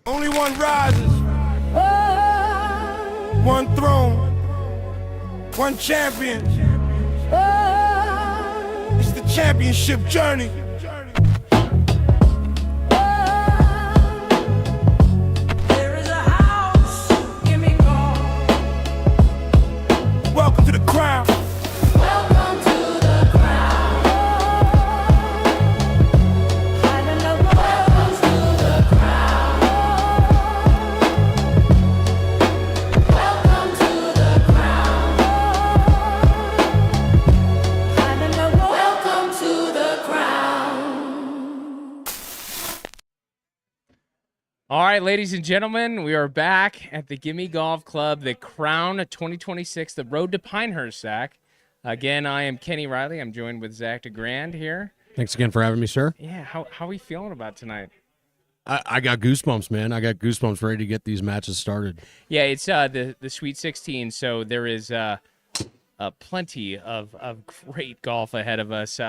Only one rises, one throne, one champion. It's the championship journey. Welcome to the crown. Welcome to the crown. Welcome to the crown. Welcome to the crown. Welcome to the crown. All right, ladies and gentlemen, we are back at the Gimme Golf Club, the Crown 2026, the Road to Pinehurst, Zach. Again, I am Kenny Riley. I'm joined with Zach DeGrand here. Thanks again for having me, sir. Yeah, how are we feeling about tonight? I got goosebumps, man. I got goosebumps ready to get these matches started. Yeah, it's the Sweet 16, so there is plenty of great golf ahead of us.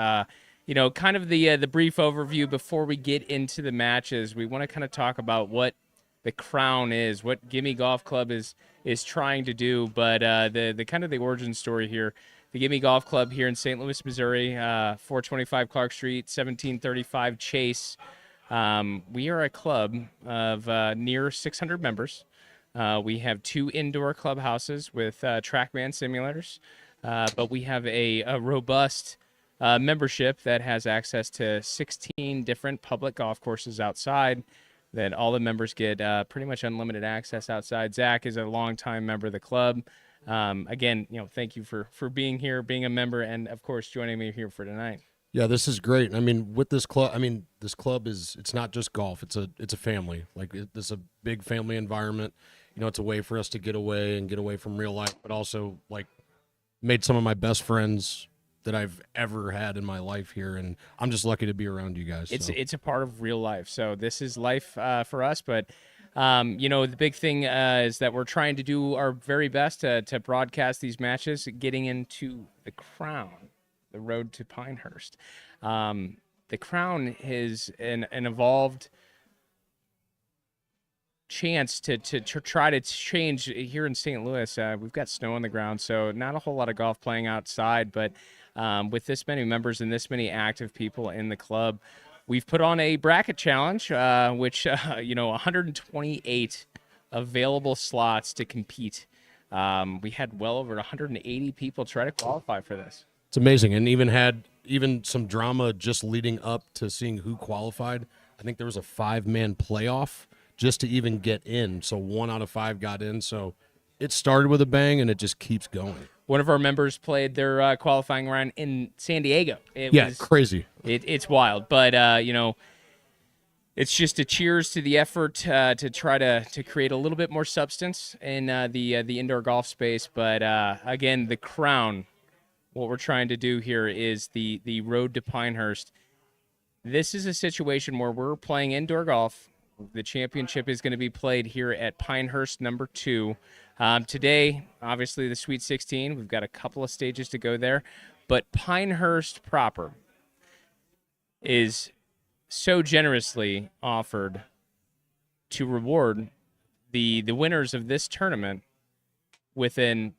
You know, kind of the brief overview before we get into the matches. We want to kind of talk about what the Crown is, what Gimme Golf Club is trying to do, but the kind of the origin story here. The Gimme Golf Club here in St. Louis, Missouri, 425 Clark Street, 1735 Chase. We are a club of near 600 members. We have 2 indoor clubhouses with TrackMan simulators, but we have a robust membership that has access to 16 different public golf courses outside that all the members get pretty much unlimited access outside. Zach is a longtime member of the club. Again, you know, thank you for being here, being a member, and of course joining me here for tonight. Yeah, this is great. I mean, with this club, this club it's not just golf. It's a family. Like it's a big family environment. You know, it's a way for us to get away from real life, but also like made some of my best friends that I've ever had in my life here, and I'm just lucky to be around you guys. It's a part of real life. So this is life for us, but you know, the big thing is that we're trying to do our very best to broadcast these matches, getting into the Crown, the Road to Pinehurst. The Crown is an evolved chance to try to change here in St. Louis. We've got snow on the ground, so not a whole lot of golf playing outside, but with this many members and this many active people in the club, we've put on a bracket challenge, which, you know, 128 available slots to compete. We had well over 180 people try to qualify for this. It's amazing, and had some drama just leading up to seeing who qualified. I think there was a 5-man playoff just to even get in. So 1 out of 5 got in. So it started with a bang, and it just keeps going. One of our members played their qualifying round in San Diego. It was crazy. It's wild, but you know, it's just a cheers to the effort to try to create a little bit more substance in the indoor golf space. But again, the Crown, what we're trying to do here is the Road to Pinehurst. This is a situation where we're playing indoor golf. The championship is going to be played here at Pinehurst number 2. Today, obviously, the Sweet 16. We've got a couple of stages to go there. But Pinehurst proper is so generously offered to reward the winners of this tournament with a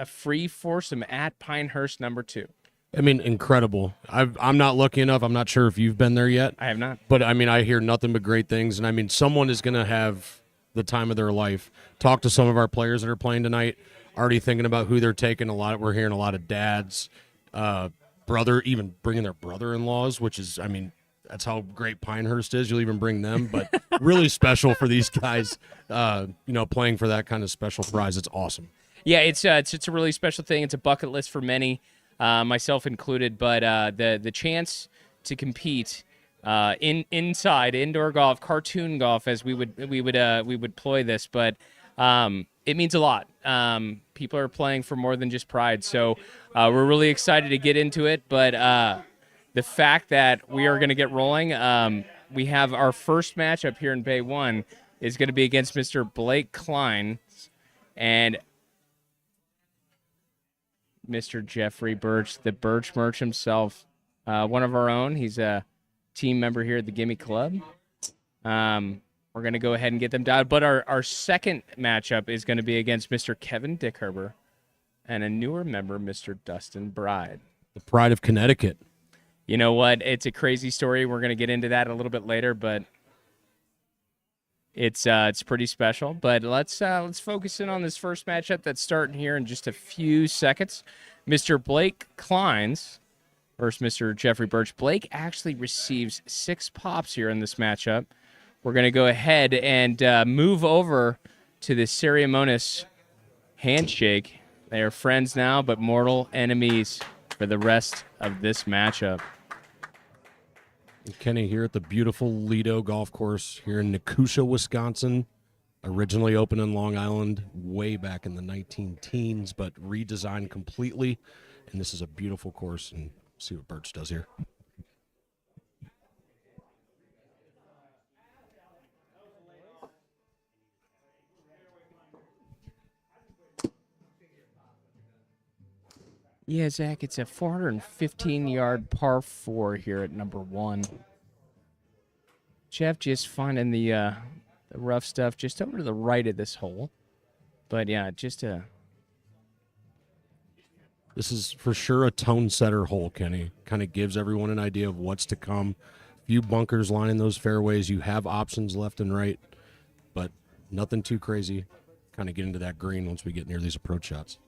free foursome at Pinehurst number 2. I mean, incredible. I'm not lucky enough. I'm not sure if you've been there yet. I have not. But, I mean, I hear nothing but great things. And, I mean, someone is going to have the time of their life. Talk to some of our players that are playing tonight, already thinking about who they're taking. We're hearing a lot of dads, even bringing their brother-in-laws, which is, I mean, that's how great Pinehurst is. You'll even bring them. But really special for these guys, you know, playing for that kind of special prize. It's awesome. Yeah, it's a really special thing. It's a bucket list for many. Myself included, but the chance to compete inside indoor golf, cartoon golf, as we would ploy this, but it means a lot. People are playing for more than just pride, so we're really excited to get into it. But the fact that we are going to get rolling, we have our first match up here in Bay 1 is going to be against Mr. Blake Klein, and Mr. Jeffrey Birch, the Birch Merch himself, one of our own. He's a team member here at the Gimme Club. We're going to go ahead and get them dialed. But our second matchup is going to be against Mr. Kevin Dickherber and a newer member, Mr. Dustin Bride. The pride of Connecticut. You know what? It's a crazy story. We're going to get into that a little bit later, but it's pretty special. But let's focus in on this first matchup that's starting here in just a few seconds. Mr. Blake Kleins versus Mr. Jeffrey Birch. Blake actually receives 6 pops here in this matchup. We're going to go ahead and move over to the ceremonious handshake. They are friends now, but mortal enemies for the rest of this matchup. Kenny here at the beautiful Lido Golf Course here in Nekusha, Wisconsin. Originally opened in Long Island way back in the 19-teens, but redesigned completely. And this is a beautiful course, and see what Birch does here. Yeah, Zach, it's a 415-yard par 4 here at number 1. Jeff just finding the rough stuff just over to the right of this hole. But, yeah, just a... This is for sure a tone setter hole, Kenny. Kind of gives everyone an idea of what's to come. Few bunkers lining those fairways. You have options left and right, but nothing too crazy. Kind of get into that green once we get near these approach shots.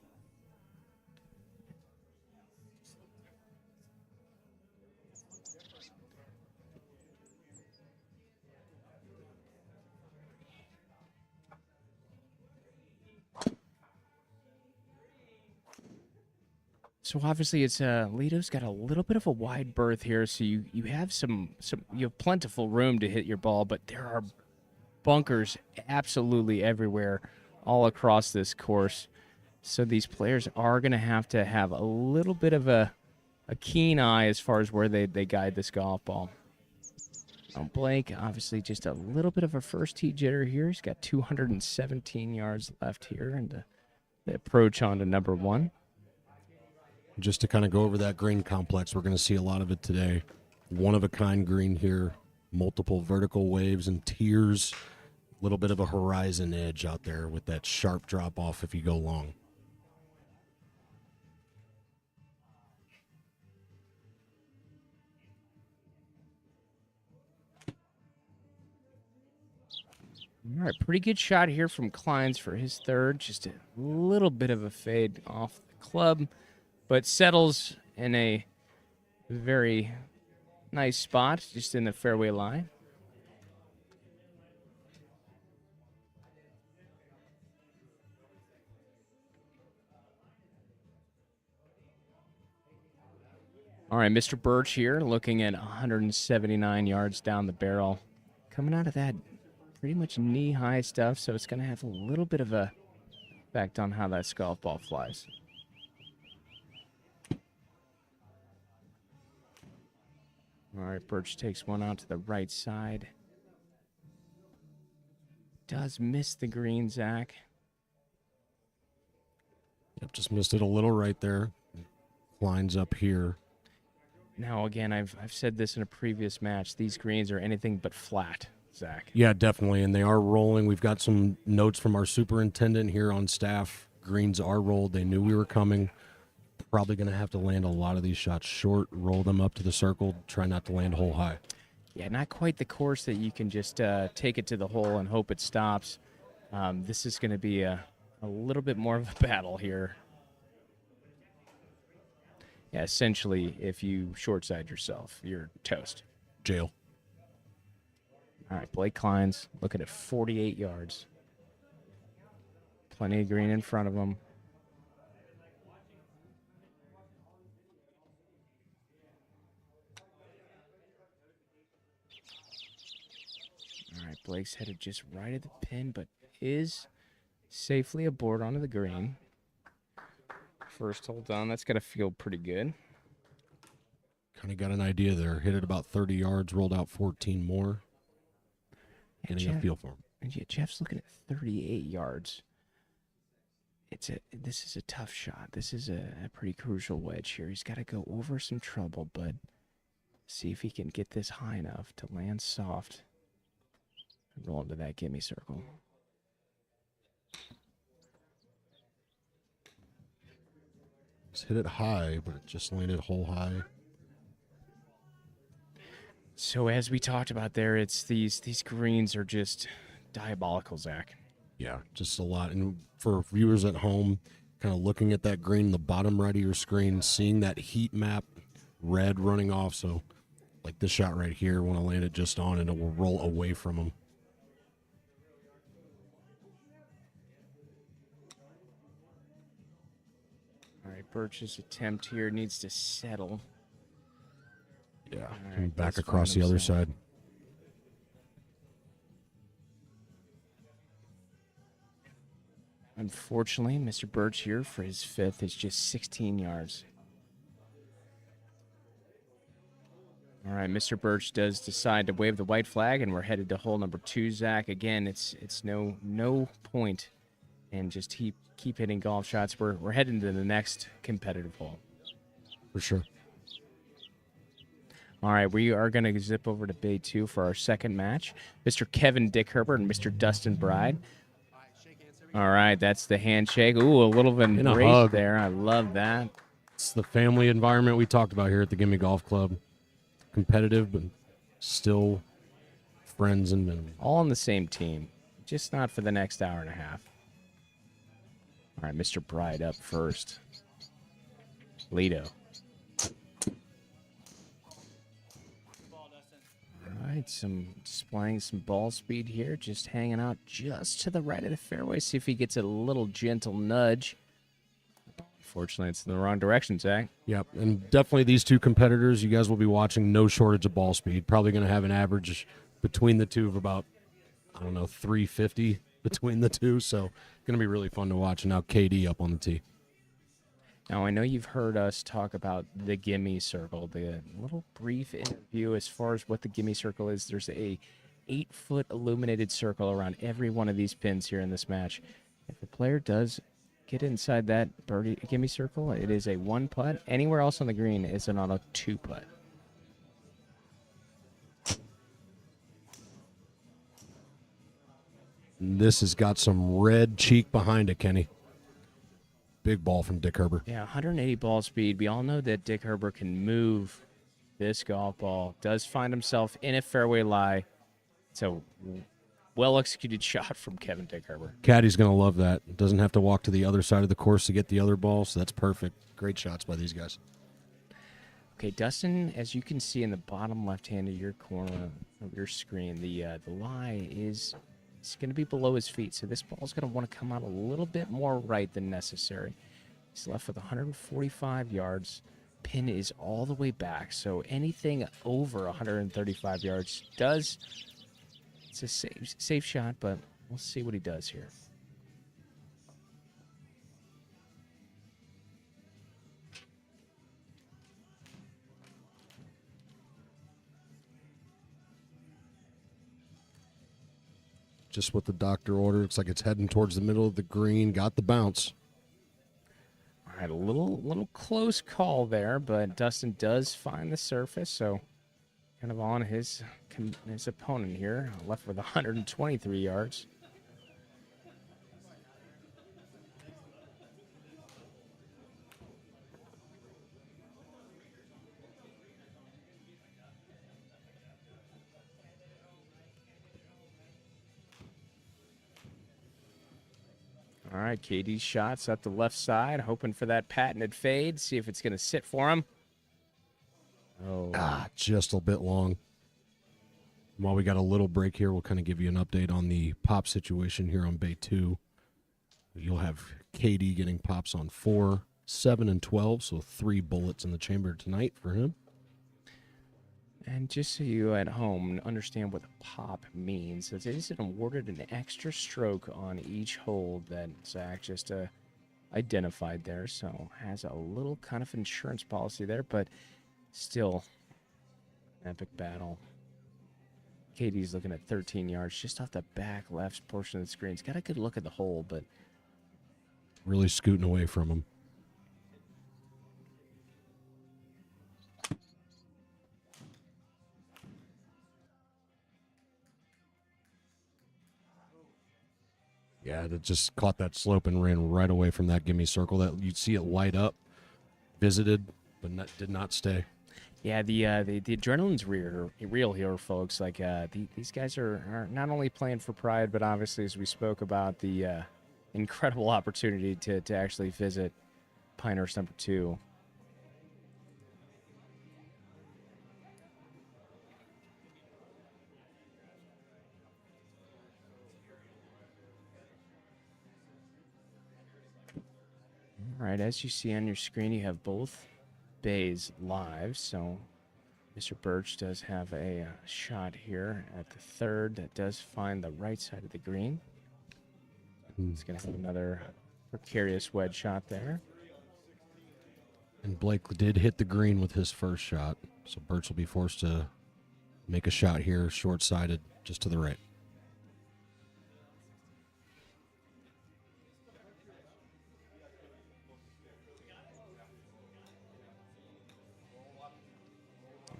So obviously it's Lido's got a little bit of a wide berth here, so you have you have plentiful room to hit your ball, but there are bunkers absolutely everywhere all across this course. So these players are going to have a little bit of a keen eye as far as where they guide this golf ball. Now Blake, obviously just a little bit of a first tee jitter here. He's got 217 yards left here, and the approach on to number 1. Just to kind of go over that green complex, we're going to see a lot of it today. One-of-a-kind green here, multiple vertical waves and tiers, a little bit of a horizon edge out there with that sharp drop-off if you go long. All right, pretty good shot here from Kleins for his third. Just a little bit of a fade off the club, but settles in a very nice spot, just in the fairway line. All right, Mr. Birch here looking at 179 yards down the barrel. Coming out of that pretty much knee-high stuff, so it's going to have a little bit of a effect on how that golf ball flies. All right, Birch takes one out to the right side. Does miss the green, Zach. Yep, just missed it a little right there. Lines up here. Now, again, I've said this in a previous match. These greens are anything but flat, Zach. Yeah, definitely, and they are rolling. We've got some notes from our superintendent here on staff. Greens are rolled. They knew we were coming. Probably going to have to land a lot of these shots short, roll them up to the circle, try not to land hole high. Yeah, not quite the course that you can just take it to the hole and hope it stops. This is going to be a little bit more of a battle here. Yeah, essentially, if you short side yourself, you're toast. Jail. All right, Blake Kleins looking at 48 yards. Plenty of green in front of him. All right, Blake's headed just right at the pin, but is safely aboard onto the green. First hole done. That's got to feel pretty good. Kind of got an idea there. Hit it about 30 yards, rolled out 14 more. Getting a feel for him. And yeah, Jeff's looking at 38 yards. This is a tough shot. This is a pretty crucial wedge here. He's got to go over some trouble, but see if he can get this high enough to land soft and roll into that gimme circle. Just hit it high, but it just landed hole high. So as we talked about there, it's these greens are just diabolical, Zach. Yeah, just a lot. And for viewers at home, kind of looking at that green, the bottom right of your screen, seeing that heat map red running off. So, like this shot right here, when I land it just on, and it will roll away from him. All right, Birch's attempt here needs to settle. Yeah, All and right, back let's across find the other himself. side. Unfortunately, Mr. Birch here for his fifth is just 16 yards. All right, Mr. Birch does decide to wave the white flag, and we're headed to hole number 2, Zach. Again, it's no point, and just keep hitting golf shots. We're heading to the next competitive hole. For sure. All right, we are going to zip over to Bay 2 for our second match. Mr. Kevin Dickherbert and Mr. Dustin Bride. All right, that's the handshake. Ooh, a little And a embrace hug. there. I love that. It's the family environment we talked about here at the Gimme Golf Club. Competitive, but still friends and All on the same team, just not for the next hour and a half. All right, Mr. Bride up first. Lido. All right, displaying some ball speed here, just hanging out just to the right of the fairway. See if he gets a little gentle nudge. Unfortunately, it's in the wrong direction, Zach. Yep, and definitely these two competitors, you guys will be watching, no shortage of ball speed. Probably going to have an average between the two of about, 350 between the two. So going to be really fun to watch. And now KD up on the tee. Now, I know you've heard us talk about the Gimme Circle, the little brief interview as far as what the Gimme Circle is. There's a 8-foot illuminated circle around every one of these pins here in this match. If the player does get inside that birdie Gimme Circle, it is a 1-putt. Anywhere else on the green is an auto 2-putt. This has got some red cheek behind it, Kenny. Big ball from Dick Herbert. Yeah, 180 ball speed. We all know that Dick Herbert can move this golf ball. Does find himself in a fairway lie. It's a well-executed shot from Kevin Dick Herbert. Caddy's going to love that. Doesn't have to walk to the other side of the course to get the other ball, so that's perfect. Great shots by these guys. Okay, Dustin, as you can see in the bottom left-hand of your corner of your screen, the lie is it's going to be below his feet, so this ball's going to want to come out a little bit more right than necessary. He's left with 145 yards. Pin is all the way back, so anything over 135 yards it's a safe shot, but we'll see what he does here. Just what the doctor ordered. Looks like it's heading towards the middle of the green. Got the bounce. All right, a little close call there, but Dustin does find the surface, so kind of on his opponent here, left with 123 yards. All right, KD's shots up the left side, hoping for that patented fade. See if it's going to sit for him. Oh, Just a bit long. While we got a little break here, we'll kind of give you an update on the pop situation here on Bay 2. You'll have KD getting pops on 4, 7, and 12, so 3 bullets in the chamber tonight for him. and just so you at home understand what the pop means, it is awarded an extra stroke on each hole that Zach just identified there, so has a little kind of insurance policy there, but still epic battle. Katie's looking at 13 yards just off the back left portion of the screen. He's got a good look at the hole, but really scooting away from him. Yeah, that just caught that slope and ran right away from that gimme circle. That you'd see it light up, visited, but did not stay. Yeah, the adrenaline's real here, folks. Like these guys are not only playing for pride, but obviously, as we spoke about, the incredible opportunity to actually visit Pinehurst number 2. All right, as you see on your screen, you have both bays live. So Mr. Birch does have a shot here at the 3rd that does find the right side of the green. He's going to have another precarious wedge shot there. And Blake did hit the green with his first shot, so Birch will be forced to make a shot here, short-sided, just to the right.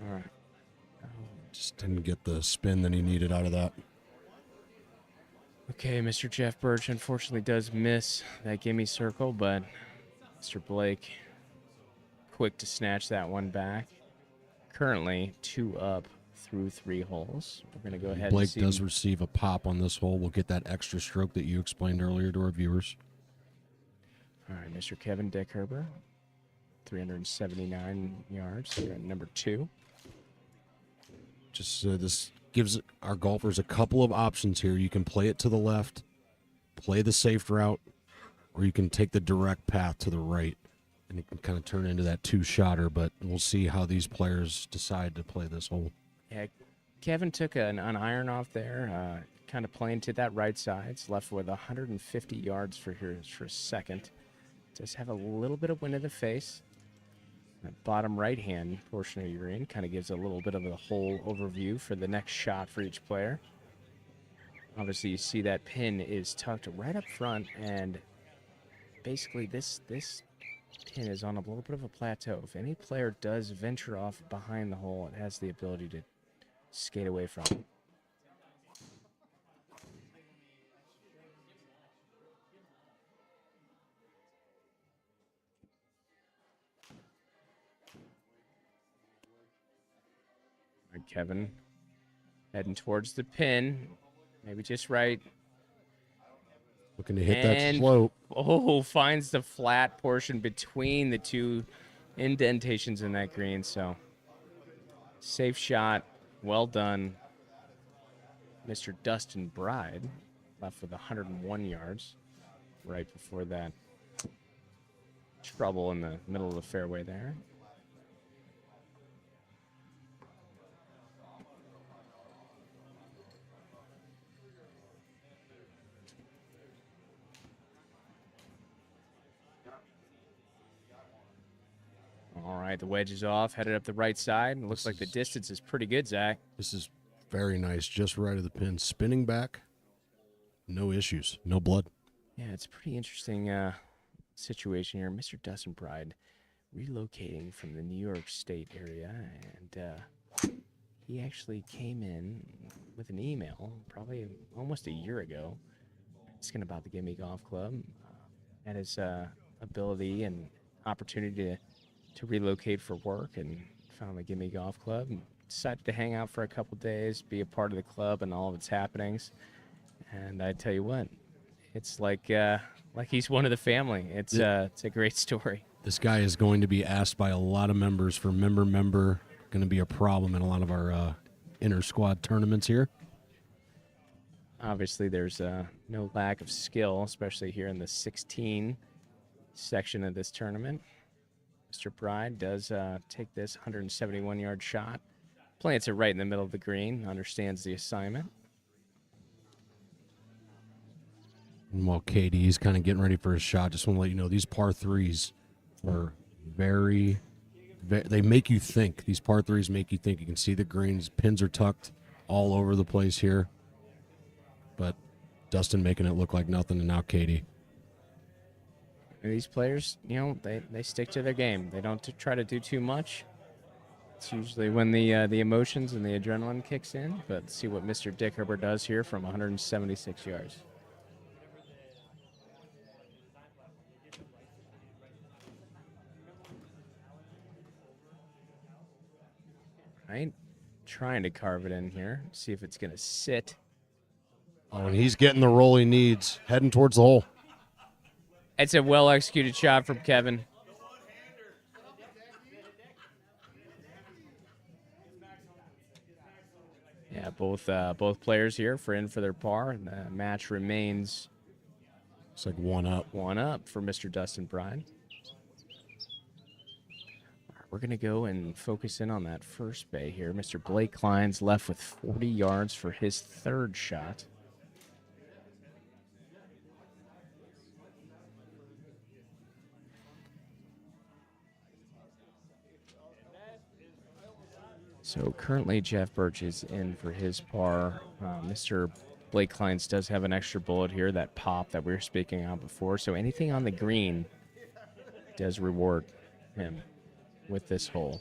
All right. Just didn't get the spin that he needed out of that. Okay, Mr. Jeff Birch unfortunately does miss that gimme circle, but Mr. Blake quick to snatch that one back. Currently 2 up through 3 holes. We're going to go ahead Blake and see. does receive a pop on this hole. We'll get that extra stroke that you explained earlier to our viewers. All right, Mr. Kevin Dickherber, 379 yards here at number 2. Just this gives our golfers a couple of options here. You can play it to the left, play the safe route, or you can take the direct path to the right, and it can kind of turn into that 2-shotter, but we'll see how these players decide to play this hole. Yeah, Kevin took an iron off there, kind of playing to that right side. It's left with 150 yards for a second. Does have a little bit of wind in the face. That bottom right-hand portion of your green kind of gives a little bit of a whole overview for the next shot for each player. Obviously, you see that pin is tucked right up front, and basically this pin is on a little bit of a plateau. If any player does venture off behind the hole, it has the ability to skate away from it. Kevin heading towards the pin, maybe just right. Looking to hit that And- slope. Oh, finds the flat portion between the 2 indentations in that green. So safe shot, well done. Mr. Dustin Bride left with 101 yards right before that trouble in the middle of the fairway there. All right, the wedge is off, headed up the right side. It looks like the distance is pretty good, Zach. This is very nice, just right of the pin. Spinning back, no issues, no blood. Yeah, it's a pretty interesting situation here. Mr. Dustin Bride relocating from the New York State area, and he actually came in with an email probably almost a year ago asking about the Gimme Golf Club and his ability and opportunity to relocate for work, and found the Gimme Golf Club and decided to hang out for a couple days, be a part of the club and all of its happenings. And I tell you what, it's like he's one of the family. It's a great story. This guy is going to be asked by a lot of members for member. Going to be a problem in a lot of our inter squad tournaments here. Obviously, there's no lack of skill, especially here in the 16 section of this tournament. Mr. Bride does take this 171-yard shot, plants it right in the middle of the green, understands the assignment. And while KD's kind of getting ready for his shot, just want to let you know these par threes are very, they make you think. These par threes make you think. You can see the greens, pins are tucked all over the place here. But Dustin making it look like nothing, and now KD. And these players, you know, they stick to their game. They don't try to do too much. It's usually when the emotions and the adrenaline kicks in. But let's see what Mr. Dick Herbert does here from 176 yards. Right, trying to carve it in here. See if it's gonna sit. Oh, and he's getting the roll he needs, heading towards the hole. It's a well executed shot from Kevin. Yeah, both players here for their par, and the match remains It's like 1-up. 1-up for Mr. Dustin Bryan. We're going to go and focus in on that first bay here. Mr. Blake Klein's left with 40 yards for his third shot. So currently Jeff Birch is in for his par. Mr. Blake Kleins does have an extra bullet here, that pop that we were speaking on before. So anything on the green does reward him with this hole.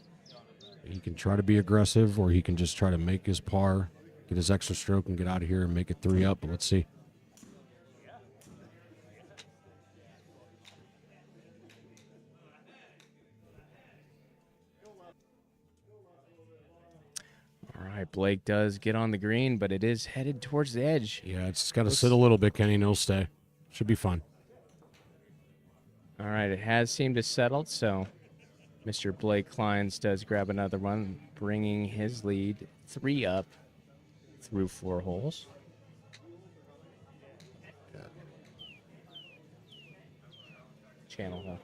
He can try to be aggressive, or he can just try to make his par, get his extra stroke, and get out of here and make it 3-up. But let's see. All right, Blake does get on the green, but it is headed towards the edge. Yeah, it's got to sit a little bit, Kenny. No stay. Should be fun. All right, it has seemed to settle, so Mr. Blake Kleins does grab another one, bringing his lead 3-up through 4 holes. Channel hole.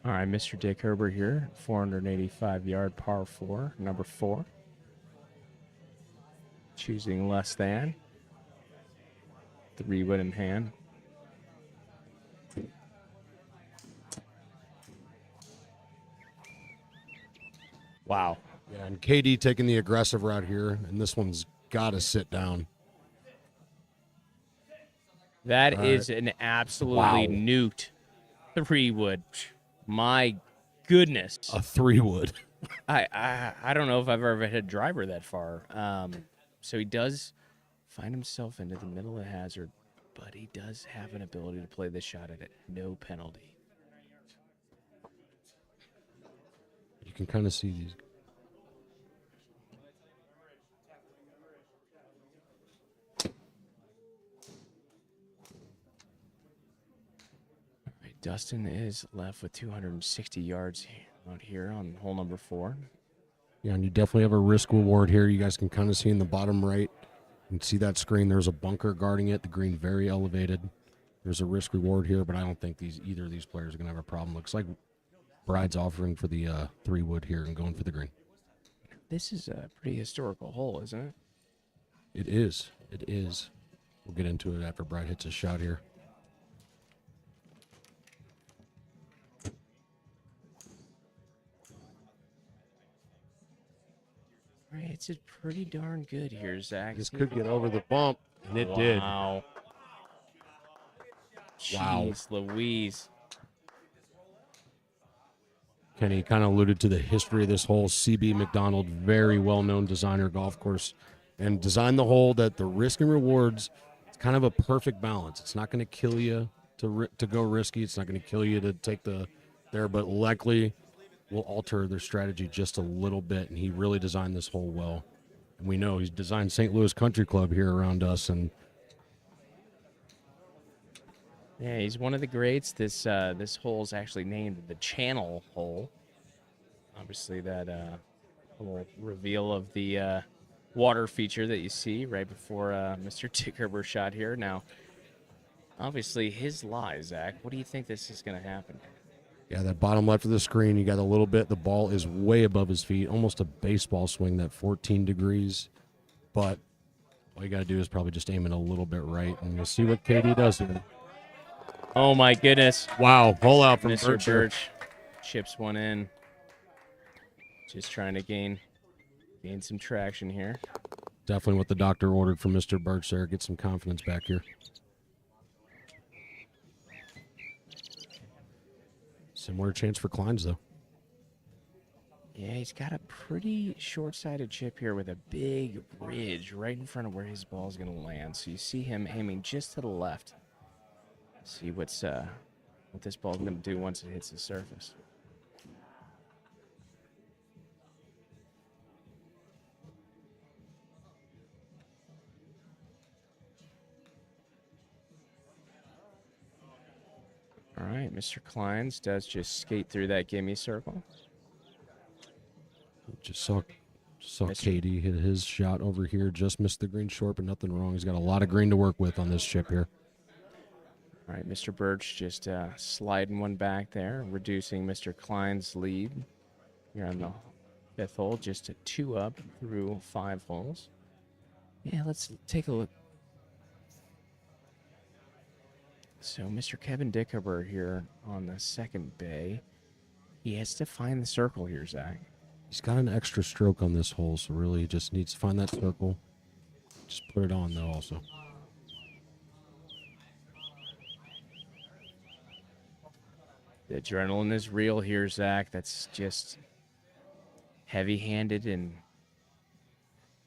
All right, Mr. Dick Herbert here, 485-yard par 4, number 4. Choosing less than. 3-wood in hand. Wow. Yeah, and KD taking the aggressive route here, and this one's got to sit down. That All is right. an absolutely Wow. nuked 3-wood. My goodness. A 3-wood. I don't know if I've ever hit a driver that far. So he does find himself into the middle of the hazard, but he does have an ability to play this shot at it. No penalty. You can kind of see these. All right, Dustin is left with 260 yards out here on hole number 4. Yeah, and you definitely have a risk reward here. You guys can kind of see in the bottom right. You can see that screen. There's a bunker guarding it. The green very elevated. There's a risk reward here, but I don't think either of these players are going to have a problem. Looks like Bride's offering for the 3-wood here and going for the green. This is a pretty historical hole, isn't it? It is. It is. We'll get into it after Bride hits a shot here. All right, it's pretty darn good here, Zach. This could get over the bump, and it did. Wow. Wow. Jeez Louise. Kenny kind of alluded to the history of this hole. C.B. McDonald, very well-known designer golf course, and designed the hole that the risk and rewards, it's kind of a perfect balance. It's not going to kill you to go risky. It's not going to kill you to take there, but likely will alter their strategy just a little bit, and he really designed this hole well. And we know he's designed St. Louis Country Club here around us, and Yeah, he's one of the greats. This hole is actually named the Channel Hole. Obviously, that little reveal of the water feature that you see right before Mr. Dick Herbert shot here. Now, obviously, his lie, Zach. What do you think this is going to happen? yeah, that bottom left of the screen, you got a little bit. The ball is way above his feet, almost a baseball swing, that 14 degrees. But all you got to do is probably just aim it a little bit right, and we'll see what KD does here. Oh, my goodness. Wow, pull out from Mr. Birch here. Birch chips one in. Just trying to gain some traction here. Definitely what the doctor ordered from Mr. Birch there. Get some confidence back here. Similar chance for Kleins, though. Yeah, he's got a pretty short-sided chip here with a big ridge right in front of where his ball is going to land. So you see him aiming just to the left. See what this ball's going to do once it hits the surface. All right, Mr. Kleins does just skate through that gimme circle. Just saw Mr. Katie hit his shot over here. Just missed the green short, but nothing wrong. He's got a lot of green to work with on this chip here. All right, Mr. Birch just sliding one back there, reducing Mr. Klein's lead here on the 5th hole, just a 2 up through 5 holes. Yeah, let's take a look. So Mr. Kevin Dickover here on the 2nd bay. He has to find the circle here, Zach. He's got an extra stroke on this hole, so really he just needs to find that circle. Just put it on, though, also. The adrenaline is real here, Zach. That's just heavy-handed and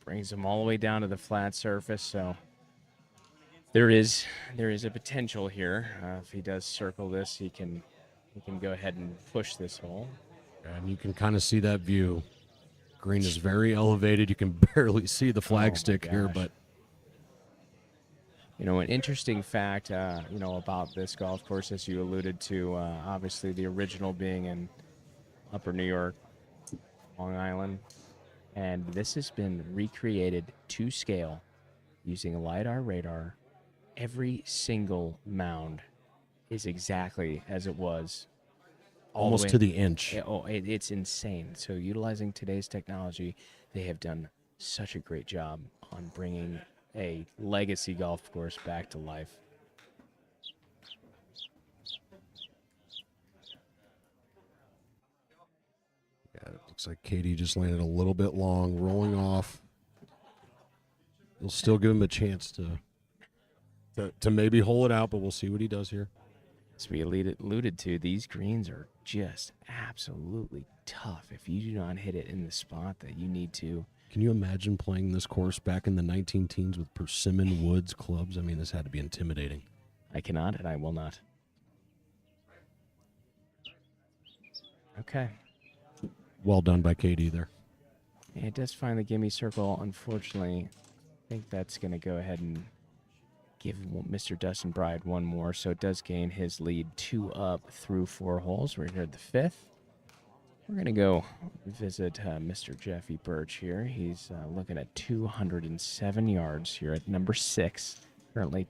brings him all the way down to the flat surface. So there is a potential here. If he does circle this, he can go ahead and push this hole. And you can kind of see that view. Green is very elevated. You can barely see the flag Oh, my stick here, gosh. but You know, an interesting fact, about this golf course, as you alluded to, obviously the original being in Upper New York, Long Island, and this has been recreated to scale using a LiDAR radar. Every single mound is exactly as it was. all almost way- to the inch. It's insane. So utilizing today's technology, they have done such a great job on bringing a legacy golf course back to life. Yeah, it looks like Katie just landed a little bit long, rolling off. It'll still give him a chance to maybe hole it out, but we'll see what he does here. As we alluded to, these greens are just absolutely tough. If you do not hit it in the spot that you need to, Can you imagine playing this course back in the 19 teens with Persimmon Woods clubs? I mean, this had to be intimidating. I cannot and I will not. Okay. Well done by Katie there. Yeah, it does find the gimme circle. Unfortunately, I think that's going to go ahead and give Mr. Dustin Bride one more. So it does gain his lead 2 up through 4 holes. We're here at the 5th. We're going to go visit Mr. Jeffy Birch here. He's looking at 207 yards here at number 6. Currently,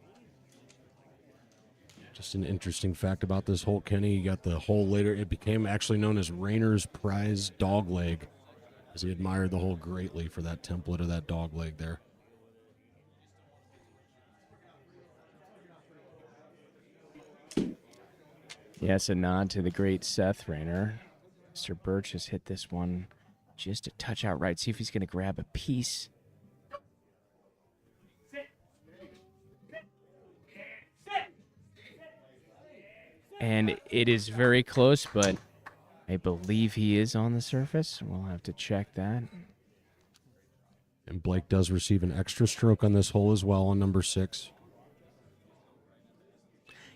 Just an interesting fact about this hole, Kenny. You got the hole later. It became actually known as Rayner's Prize Dog Leg, as he admired the hole greatly for that template of that dog leg there. yes, a nod to the great Seth Rayner. Mr. Birch has hit this one just a touch out right. See if he's going to grab a piece. And it is very close, but I believe he is on the surface. We'll have to check that. And Blake does receive an extra stroke on this hole as well on number 6.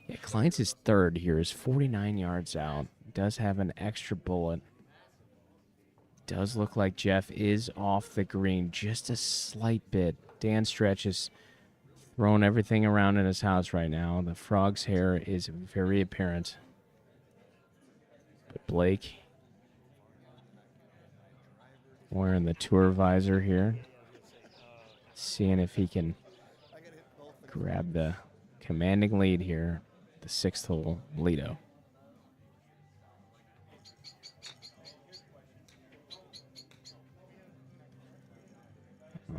Yeah, Kleins is third here, is 49 yards out. Does have an extra bullet. Does look like Jeff is off the green just a slight bit. Dan Stretch is throwing everything around in his house right now. The frog's hair is very apparent. But Blake wearing the tour visor here. Seeing if he can grab the commanding lead here. The 6th hole, Lido.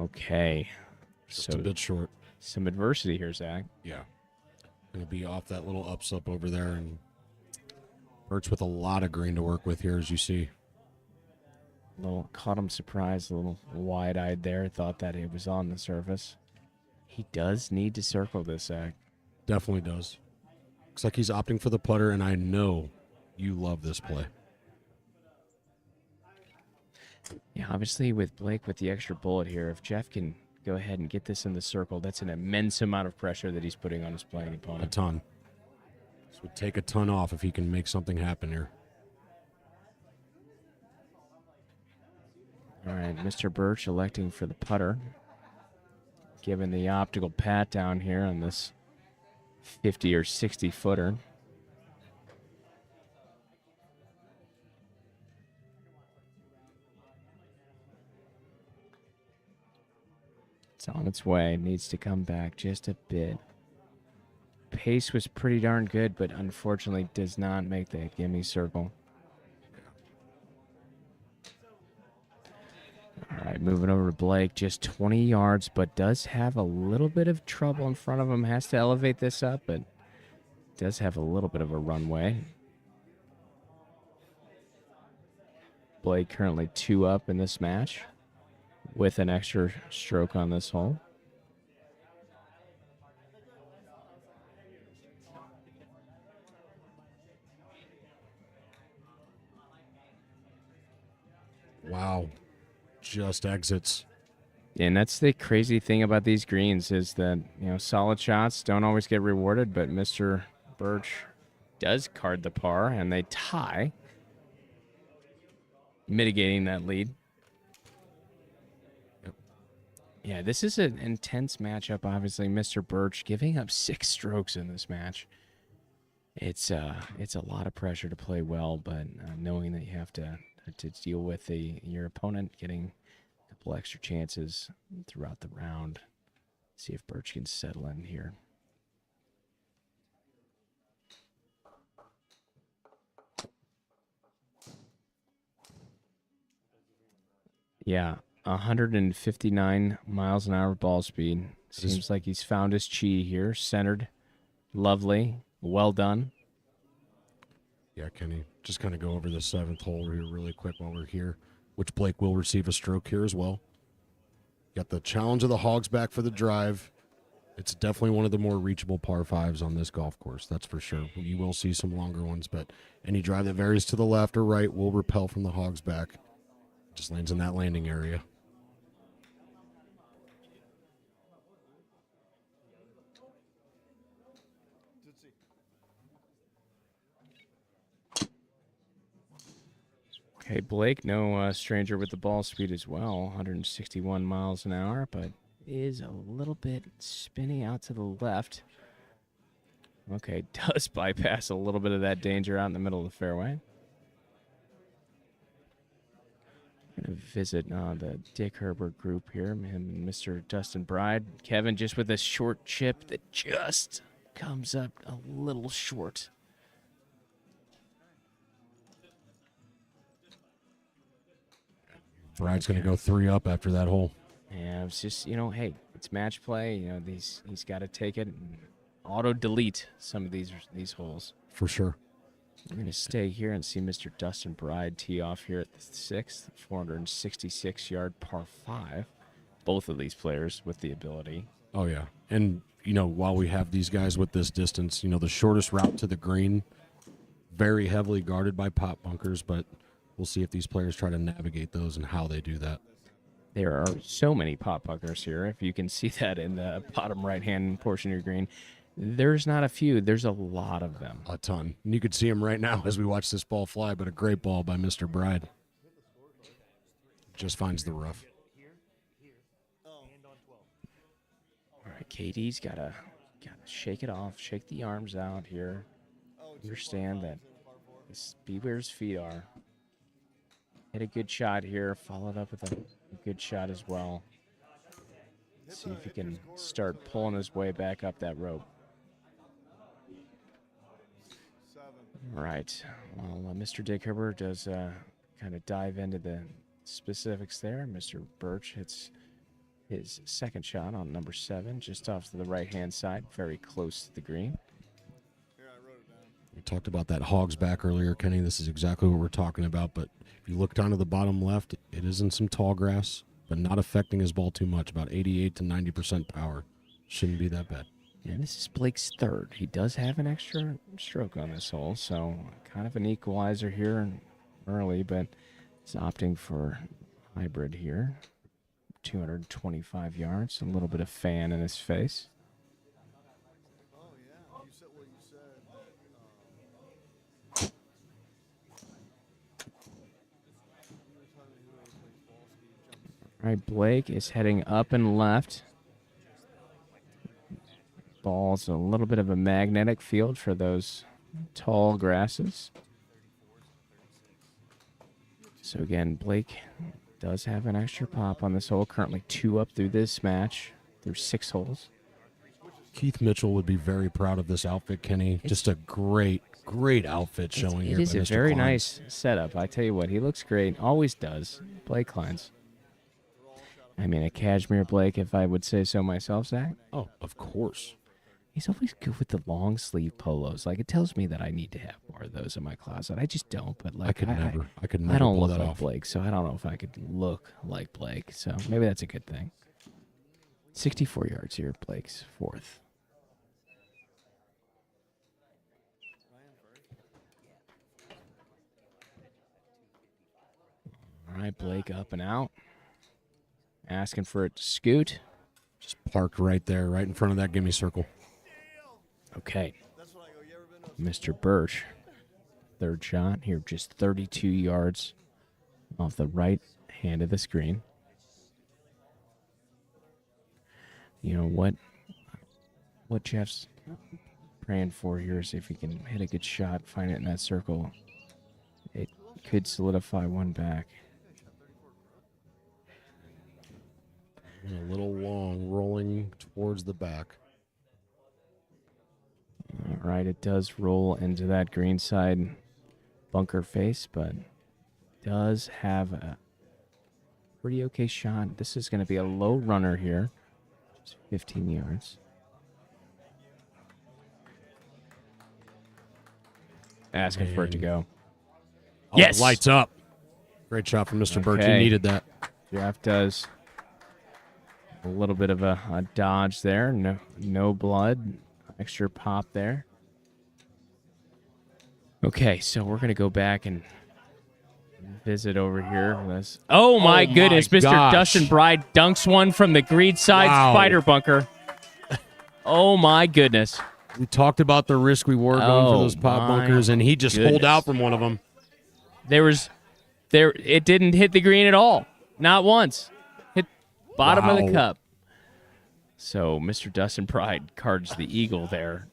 Okay. Just So a bit short. some adversity here, Zach. Yeah. Going to be off that little ups-up over there. And Birch with a lot of green to work with here, as you see. little caught him surprised, a little wide-eyed there. Thought that it was on the surface. He does need to circle this, Zach. Definitely does. Looks like he's opting for the putter, and I know you love this play. Yeah, obviously with Blake with the extra bullet here, if Jeff can go ahead and get this in the circle, that's an immense amount of pressure that he's putting on his playing A opponent. ton. This would take a ton off if he can make something happen here. All right, Mr. Birch electing for the putter. Given the optical pat down here on this 50 or 60 footer. It's on its way. Needs to come back just a bit. Pace was pretty darn good, but unfortunately does not make the gimme circle. All right, moving over to Blake, just 20 yards, but does have a little bit of trouble in front of him. Has to elevate this up, but does have a little bit of a runway. Blake currently 2 up in this match with an extra stroke on this hole. Wow. Just exits. And that's the crazy thing about these greens is that, solid shots don't always get rewarded, but Mr. Birch does card the par, and they tie, mitigating that lead. Yep. Yeah, this is an intense matchup, obviously. Mr. Birch giving up 6 strokes in this match. It's a lot of pressure to play well, but knowing that you have to deal with your opponent getting a couple extra chances throughout the round. See if Birch can settle in here. Yeah, 159 miles an hour ball speed. Seems like he's found his chi here. Centered. Lovely. Well done. Yeah, Kenny, just kind of go over the 7th hole here really quick while we're here, which Blake will receive a stroke here as well. Got the challenge of the Hogs back for the drive. It's definitely one of the more reachable par 5s on this golf course, that's for sure. You will see some longer ones, but any drive that varies to the left or right will repel from the Hogs back. Just lands in that landing area. Okay, Blake, no stranger with the ball speed as well. 161 miles an hour, but is a little bit spinny out to the left. Okay, does bypass a little bit of that danger out in the middle of the fairway. I'm going to visit the Dick Herbert group here, him and Mr. Dustin Bride. Kevin just with a short chip that just comes up a little short. Bride's going to go 3 up after that hole. Yeah, it's just, hey, it's match play. He's got to take it and auto-delete some of these holes. For sure. I'm going to stay here and see Mr. Dustin Bride tee off here at the 6th, 466-yard par 5. Both of these players with the ability. Oh, yeah. And, while we have these guys with this distance, the shortest route to the green, very heavily guarded by pot bunkers, but we'll see if these players try to navigate those and how they do that. There are so many pot bunkers here. If you can see that in the bottom right-hand portion of your green, there's not a few. There's a lot of them. A ton. And you could see him right now as we watch this ball fly, but a great ball by Mr. Bride. Just finds the rough. All right, KD's gotta shake it off, shake the arms out here. Understand that be where his feet are. Hit a good shot here, followed up with a good shot as well. See if he can start pulling his way back up that rope. All right. Well, Mr. Dick Herbert does kind of dive into the specifics there. Mr. Birch hits his second shot on number 7, just off to the right-hand side, very close to the green. talked about that Hogs back earlier, Kenny. This is exactly what we're talking about. But if you look down to the bottom left, it is in some tall grass, but not affecting his ball too much. About 88 to 90% power. Shouldn't be that bad. And this is Blake's third. He does have an extra stroke on this hole, so kind of an equalizer here early, but he's opting for hybrid here. 225 yards, a little bit of fan in his face. All right, Blake is heading up and left. Ball's a little bit of a magnetic field for those tall grasses. So again, Blake does have an extra pop on this hole. Currently 2 up through this match, through 6 holes. Keith Mitchell would be very proud of this outfit, Kenny. Just a great outfit showing here. It is by a Mr. very Kleins. nice setup. I tell you what, he looks great. Always does. Blake Kleins. I mean, a cashmere Blake, if I would say so myself, Zach. Oh, of course. He's always good with the long sleeve polos. Like, it tells me that I need to have more of those in my closet. I just don't. But like, I could never I don't pull look that like off. Blake, so I don't know if I could look like Blake. So maybe that's a good thing. 64 yards here, Blake's fourth. All right, Blake up and out. Asking for it to scoot. Just parked right there, right in front of that gimme circle. Okay. Mr. Birch, third shot here, just 32 yards off the right hand of the screen. You know what Jeff's praying for here is if he can hit a good shot, find it in that circle, it could solidify one back. A little long, rolling towards the back. All right, it does roll into that green side bunker face, but does have a pretty okay shot. This is going to be a low runner here, just 15 yards. Asking for it to go. Oh, Yes! lights up. Great shot from Mr. Birch. He Okay. needed that. Jeff does a little bit of a dodge there. No blood. Extra pop there. Okay, so we're going to go back and visit over here. Oh, my my goodness. Mr. gosh. Dustin Bride dunks one from the green side Wow. spider bunker. Oh, my goodness. We talked about the risk reward going for Oh, those pop my bunkers, and he just pulled goodness. out from one of them. It didn't hit the green at all. Not once. Hit bottom of the Wow. cup. So Mr. Dustin Pride cards the eagle there.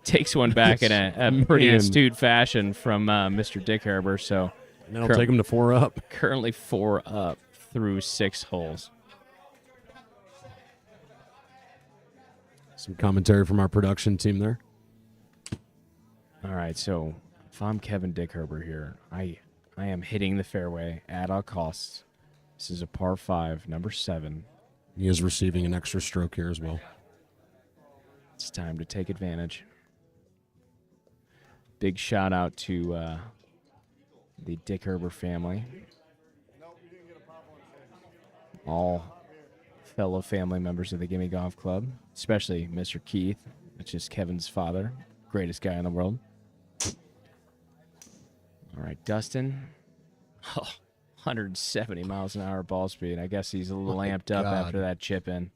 Takes one back in a pretty Man. astute fashion from Mr. Dick Herber. So And that'll take him to 4 up. currently 4 up through 6 holes. Some commentary from our production team there. All right, so if I'm Kevin Dick Herber here, I am hitting the fairway at all costs. This is a par 5, number 7. He is receiving an extra stroke here as well. It's time to take advantage. Big shout out to the Dick Herber family. All fellow family members of the Gimme Golf Club, especially Mr. Keith, which is Kevin's father, greatest guy in the world. All right, Dustin. Oh, 170 miles an hour ball speed. I guess he's a little My amped up God. after that chip in.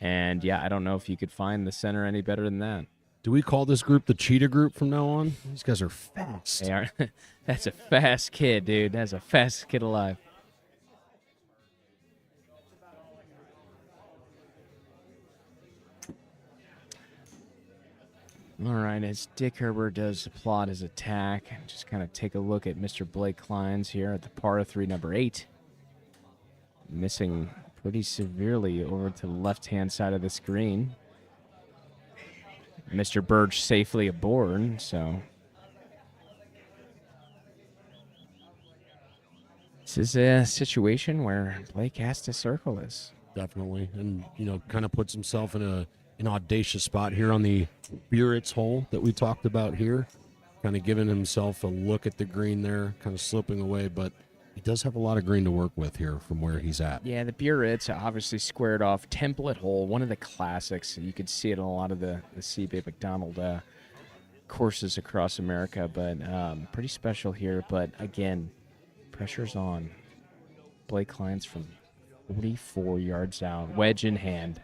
And yeah, I don't know if you could find the center any better than that. Do we call this group the Cheetah Group from now on? These guys are fast. They are. That's a fast kid, dude. That's a fastest kid alive. All right, as Dick Herber does applaud his attack, just kind of take a look at Mr. Blake Kleins here at the par 3, number 8. Missing pretty severely over to the left-hand side of the screen. Mr. Birch safely aboard, so this is a situation where Blake has to circle this. Definitely. And, kind of puts himself in an audacious spot here on the Buritz hole that we talked about here. Kind of giving himself a look at the green there, kind of slipping away, but he does have a lot of green to work with here from where he's at. Yeah, the Buritz obviously squared off template hole, one of the classics. You could see it on a lot of the C.B. McDonald courses across America, but pretty special here. But again, pressure's on. Blake Kleins from 44 yards out, wedge in hand.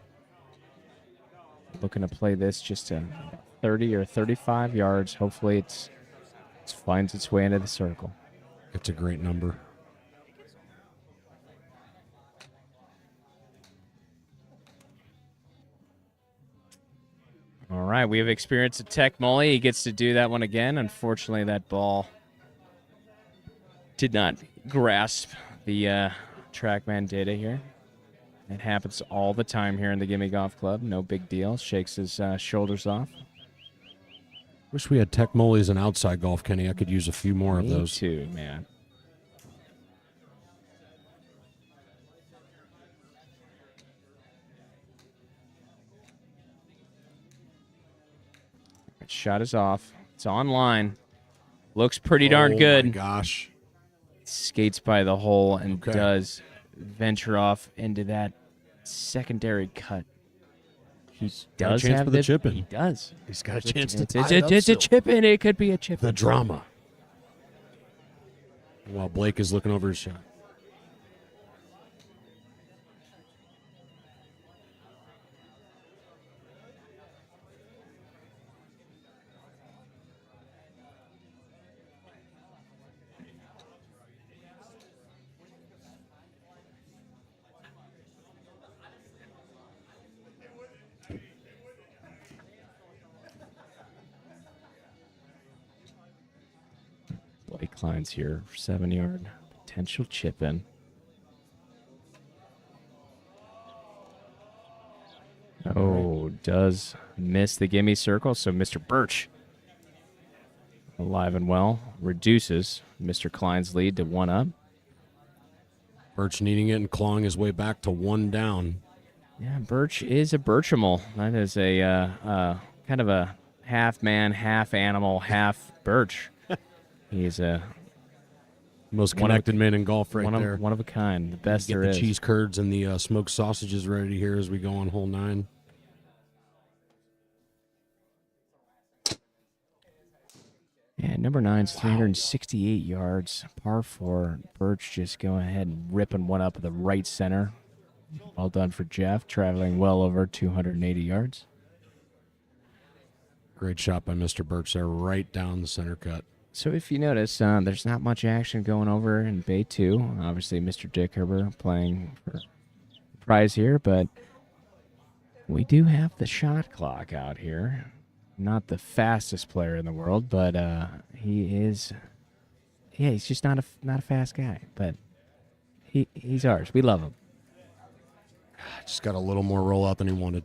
Looking to play this just a 30 or 35 yards. Hopefully it finds its way into the circle. It's a great number. All right, we have experience at Tech Molly. He gets to do that one again. Unfortunately, that ball did not grasp the TrackMan data here. It happens all the time here in the Gimme Golf Club. No big deal. Shakes his shoulders off. Wish we had Tech Mollies and outside golf, Kenny. I could use a few more of Me those. too, man. Shot is off. It's online. Looks pretty darn Oh, good. my gosh. Skates by the hole and Okay. does venture off into that secondary cut. He got a does chance have for the chip in. He does. He's got a chance to It's, tie it's, it up it's a still. chip in. It could be a chip The in. drama. While Blake is looking over his shot. Blake Kleins here, 7-yard potential chip in. Oh, does miss the gimme circle. So Mr. Birch, alive and well, reduces Mr. Klein's lead to 1 up. Birch needing it and clawing his way back to 1 down. Yeah, Birch is a Birchimal. That is a kind of a half man, half animal, half Birch. He's a Most One of- connected man in golf right one there. of a kind, the best Get there the is. cheese curds and the smoked sausages ready here as we go on hole 9. Yeah, number 9's 368 yards, par 4. Birch just going ahead and ripping one up at the right center. Well done for Jeff, traveling well over 280 yards. Great shot by Mr. Birch there, right down the center cut. So if you notice, there's not much action going over in Bay 2. Obviously, Mr. Dick Herber playing for prize here, but we do have the shot clock out here. Not the fastest player in the world, but he is. Yeah, he's just not a fast guy, but he's ours. We love him. Just got a little more rollout than he wanted.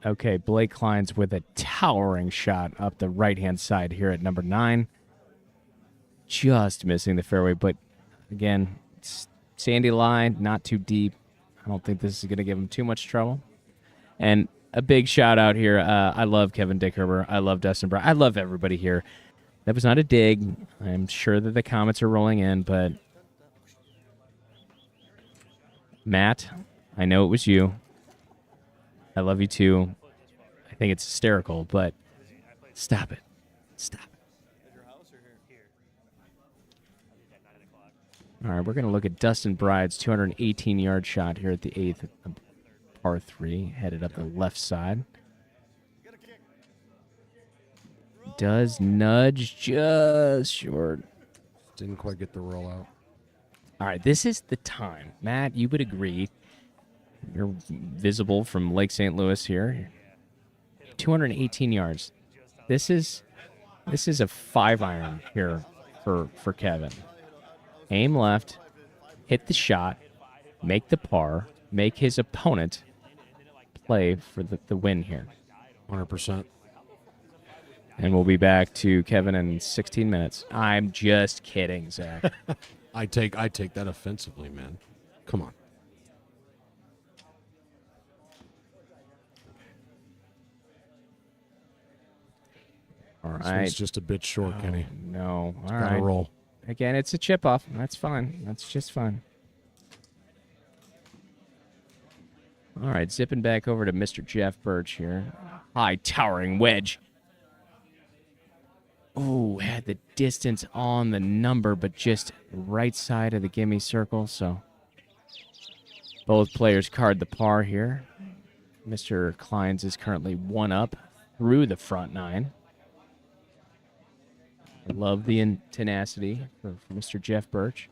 Okay, Blake Kleins with a towering shot up the right-hand side here at number 9. Just missing the fairway, but again, it's sandy line, not too deep. I don't think this is going to give him too much trouble. And a big shout out here. I love Kevin Dickherber. I love Dustin Brown. I love everybody here. That was not a dig. I'm sure that the comments are rolling in, but Matt, I know it was you. I love you too. I think it's hysterical, but stop it. Stop it. All right, we're going to look at Dustin Bride's 218-yard shot here at the 8th, par 3, headed up the left side. Does nudge just short. Didn't quite get the rollout. All right, this is the time. Matt, you would agree. You're visible from Lake St. Louis here. 218 yards. This is a 5-iron here for Kevin. Aim left, hit the shot, make the par, make his opponent play for the win here. 100%. And we'll be back to Kevin in 16 minutes. I'm just kidding, Zach. I take that offensively, man. Come on. All This right. one's just a bit short, Kenny. No. All Gotta right. roll. Again, it's a chip off. That's fine. That's just fine. All right, zipping back over to Mr. Jeff Birch here. High towering wedge. Oh, had the distance on the number, but just right side of the gimme circle. So both players card the par here. Mr. Kleins is currently 1 up through the front 9. I love the tenacity for Mr. Jeff Birch.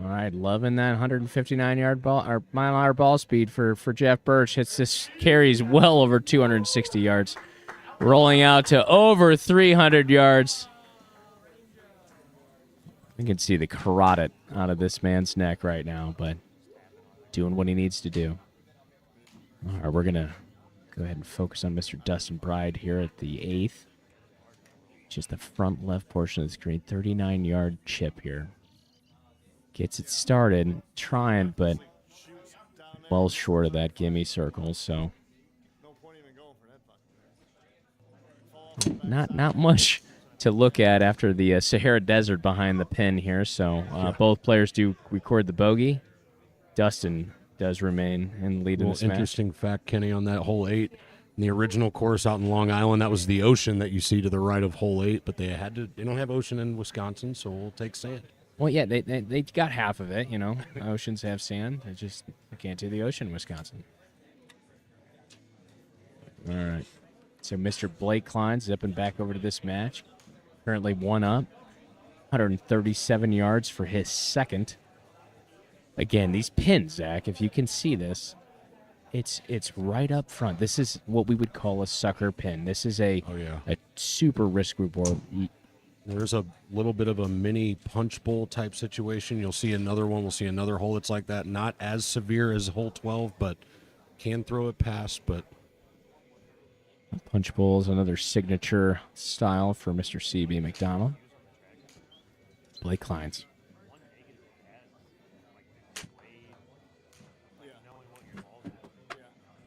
All right, loving that 159-yard ball or mile-an-hour ball speed for Jeff Birch. Hits this carries well over 260 yards, rolling out to over 300 yards. You can see the carotid out of this man's neck right now, but doing what he needs to do. All right, we're gonna go ahead and focus on Mr. Dustin Bride here at the 8th. Just the front left portion of the screen, 39-yard chip here. Gets it started, trying, but well short of that gimme circle, so not much to look at after the Sahara Desert behind the pin here, so both players do record the bogey. Dustin does remain in the lead in this match. Interesting fact, Kenny, on that hole 8. In the original course out in Long Island, that was the ocean that you see to the right of hole 8, but they don't have ocean in Wisconsin, so we'll take sand. Well, yeah, they got half of it, you know. Oceans have sand. They can't do the ocean in Wisconsin. All right. So Mr. Blake Klein zipping back over to this match. Currently 1 up. 137 yards for his second. Again, these pins, Zach, if you can see this, it's right up front. This is what we would call a sucker pin. This is a super risk reward. There's a little bit of a mini punch bowl type situation. You'll see another one. We'll see another hole that's like that. Not as severe as hole 12, but can throw it past. But punch bowl is another signature style for Mr. CB McDonald. Blake Kleins.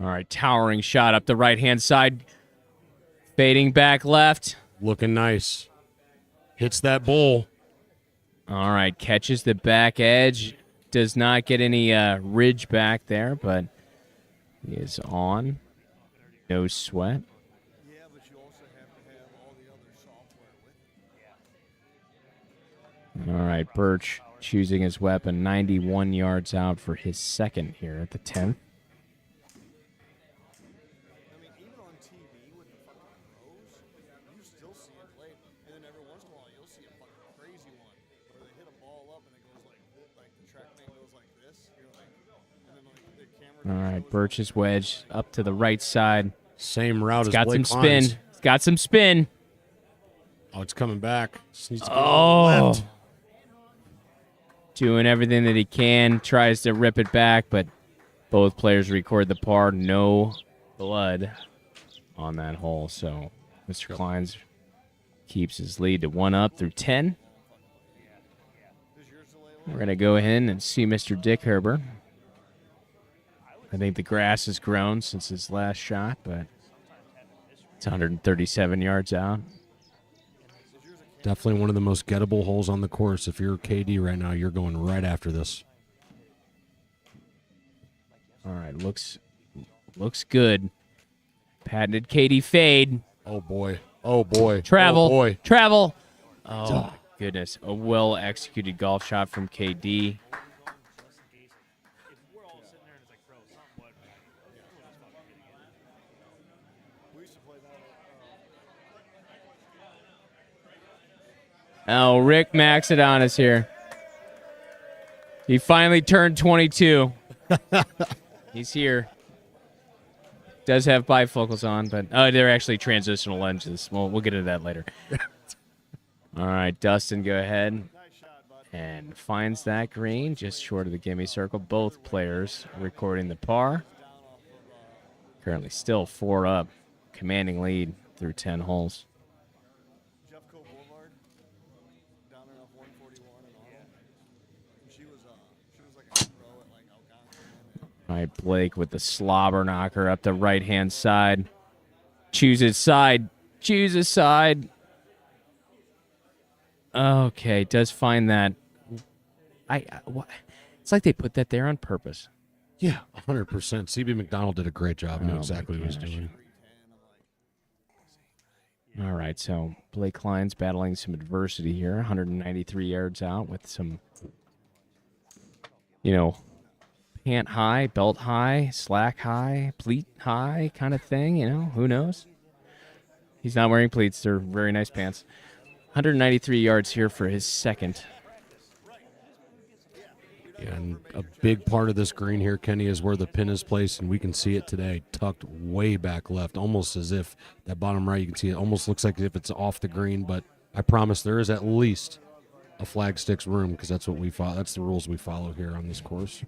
All right, towering shot up the right-hand side. Fading back left. Looking nice. Hits that bowl. All right, catches the back edge. Does not get any ridge back there, but he is on. No sweat. All right, Birch choosing his weapon. 91 yards out for his second here at the 10th. All right, Birch's wedge up to the right side. Same route as Got Blake some Kleins. spin. It's got some spin. Oh, it's coming back. Just needs to go Oh. left. Doing everything that he can. Tries to rip it back, but both players record the par. No blood on that hole. So Mr. Kleins keeps his lead to 1 up through 10. We're going to go ahead and see Mr. Dick Herber. I think the grass has grown since his last shot, but it's 137 yards out. Definitely one of the most gettable holes on the course. If you're KD right now, you're going right after this. All right, looks good. Patented KD fade. Oh, boy. Oh, boy. Travel. Oh, boy. Travel. Oh, my goodness. A well-executed golf shot from KD. Oh, Rick Maxidon is here. He finally turned 22. He's here. Does have bifocals on, but they're actually transitional lenses. Well, we'll get into that later. All right, Dustin, go ahead. and finds that green just short of the gimme circle. Both players recording the par. Currently still 4 up, commanding lead through 10 holes. Jeffco Boulevard, down there off 141 and all. She was like a pro at like Algonquin. All right, Blake with the slobber knocker up the right-hand side. Chooses side. Chooses side. Okay, does find that. It's like they put that there on purpose. Yeah, 100%. CB McDonald did a great job. He knew Oh, exactly my what he was gosh. doing. All right, so Blake Klein's battling some adversity here. 193 yards out with some, pant high, belt high, slack high, pleat high kind of thing, who knows? He's not wearing pleats. They're very nice pants. 193 yards here for his second. Yeah, and a big part of this green here, Kenny, is where the pin is placed, and we can see it today, tucked way back left, almost as if that bottom right, you can see it almost looks like if it's off the green, but I promise there is at least a flag sticks room because that's what we follow. That's the rules we follow here on this course.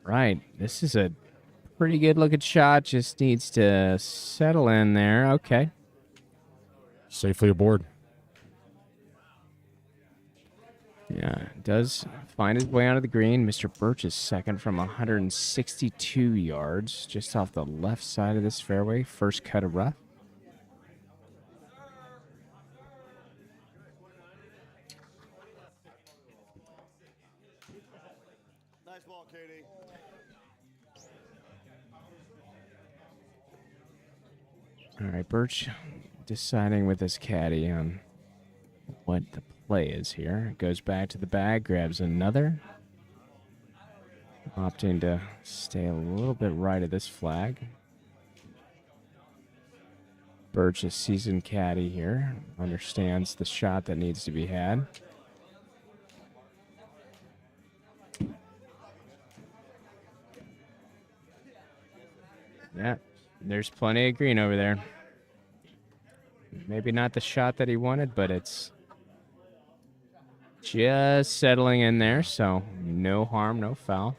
Right, this is a pretty good looking shot. Just needs to settle in there. Okay. Safely aboard. Yeah, does find his way onto the green. Mr. Birch is second from 162 yards, just off the left side of this fairway. First cut of rough. Nice ball, Katie. All right, Birch deciding with his caddy on what the play is here. Goes back to the bag, grabs another. Opting to stay a little bit right of this flag. Birch, a seasoned caddy here, understands the shot that needs to be had. Yeah, there's plenty of green over there. Maybe not the shot that he wanted, but it's just settling in there, so no harm, no foul.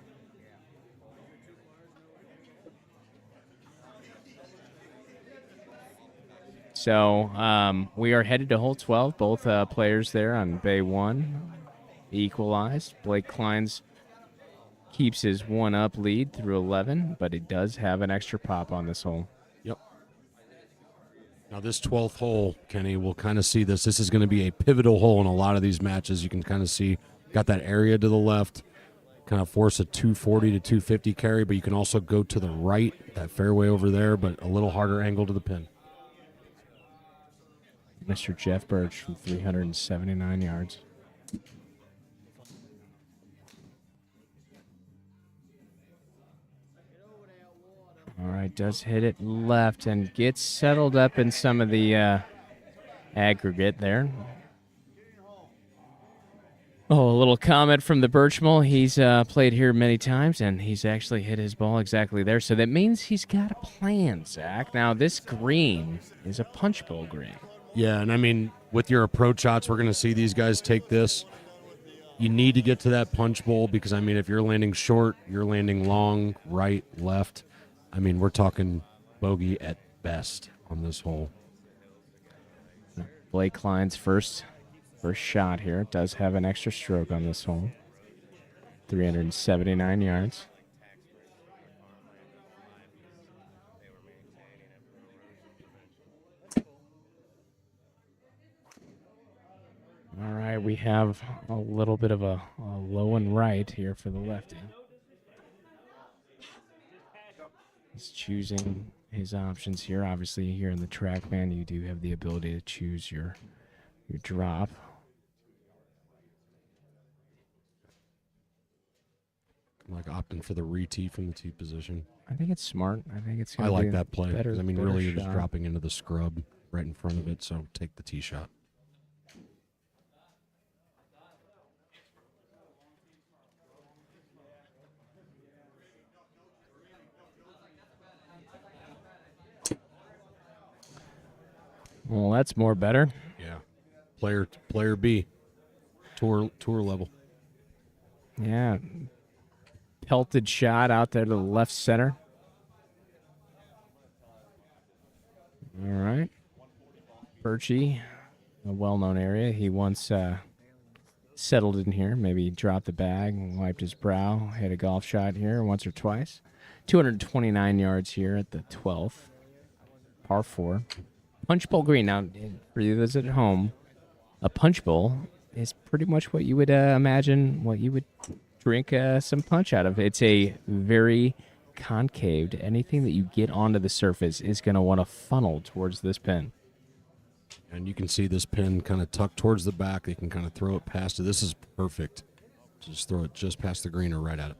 So we are headed to hole 12. Both players there on Bay 1 equalized. Blake Klein's keeps his 1-up lead through 11, but he does have an extra pop on this hole. Yep. Now this 12th hole, Kenny, we'll kind of see this. This is going to be a pivotal hole in a lot of these matches. You can kind of see, got that area to the left, kind of force a 240 to 250 carry, but you can also go to the right, that fairway over there, but a little harder angle to the pin. Mr. Jeff Birch from 379 yards. All right, does hit it left and gets settled up in some of the aggregate there. Oh, a little comment from the Birchmole. He's played here many times, and he's actually hit his ball exactly there. So that means he's got a plan, Zach. Now, this green is a punch bowl green. Yeah, and I mean, with your approach shots, we're going to see these guys take this. You need to get to that punch bowl because, I mean, if you're landing short, you're landing long, right, left. I mean, we're talking bogey at best on this hole. Blake Klein's first shot here. Does have an extra stroke on this hole. 379 yards. All right, we have a little bit of a low and right here for the lefty. He's choosing his options here. Obviously, here in the TrackMan, you do have the ability to choose your drop. Like opting for the re-tee from the tee position. I think it's smart. I think it's I gonna like be a that play. 'Cause, better- I mean, better really, you're just shot. dropping into the scrub right in front of it, so take the tee shot. Well, that's more better. Yeah. Player B. Tour level. Yeah. Pelted shot out there to the left center. All right. Birchie, a well-known area. He once settled in here. Maybe dropped the bag, wiped his brow, hit a golf shot here once or twice. 229 yards here at the 12th. Par 4. Punch bowl green. Now, for you those at home, a punch bowl is pretty much what you would imagine what you would drink some punch out of. It's a very concaved. Anything that you get onto the surface is going to want to funnel towards this pin. And you can see this pin kind of tucked towards the back. They can kind of throw it past it. This is perfect. Just throw it just past the green or right at it.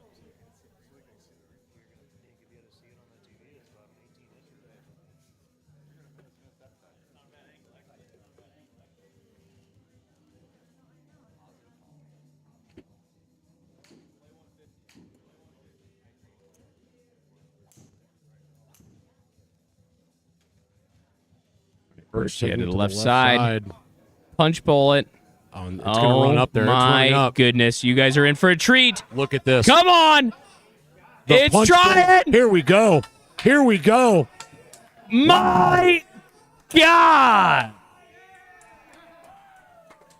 First hit to taking the to left side. side. Punch bowl it. It's going to run up there. It's running My up. goodness. You guys are in for a treat. Look at this. Come on. The It's punch bowl. trying. Here we go. Here we go. My God.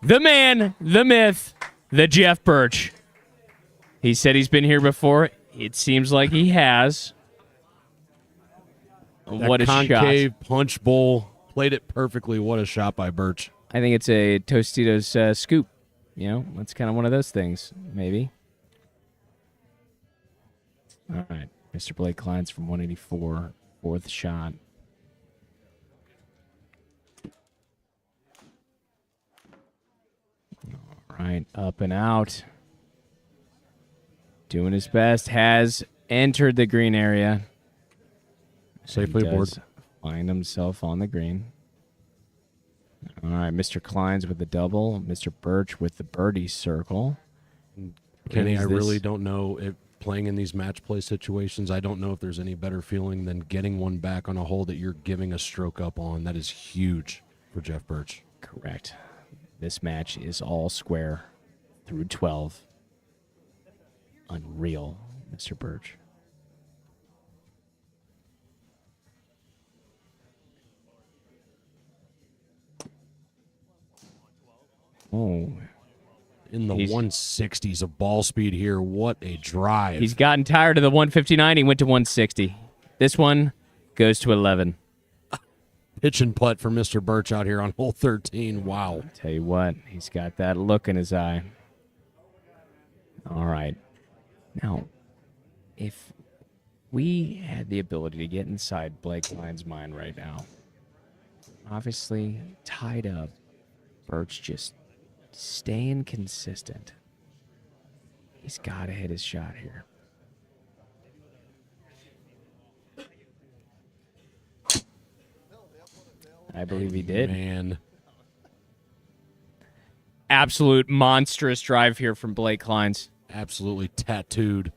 The man, the myth, the Jeff Birch. He said he's been here before. It seems like he has. What a shot. concave punch bowl. Played it perfectly. What a shot by Birch. I think it's a Tostitos scoop. You know, it's kind of one of those things, maybe. All right. Mr. Blake Kleins from 184. Fourth shot. All right. Up and out. Doing his best. Has entered the green area. Safely He aboard. does find himself on the green. All right, Mr. Kleins with the double, Mr. Birch with the birdie circle. Kenny, Is I this- really don't know if playing in these match play situations, I don't know if there's any better feeling than getting one back on a hole that you're giving a stroke up on. That is huge for Jeff Birch. Correct. This match is all square through 12. Unreal, Mr. Birch. Oh, In the He's- 160s of ball speed here. What a drive. he's gotten tired of the 159. He went to 160. This one goes to 11. Pitch and putt for Mr. Birch out here on hole 13. Wow. Tell you what, he's got that look in his eye. All right. Now, if we had the ability to get inside Blake Lyon's mind right now, obviously tied up, Birch just staying consistent. He's got to hit his shot here. I believe he did. Man. Absolute monstrous drive here from Blake Kleins. Absolutely tattooed.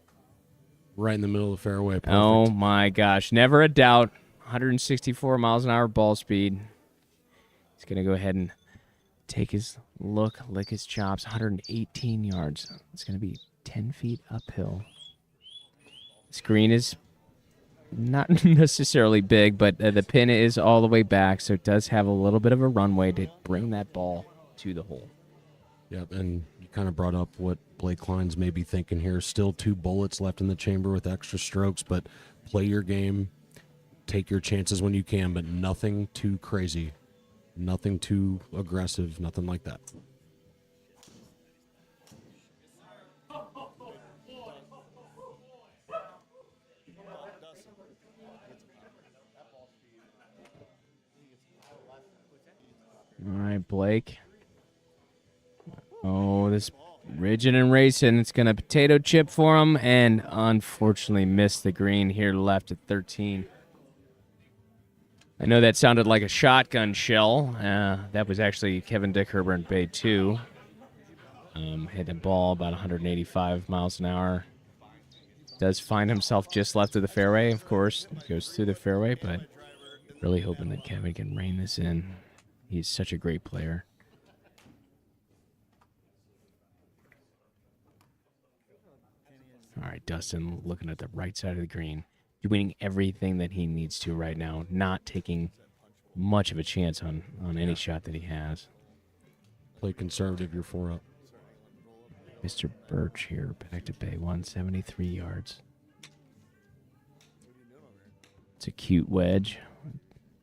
Right in the middle of the fairway. Perfect. Oh my gosh. Never a doubt. 164 miles an hour ball speed. He's going to go ahead and take his look, lick his chops. 118 yards. It's going to be 10 feet uphill. Screen is not necessarily big, but the pin is all the way back, so it does have a little bit of a runway to bring that ball to the hole. Yep, and you kind of brought up what Blake Kleins may be thinking here. Still 2 bullets left in the chamber with extra strokes, but play your game. Take your chances when you can, but nothing too crazy. Nothing too aggressive, nothing like that. All right, Blake. Oh, this rigid and racing. It's going to potato chip for him, and unfortunately missed the green here left at 13. I know that sounded like a shotgun shell. That was actually Kevin Dick Herburn Bay 2. Hit a ball about 185 miles an hour. Does find himself just left of the fairway, of course. Goes through the fairway, but really hoping that Kevin can rein this in. He's such a great player. All right, Dustin looking at the right side of the green, doing everything that he needs to right now, not taking much of a chance on any shot that he has. Play conservative, you're 4 up. Mr. Birch here, back to bay, 173 yards. It's a cute wedge.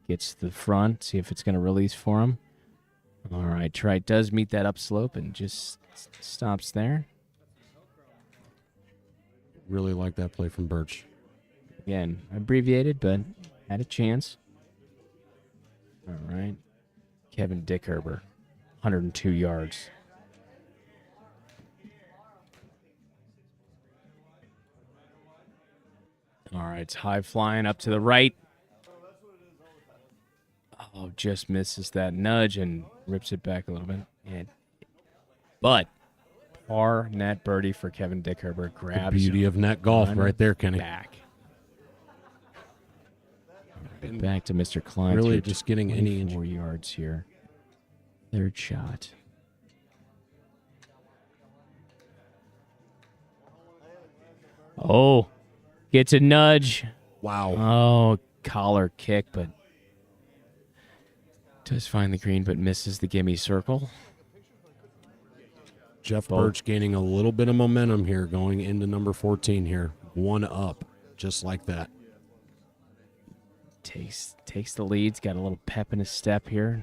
Gets to the front, see if it's going to release for him. All right, try does meet that upslope and just stops there. Really like that play from Birch. Again, abbreviated, but had a chance. All right. Kevin Dickherber, 102 yards. All right, it's high flying up to the right. Oh, just misses that nudge and rips it back a little bit. But par net birdie for Kevin Dickherber. The Grabs beauty of net golf one right there, Kenny. back. All right, back to Mr. Klein. Really here, just getting any 24 yards here. Third shot. Oh, gets a nudge. Wow. Oh, collar kick, but does find the green, but misses the gimme circle. Jeff Birch gaining a little bit of momentum here going into number 14 here. 1 up, just like that. Takes the leads, got a little pep in his step here.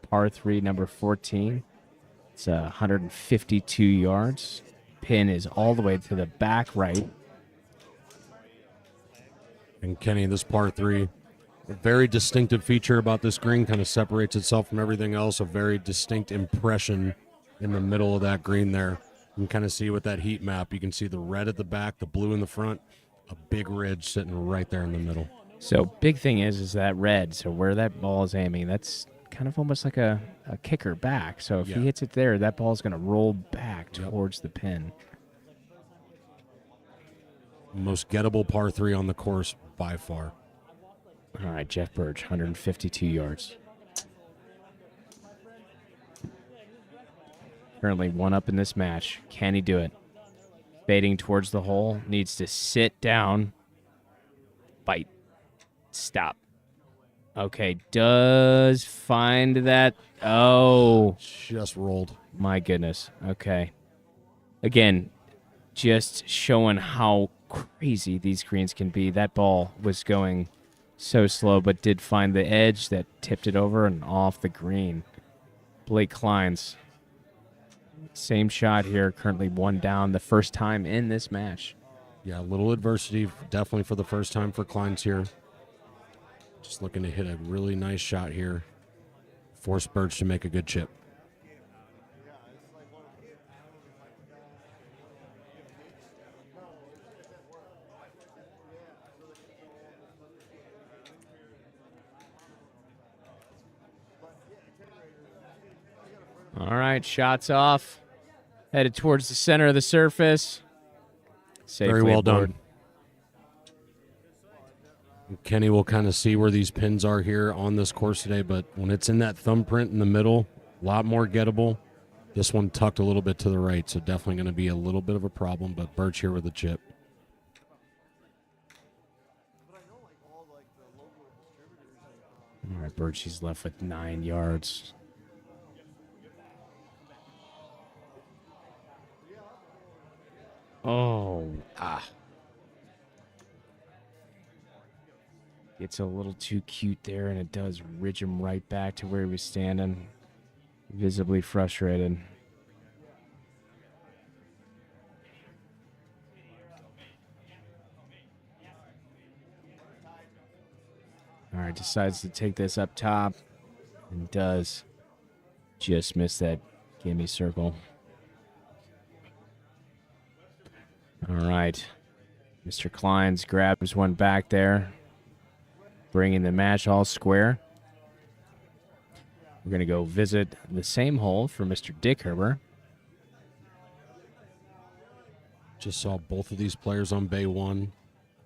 Par 3, number 14. It's 152 yards. Pin is all the way to the back right. And Kenny, this par 3, a very distinctive feature about this green, kind of separates itself from everything else. A very distinct impression in the middle of that green there. You can kind of see with that heat map, you can see the red at the back, the blue in the front, a big ridge sitting right there in the middle. So big thing is that red. So where that ball is aiming, that's kind of almost like a kicker back. So if he hits it there, that ball is going to roll back towards the pin. Most gettable par 3 on the course by far. All right, Jeff Birch, 152 yards. Currently 1 up in this match. Can he do it? Fading towards the hole. Needs to sit down. Bite. Stop. Okay, does find that. Oh, Just rolled. my goodness. Okay. Again, just showing how crazy these greens can be. That ball was going so slow, but did find the edge that tipped it over and off the green. Blake Kleins. Same shot here, currently 1 down, the first time in this match. Yeah, a little adversity, definitely for the first time for Kleins here. Just looking to hit a really nice shot here. Force Birch to make a good chip. All right, shots off. Headed towards the center of the surface. Safely Very well aboard. done. Kenny will kind of see where these pins are here on this course today, but when it's in that thumbprint in the middle, a lot more gettable. This one tucked a little bit to the right, so definitely going to be a little bit of a problem, but Birch here with the chip. All right, Birch, he's left with 9 yards. Oh, It's a little too cute there, and it does ridge him right back to where he was standing. Visibly frustrated. All right, decides to take this up top, and does just miss that gimme circle. All right, Mr. Kleins grabs one back there, bringing the match all square. We're going to go visit the same hole for Mr. Dickherber. Just saw both of these players on bay 1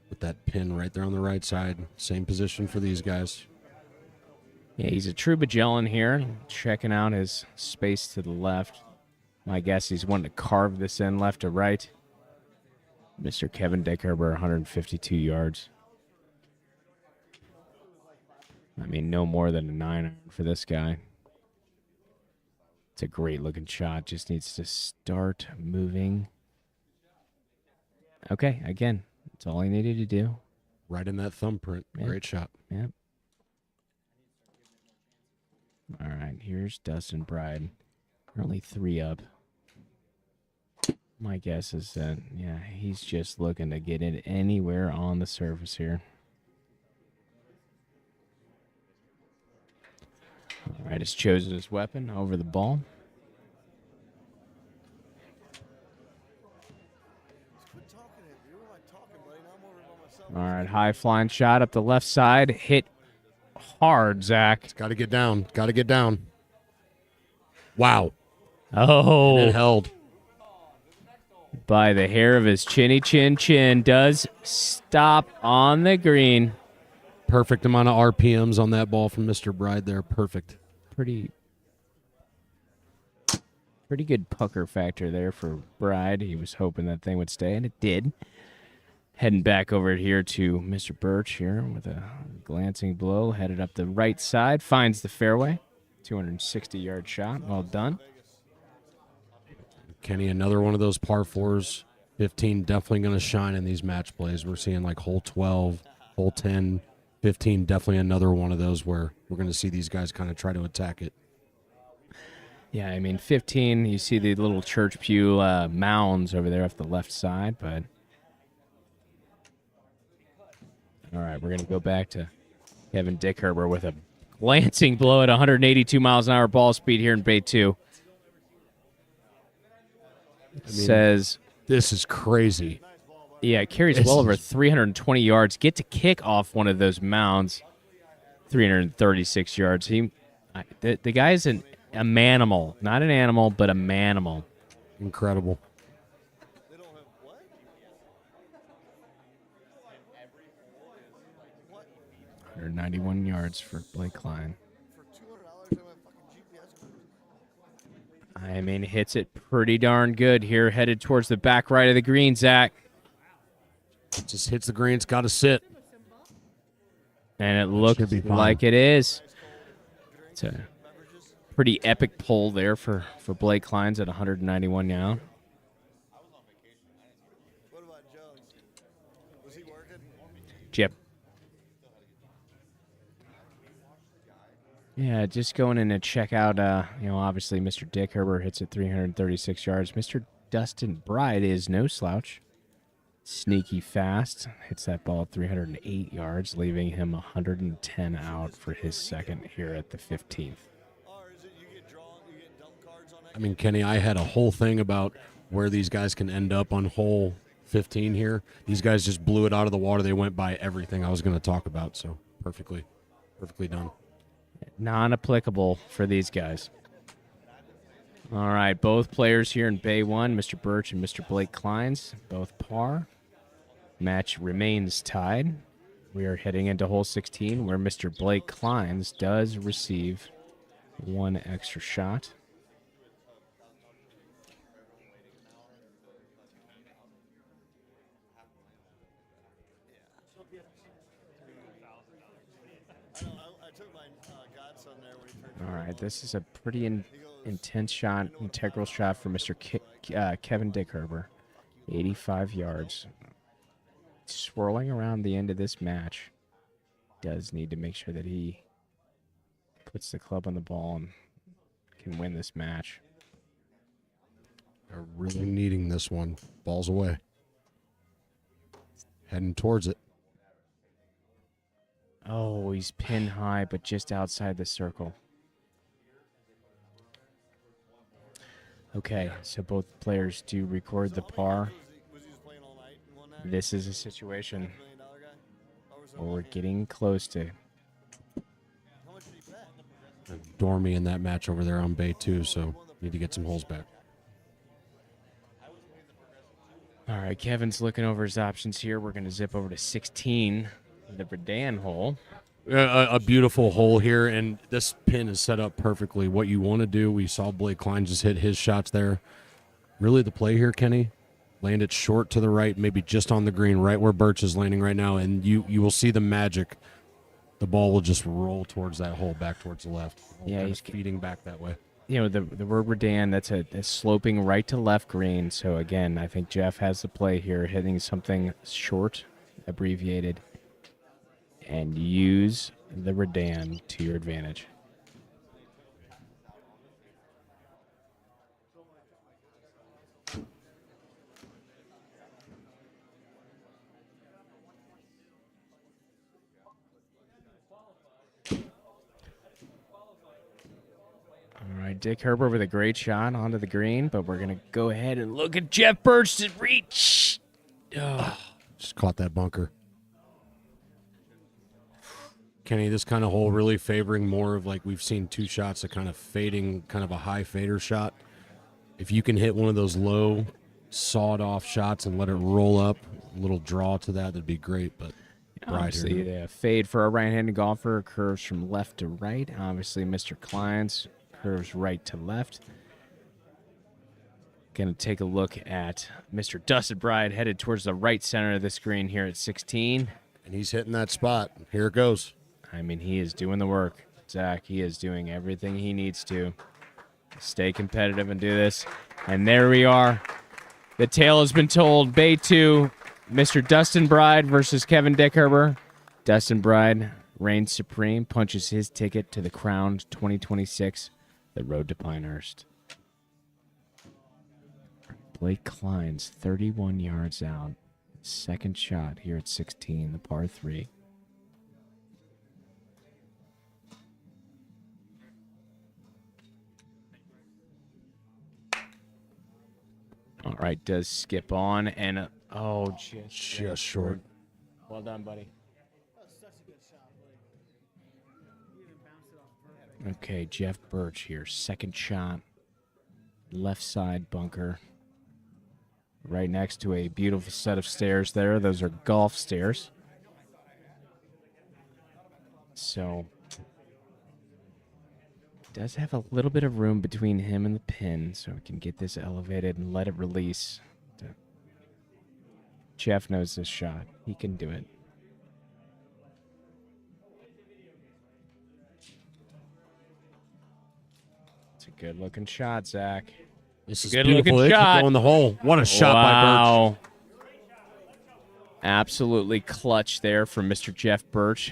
with that pin right there on the right side. Same position for these guys. Yeah, he's a true Magellan here, checking out his space to the left. My guess he's wanting to carve this in left to right. Mr. Kevin Dickerber, 152 yards. I mean, no more than a 9-iron for this guy. It's a great looking shot. Just needs to start moving. Okay, again, that's all he needed to do. Right in that thumbprint. Yeah. Great shot. Yep. All right, here's Dustin Bride. Currently 3 up. My guess is that, yeah, he's just looking to get it anywhere on the surface here. All right, has chosen his weapon over the ball. Quit talking to him. You were like talking, buddy. Now I'm over by myself. All right, high flying shot up the left side. Hit hard, Zach. Got to get down. Got to get down. Wow. It Oh, held. by the hair of his chinny chin. Does stop on the green. Perfect amount of RPMs on that ball from Mr. Bride there. Perfect. Pretty good pucker factor there for Bride. He was hoping that thing would stay, and it did. Heading back over here to Mr. Birch here with a glancing blow. Headed up the right side. Finds the fairway. 260-yard shot. Well done. Kenny, another one of those par fours. 15 definitely going to shine in these match plays. We're seeing like hole 12, hole 10, 15, definitely another one of those where we're going to see these guys kind of try to attack it. Yeah, I mean, 15, you see the little church pew mounds over there off the left side, but... All right, we're going to go back to Kevin Dickerber with a glancing blow at 182 miles an hour ball speed here in Bay 2. Says, This is crazy. yeah, it carries This well over is- 320 yards. Get to kick off one of those mounds, 336 yards. The guy's a manimal, not an animal, but a manimal. Incredible. 191 yards for Blake Klein. For $200, I went fucking GPS. I mean, hits it pretty darn good here, headed towards the back right of the green, Zach. Just hits the green. It's got to sit. And it looks should be fine. like it is. It's a pretty epic pull there for Blake Klein's at 191 now. What about Jones? Was he working? Jip. Yeah, just going in to check out, obviously Mr. Dick Herbert hits it 336 yards. Mr. Dustin Bride is no slouch. Sneaky fast. Hits that ball at 308 yards, leaving him 110 out for his second here at the 15th. Or is it you get drawn, you get dump cards on that? I mean, Kenny, I had a whole thing about where these guys can end up on hole 15 here. These guys just blew it out of the water. They went by everything I was going to talk about, so perfectly done. Non-applicable for these guys. All right, both players here in Bay 1, Mr. Birch and Mr. Blake Kleins, both par. Match remains tied. We are heading into hole 16 where Mr. Blake Kleins does receive one extra shot. I took my godson there when he turned. All right, this is a pretty intense shot, integral shot for Mr. Kevin Dickerber. 85 yards. Swirling around the end of this match. Does need to make sure that he puts the club on the ball and can win this match. They're really needing this one. Ball's away. Heading towards it. Oh, he's pin high, but just outside the circle. Okay, so both players do record the par. Was he just playing all night and won that? This is a situation $1 million guy? Or was it where we're one hand? getting close to. How much did he bet? Dormy in that match over there on Bay 2, so need to get some holes back. All right, Kevin's looking over his options here. We're going to zip over to 16, the Verdun hole. A beautiful hole here, and this pin is set up perfectly. What you want to do, we saw Blake Klein just hit his shots there. Really the play here, Kenny, land it short to the right, maybe just on the green, right where Birch is landing right now, and you will see the magic. The ball will just roll towards that hole, back towards the left. Yeah, Kind he's of feeding back that way. You know, the word Redan, that's a sloping right to left green. So again, I think Jeff has the play here, hitting something short, abbreviated, and use the Redan to your advantage. All right, Dick Herbert with a great shot onto the green, but we're going to go ahead and look at Jeff Birch's reach. Oh. Just caught that bunker. Kenny, this kind of hole really favoring more of like we've seen two shots of kind of fading, kind of a high fader shot. If you can hit one of those low, sawed off shots and let it roll up, a little draw to that, that'd be great. But Obviously, the fade for a right-handed golfer curves from left to right. Obviously, Mr. Klein's curves right to left. Going to take a look at Mr. Dustin Bride headed towards the right center of the screen here at 16. And he's hitting that spot. Here it goes. I mean, he is doing the work, Zach. He is doing everything he needs to stay competitive and do this. And there we are. The tale has been told. Bay 2, Mr. Dustin Bride versus Kevin Dickherber. Dustin Bride reigns supreme, punches his ticket to the crowned 2026, the Road to Pinehurst. Blake Klein's 31 yards out. Second shot here at 16, the par 3. All right, does skip on and Just short. Well done, buddy. Okay, Jeff Birch here, second shot, left side bunker, right next to a beautiful set of stairs there. Those are golf stairs. So, does have a little bit of room between him and the pin, so we can get this elevated and let it release. Jeff knows this shot. He can do it. It's a good-looking shot, Zach. This is Good-looking beautiful. It could shot. go in the hole. What a shot by Birch. Absolutely clutch there from Mr. Jeff Birch.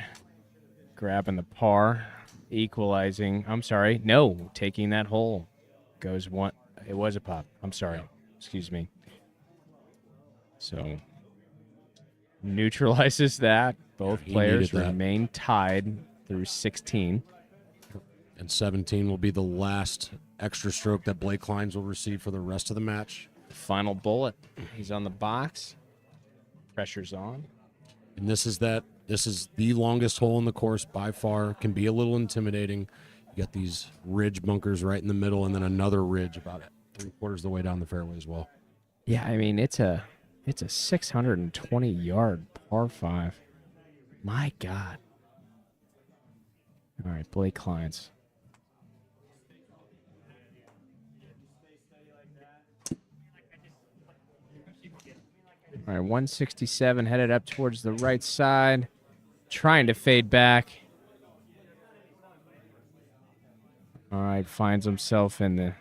Grabbing the par. Equalizing. I'm sorry. No, taking that hole. Goes one. It was a pop. I'm sorry. Excuse me. So, neutralizes that. Both he players needed that. remain tied through 16. And 17 will be the last extra stroke that Blake Kleins will receive for the rest of the match. Final bullet. He's on the box. Pressure's on. And this is the longest hole in the course by far. Can be a little intimidating. You got these ridge bunkers right in the middle, and then another ridge about 3/4 of the way down the fairway as well. Yeah, I mean it's a 620-yard par 5. My God. All right, Blake Kleins. All right, 167 headed up towards the right side, trying to fade back. All right, finds himself in the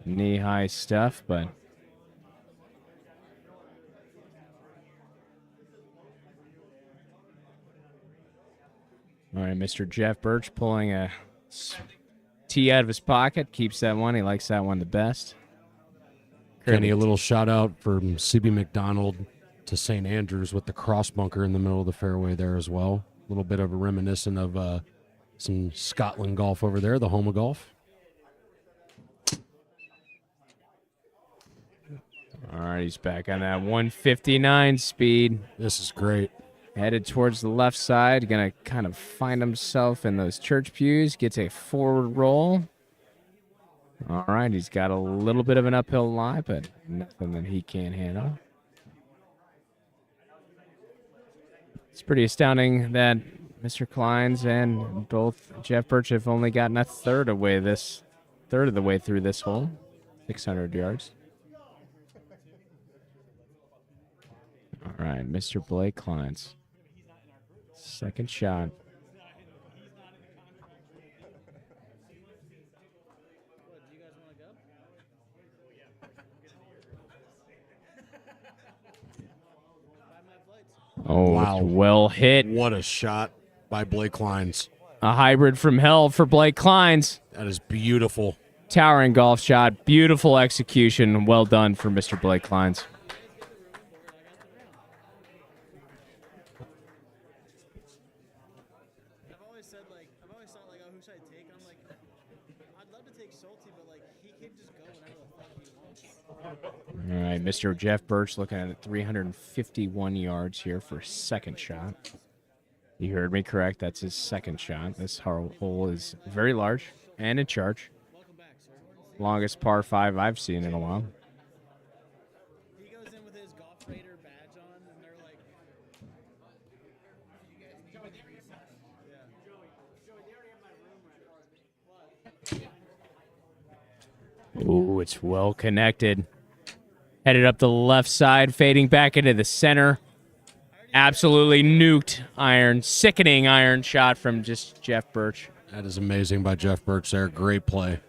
knee-high stuff, but all right, Mr. Jeff Birch pulling a tee out of his pocket, keeps that one. He likes that one the best. Kenny, a little shout out from CB McDonald to St. Andrews with the cross bunker in the middle of the fairway there as well. A little bit of a reminiscent of some Scotland golf over there, the home of golf. All right, he's back on that 159 speed. This is great. Headed towards the left side. Going to kind of find himself in those church pews. Gets a forward roll. All right, he's got a little bit of an uphill lie, but nothing that he can't handle. It's pretty astounding that Mr. Kleins and both Jeff Birch have only gotten a third of the way through this hole, 600 yards. All right, Mr. Blake Kleins. Second shot. Oh, Wow. it's well hit. What a shot by Blake Kleins. A hybrid from hell for Blake Kleins. That is beautiful. Towering golf shot. Beautiful execution. Well done for Mr. Blake Kleins. I've always thought like, oh, who should I take? I'm like, I'd love to take Schulte, but like he can just go whenever the fuck he wants. All right, Mr. Jeff Birch looking at 351 yards here for second shot. You heard me correct. That's his second shot. This hole is very large and in charge. Longest par 5 I've seen in a while. He goes in with his Golf Raider badge on, and they're like, Ooh, it's well connected. Headed up the left side, fading back into the center. Absolutely nuked iron. Sickening iron shot from just Jeff Birch. That is amazing by Jeff Birch there. Great play.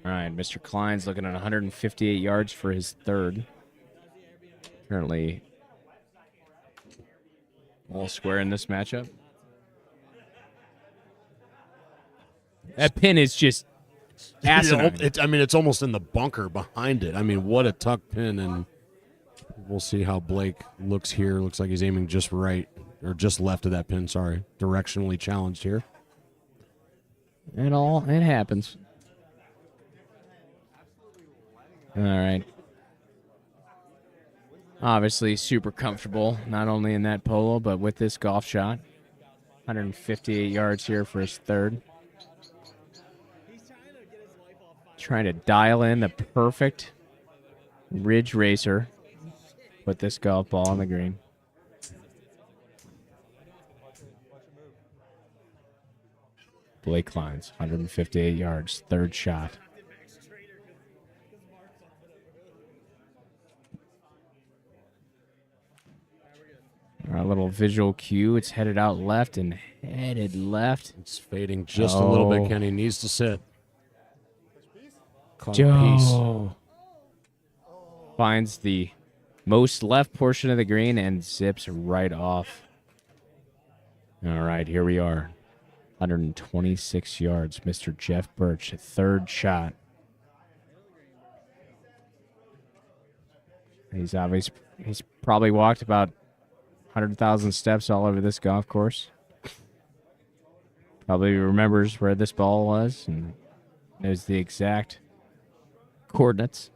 All right, Mr. Klein's looking at 158 yards for his third. Currently all square in this matchup. That pin is just asinine. It's almost in the bunker behind it. I mean, what a tuck pin, and we'll see how Blake looks here. Looks like he's aiming just right, or just left of that pin, sorry. Directionally challenged here. It happens. All right. Obviously super comfortable, not only in that polo, but with this golf shot. 158 yards here for his third. Trying to dial in the perfect ridge racer. Put this golf ball on the green. Blake Kleins, 158 yards, third shot. Our little visual cue. It's headed out left and headed left. It's fading just a little bit, Kenny. Needs to sit. Caught a piece. Joe finds the most left portion of the green and zips right off. All right, here we are. 126 yards. Mr. Jeff Birch, third shot. He's probably walked about 100,000 steps all over this golf course. Probably remembers where this ball was and knows the exact coordinates.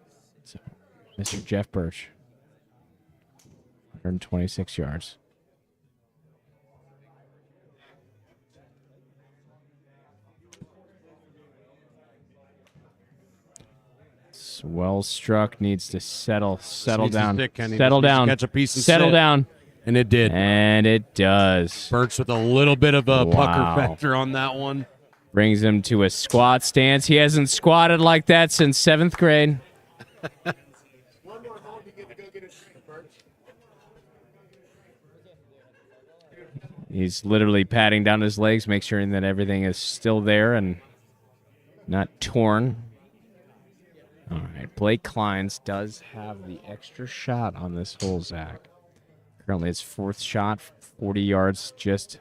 So, Mr. Jeff Birch, 126 yards. Well struck, needs to settle Needs to down. sit, Kenny. Settle Needs to down. catch a piece and Settle sit. down. And it did. And it does. Birch with a little bit of a Wow. pucker factor on that one. Brings him to a squat stance. He hasn't squatted like that since 7th grade. He's literally patting down his legs, make sure that everything is still there and not torn. All right, Blake Kleins does have the extra shot on this hole, Zach. Currently, his fourth shot, 40 yards, just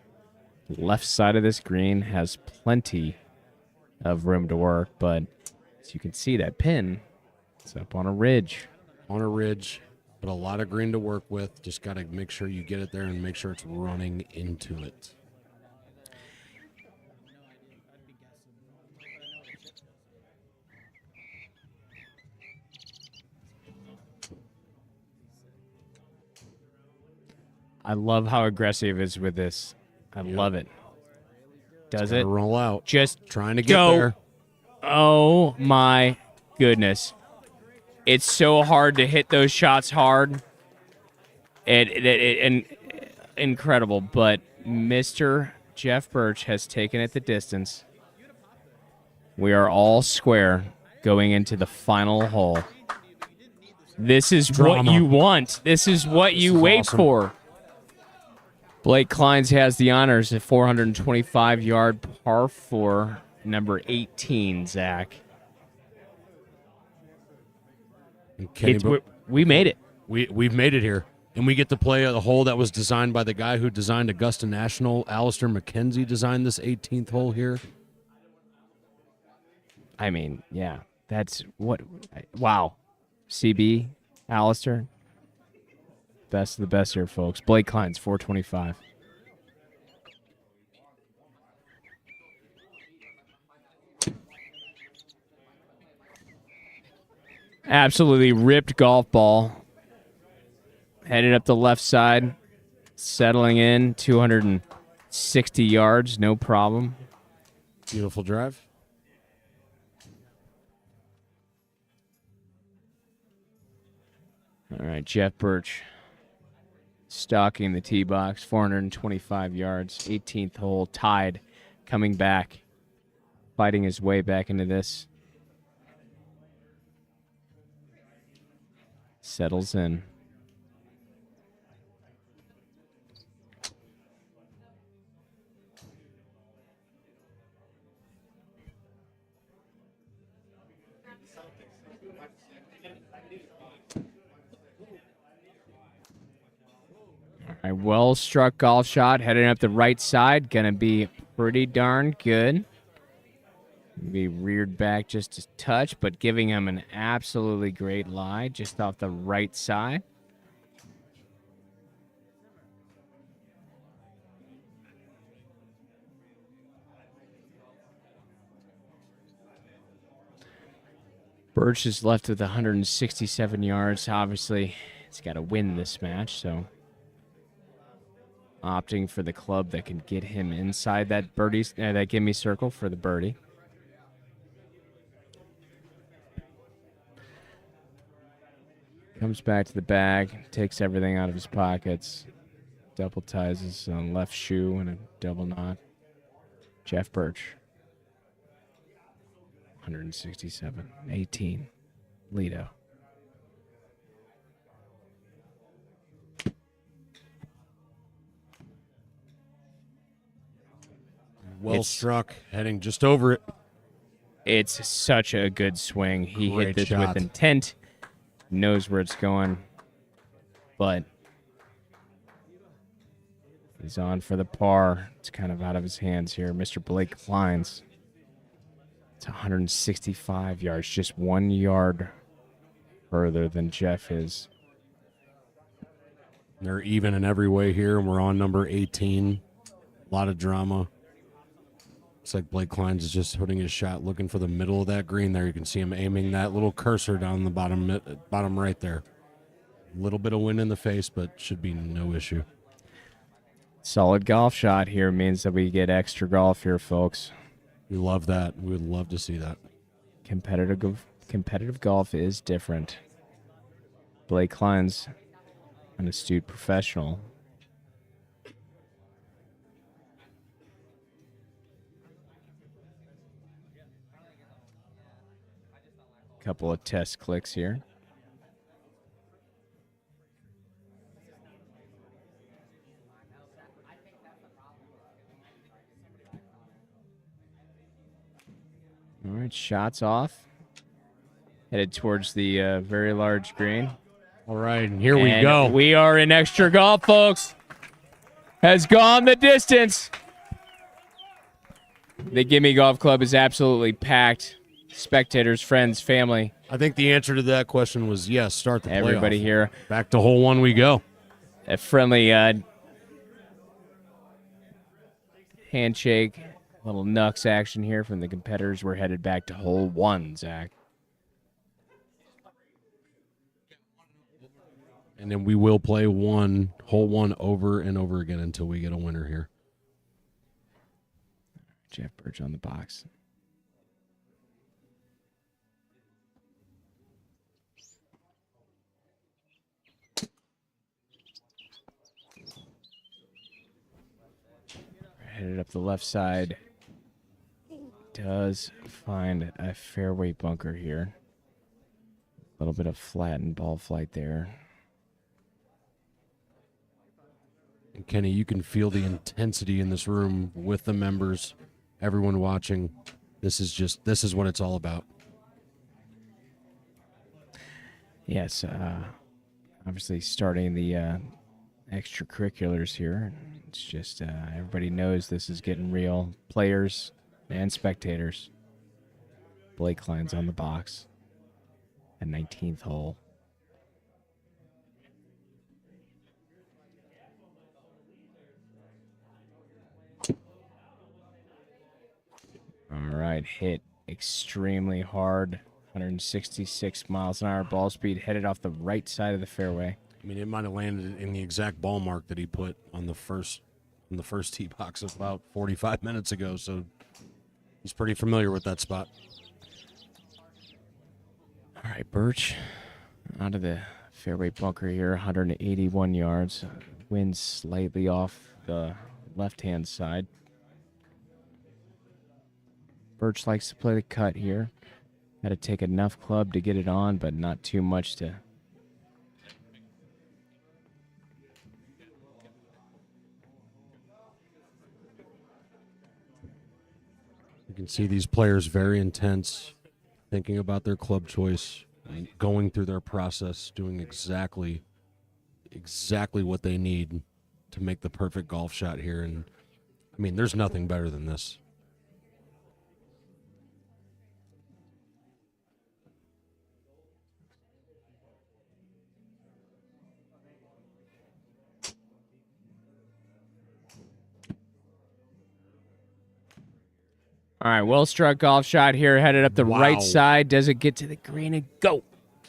left side of this green, has plenty of room to work, but as you can see, that pin is up on a ridge. On a ridge, but a lot of green to work with. Just got to make sure you get it there and make sure it's running into it. I love how aggressive he is with this. I love it. Does Gotta it? roll out. Just Trying to get go. there. Oh my goodness. It's so hard to hit those shots hard. And incredible, but Mr. Jeff Birch has taken it the distance. We are all square going into the final hole. This is Drama. what you want. This is what you is wait awesome. for. Blake Kleins has the honors, a 425-yard par 4, number 18, Zach. And Kenny, We made it. we've made it here. And we get to play a hole that was designed by the guy who designed Augusta National. Alistair McKenzie designed this 18th hole here. I mean, yeah, that's what. Wow. CB, Alistair. Best of the best here, folks. Blake Kleins, 425. Absolutely ripped golf ball. Headed up the left side. Settling in, 260 yards, no problem. Beautiful drive. All right, Jeff Birch stalking the tee box, 425 yards, 18th hole, tied, coming back, fighting his way back into this. Settles in. All right, well struck golf shot, heading up the right side. Gonna be pretty darn good. Be reared back just a touch, but giving him an absolutely great lie just off the right side. Birch is left with 167 yards. Obviously, he's got to win this match, so opting for the club that can get him inside that that gimme circle for the birdie. Comes back to the bag, takes everything out of his pockets, double ties his left shoe in a double knot. Jeff Birch, 167, 18, Lido. Well It's- struck, heading just over it. It's such a good swing. He Great hit this shot. with intent, knows where it's going, but he's on for the par. It's kind of out of his hands here. Mr. Blake Kleins. It's 165 yards, just 1 yard further than Jeff is. They're even in every way here, and we're on number 18. A lot of drama. Looks like Blake Kleins is just putting his shot, looking for the middle of that green there. You can see him aiming that little cursor down the bottom right there. A little bit of wind in the face, but should be no issue. Solid golf shot here means that we get extra golf here, folks. We love that. We would love to see that. Competitive golf is different. Blake Kleins, an astute professional. Couple of test clicks here. All right, shots off. Headed towards the very large green. All right, and here we And go. We are in extra golf, folks. Has gone the distance. The Gimme Golf Club is absolutely packed. Spectators, friends, family, I think the answer to that question was yes. Start the playoff. everybody here. Back to hole one we go. A friendly handshake, little Nux action here from the competitors. We're headed back to hole one, Zach. And then we will play hole one over and over again until we get a winner here. Jeff Birch on the box. headed up the left side. Does find a fairway bunker here. A little bit of flattened ball flight there. And Kenny, you can feel the intensity in this room with the members, everyone watching. This is what it's all about. Yes, obviously starting the extracurriculars here. It's just everybody knows this is getting real. Players and spectators. Blake Klein's on the box at 19th hole. All right, hit extremely hard. 166 miles an hour ball speed, headed off the right side of the fairway. I mean, it might have landed in the exact ball mark that he put on the first tee box about 45 minutes ago, so he's pretty familiar with that spot. All right, Birch out of the fairway bunker here, 181 yards. Wind slightly off the left-hand side. Birch likes to play the cut here. Got to take enough club to get it on, but not too much to... You can see these players very intense, thinking about their club choice, going through their process, doing exactly what they need to make the perfect golf shot here. And I mean, there's nothing better than this. All right, well-struck golf shot here, headed up the right side. Does it get to the green and go?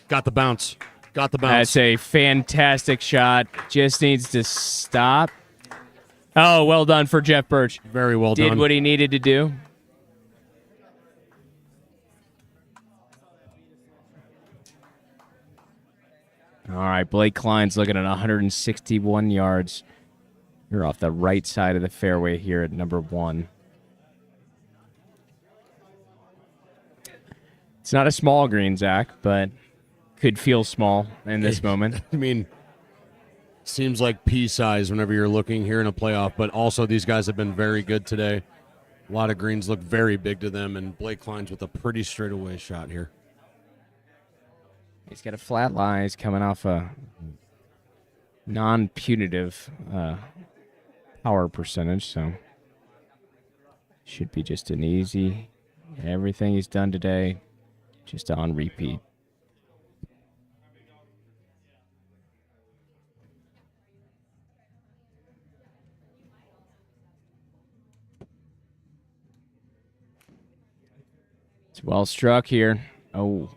Got the bounce. Got the bounce. That's a fantastic shot. Just needs to stop. Oh, well done for Jeff Birch. Very well done. Did what he needed to do. All right, Blake Klein's looking at 161 yards. You're off the right side of the fairway here at number 1. It's not a small green, Zach, but could feel small in this moment. I mean, seems like pea size whenever you're looking here in a playoff, but also these guys have been very good today. A lot of greens look very big to them, and Blake Klein's with a pretty straightaway shot here. He's got a flat lie. He's coming off a non-punitive power percentage, so should be just an easy. Everything he's done today, just on repeat. It's well struck here. Oh.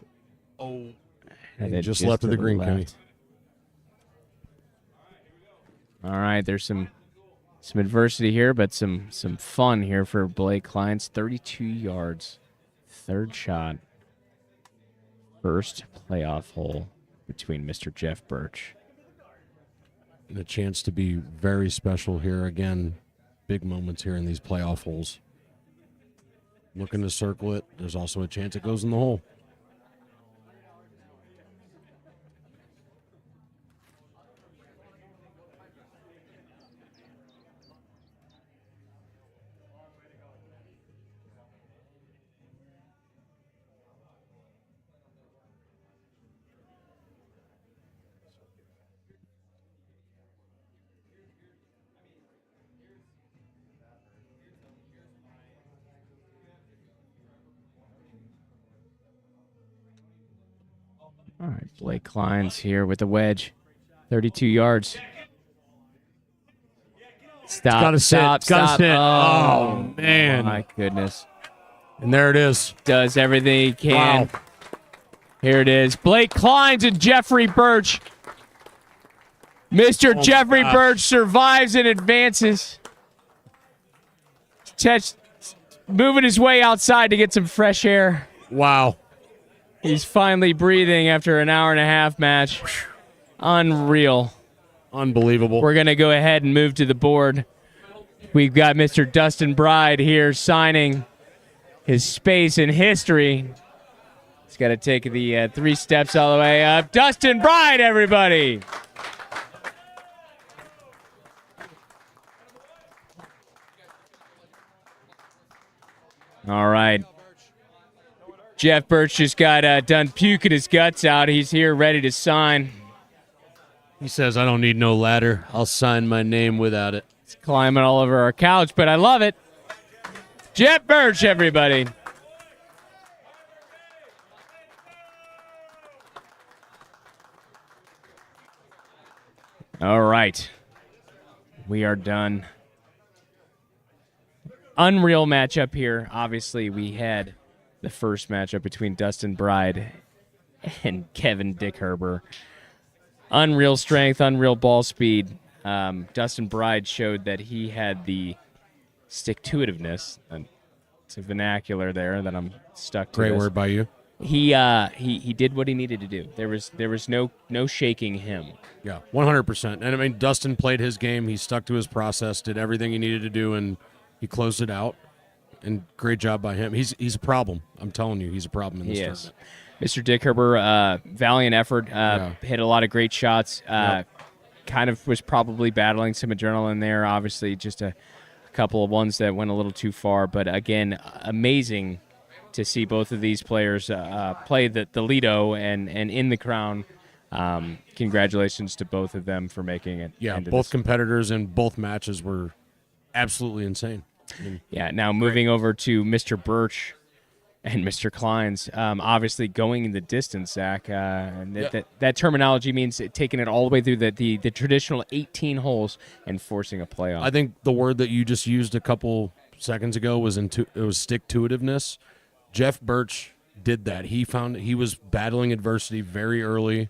And just left of the green, Kenny. All right, there's some adversity here, but some fun here for Blake Klein's 32 yards. Third shot. First playoff hole between Mr. Jeff Birch. And a chance to be very special here. Again, big moments here in these playoff holes. Looking to circle it. There's also a chance it goes in the hole. All right, Blake Klein's here with the wedge. 32 yards. Stop, gotta sit. stop, It's gotta stop. sit. Oh, man. My goodness. And there it is. Does everything he can. Wow. Here it is. Blake Klein's and Jeffrey Birch. Mr. Jeffrey gosh. Birch survives and advances. Moving his way outside to get some fresh air. Wow. He's finally breathing after an hour-and-a-half match. Unreal. Unbelievable. We're going to go ahead and move to the board. We've got Mr. Dustin Bride here signing his space in history. He's got to take the 3 steps all the way up. Dustin Bride, everybody! All right. Jeff Birch just got done puking his guts out. He's here ready to sign. He says, I don't need no ladder. I'll sign my name without it. He's climbing all over our couch, but I love it. Jeff Birch, everybody. All right. We are done. Unreal matchup here. Obviously, we had the first matchup between Dustin Bride and Kevin Dickherber. Unreal strength, unreal ball speed. Dustin Bride showed that he had the stick-to-itiveness. It's a vernacular there that I'm stuck to. Great word by you. He did what he needed to do. There was no shaking him. Yeah, 100%. And I mean, Dustin played his game. He stuck to his process, did everything he needed to do, and he closed it out. And great job by him. He's a problem. I'm telling you, he's a problem in this tournament. Mr. Dickherber, valiant effort. Hit a lot of great shots. Kind of was probably battling some adrenaline there. Obviously, just a couple of ones that went a little too far. But again, amazing to see both of these players play the Lido and in the crown. Congratulations to both of them for making it. Yeah, both competitors in both matches were absolutely insane. Now moving over to Mr. Birch and Mr. Kleins, obviously going the distance, Zach. That terminology means taking it all the way through the traditional 18 holes and forcing a playoff. I think the word that you just used a couple seconds ago was stick-to-itiveness. Jeff Birch did that. He was battling adversity very early,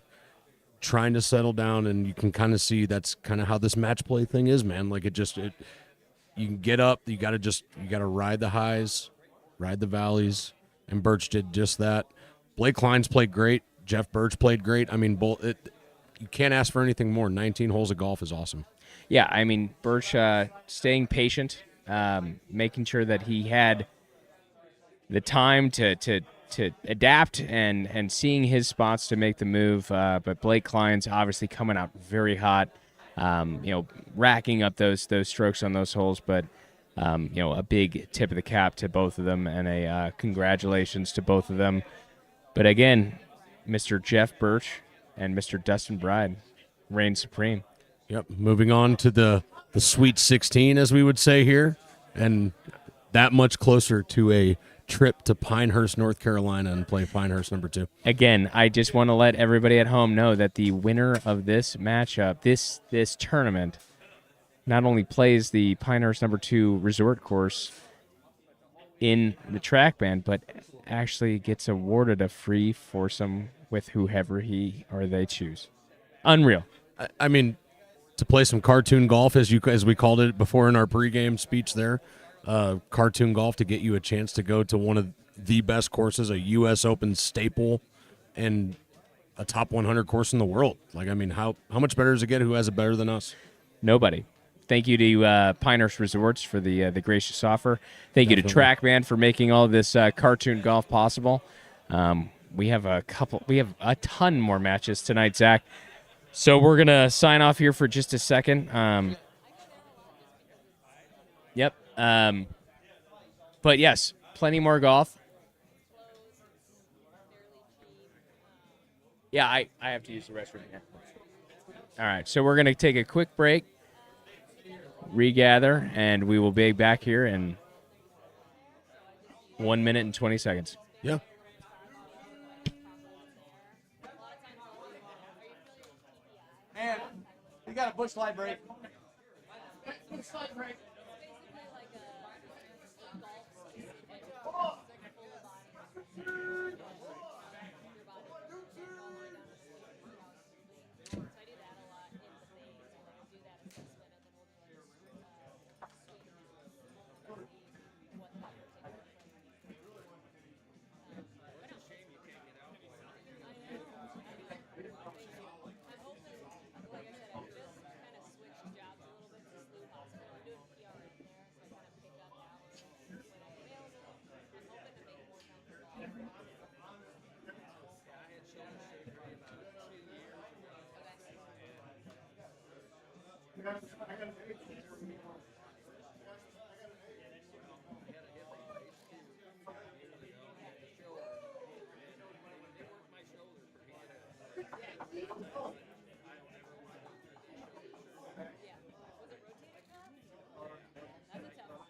trying to settle down, and you can kind of see that's kind of how this match play thing is, man. Like you can get up, you got to ride the highs, ride the valleys, and Birch did just that. Blake Kleins played great. Jeff Birch played great. I mean, you can't ask for anything more. 19 holes of golf is awesome. Yeah, I mean, Birch staying patient, making sure that he had the time to adapt and seeing his spots to make the move. But Blake Kleins obviously coming out very hot, racking up those strokes on those holes. But, a big tip of the cap to both of them and a congratulations to both of them. But again, Mr. Jeff Birch and Mr. Dustin Bride reign supreme. Yep. Moving on to the Sweet 16, as we would say here, and that much closer to a trip to Pinehurst, North Carolina, and play Pinehurst number 2. Again, I just want to let everybody at home know that the winner of this matchup, this tournament, not only plays the Pinehurst number 2 resort course in the track band, but actually gets awarded a free foursome with whoever he or they choose. Unreal. I mean, to play some cartoon golf, as we called it before in our pregame speech there, cartoon golf to get you a chance to go to one of the best courses, a U.S. Open staple, and a top 100 course in the world. Like, I mean, how much better does it get? Who has it better than us? Nobody. Thank you to Pinehurst Resorts for the gracious offer. Thank you to TrackMan for making all of this cartoon golf possible. We have a ton more matches tonight, Zach. So we're gonna sign off here for just a second. Yep. But yes, plenty more golf. Yeah, I have to use the restroom here. All right, so we're going to take a quick break, regather, and we will be back here in 1 minute and 20 seconds. Yeah. And we got a bush light break. Yeah. Was it rotator cuff? That's a tough one.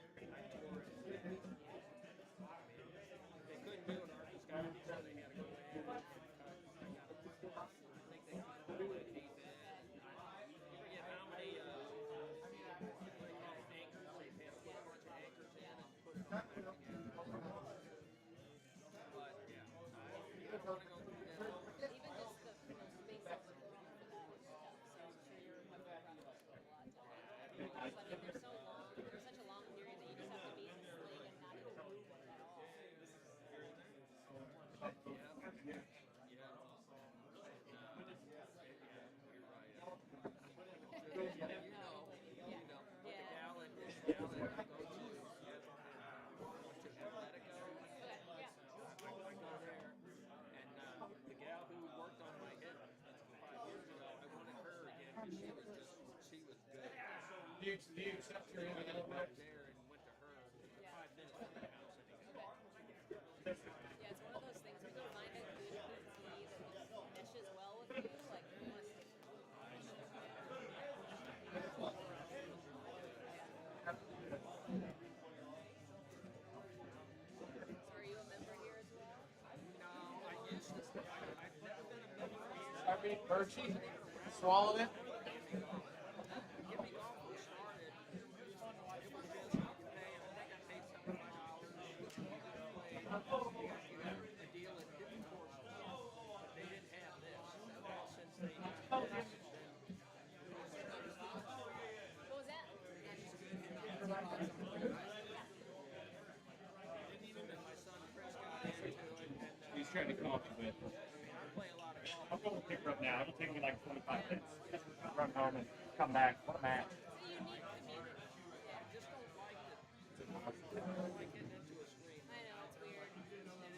They couldn't do an arthroscopy, so they had to go in. I think they put a teeth in. You forget how many what do they call anchors? They had to put a bunch of anchors in and put it all back together. But yeah, I don't want to go through that. Even just the basics of the for that is tough. So I'm sure you're probably a lot to it. But I mean, they're so long. There's such a long period that you just have to be in the sling and not even move at all. The gal who worked on my hip 5 years ago, I wanted her again because she was good. Do you accept your I got back there and went to her 5 minutes from the house. Yeah, it's one of those things when you find a good PT that meshes well with you, like you want to stick So are you a member here as well? No, I used to. I've never been a member for years. I mean, Birchie, swallowed it. Give me golf was started. It was just you pay, I think I paid $75. You had a deal at different courses, but they didn't have this. And since they got this, What was that? then my son Chris got into it, and He's trying to come up with. I play a lot of golf. I'll go and pick her up now. It'll take me like 25 minutes. Run home and come back. What a match. It's a unique community. I just don't like it. I don't like getting into a screen. I know, it's weird.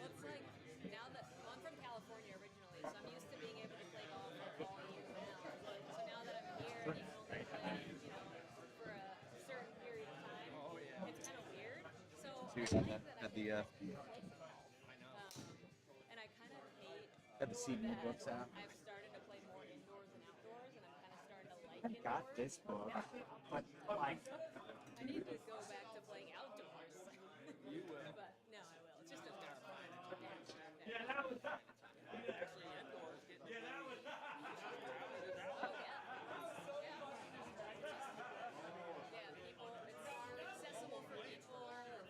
It's like, now that, well, I'm from California originally, so I'm used to being able to play golf like all year round. So now that I'm here, you can only play, for a certain period of time. It's kind of weird. So I think that I at the and I kind of hate Had the CD that books out. I've started to play more indoors than outdoors, and I'm kind of starting to like indoors. got this book, but like I need to go back to playing outdoors. You will. But no, I will. It's just a matter of time. Yeah, that was. Actually, indoors getting to play. Oh, yeah, people, it's accessible for people, and,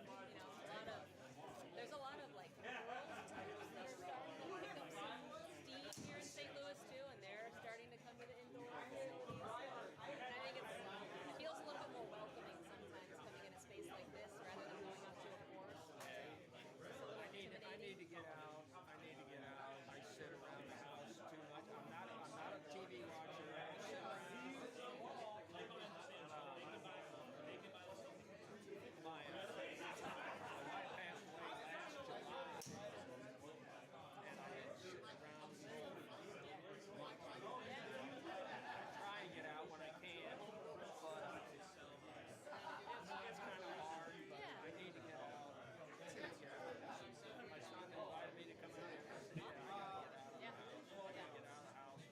there's a lot of, like, girls types that are starting to pick up some steam here in St. Louis, too, and they're starting to come to the indoor facilities. And I think it feels a little bit more welcoming sometimes coming in a space like this rather than going out to a course. It's a little I need intimidating. to get out. I sit around the house too much. I'm not a TV watcher. I sit around. My wife passed away last July, and I had to sit around. I try and get out when I can, but it's kind of hard. But I need to get out. My son invited me to come out here. I said, yeah, I gotta get out of the house.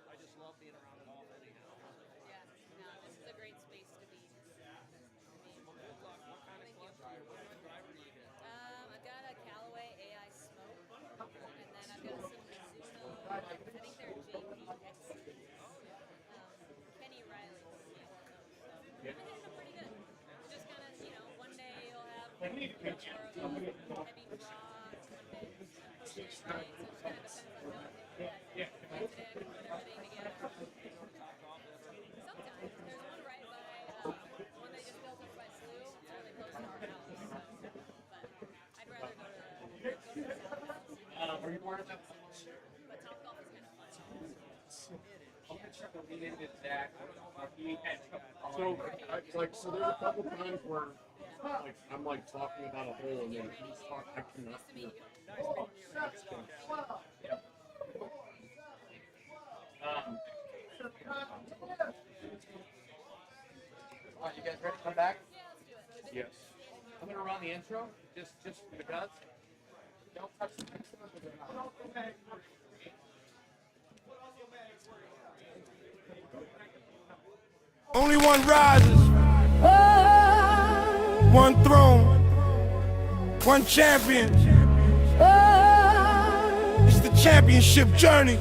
I just love being around golf anyhow. Yeah, no, this is a great space to be. Good luck. What kind of club driver? What kind of driver do you hit? I've got a Callaway AI Smoke, and then I've got some Mizuno, I think they're JPX. Kenny Riley's, yeah, so I've been hitting them pretty good. It's just kind of, one day you'll have more of a heavy draw, one day push it, right? So it just kind of depends on how I today I can put everything together. Sometimes. There's one right by, one they just built up by Slough. It's really close to our house. So, but I'd rather go to the South. Were you part of that? But Topgolf is kind of fun. I'll get you to lean into Zach. He had So there's a couple times where I'm like talking about a hole and then he's talking. I cannot Nice to meet you. Yeah. All right, you guys ready to come back? Yes. I'm gonna run the intro, just because. Don't touch the intro. Only one rises. One throne. One champion. It's the championship journey.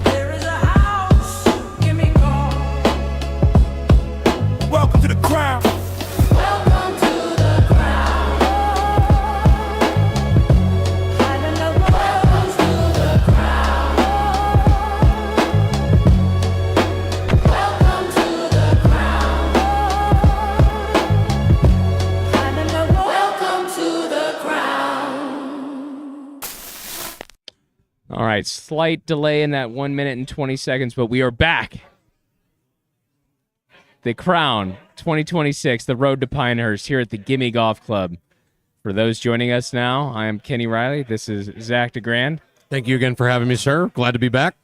There is a house, give me call. Welcome to the crown. Welcome to the crown. Welcome to the crown. Welcome to the crown. Welcome to the crown. All right, slight delay in that 1 minute and 20 seconds, but we are back. The Crown 2026, the Road to Pinehurst here at the Gimme Golf Club. For those joining us now, I am Kenny Riley. This is Zach DeGrand. Thank you again for having me, sir. Glad to be back.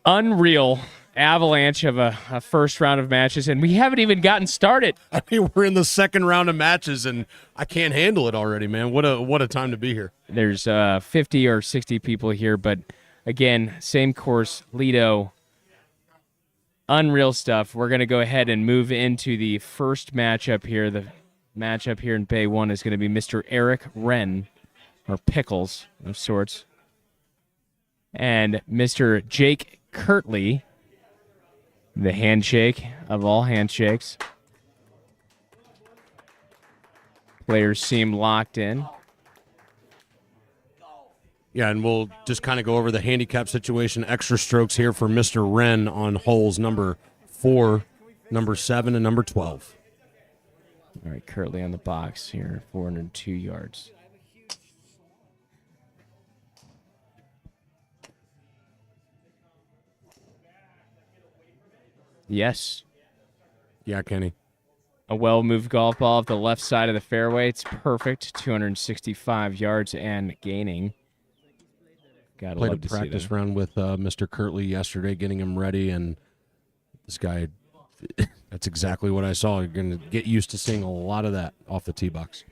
Unreal avalanche of a first round of matches, and we haven't even gotten started. I mean, we're in the second round of matches, and I can't handle it already, man. What a time to be here. There's 50 or 60 people here, but again, same course, Lido. Unreal stuff. We're going to go ahead and move into the first matchup here. The matchup here in Bay 1 is going to be Mr. Eric Wren, or Pickles of sorts, and Mr. Jake Kirtley, the handshake of all handshakes. Players seem locked in. Yeah, and we'll just kind of go over the handicap situation. Extra strokes here for Mr. Wren on holes number 4, number 7, and number 12. All right, Kirtley on the box here, 402 yards. Yes. Yeah, Kenny. A well-moved golf ball off the left side of the fairway. It's perfect. 265 yards and gaining. Gotta Played a love to see practice that. round with Mr. Kirtley yesterday, getting him ready, and this guy, that's exactly what I saw. You're going to get used to seeing a lot of that off the tee box.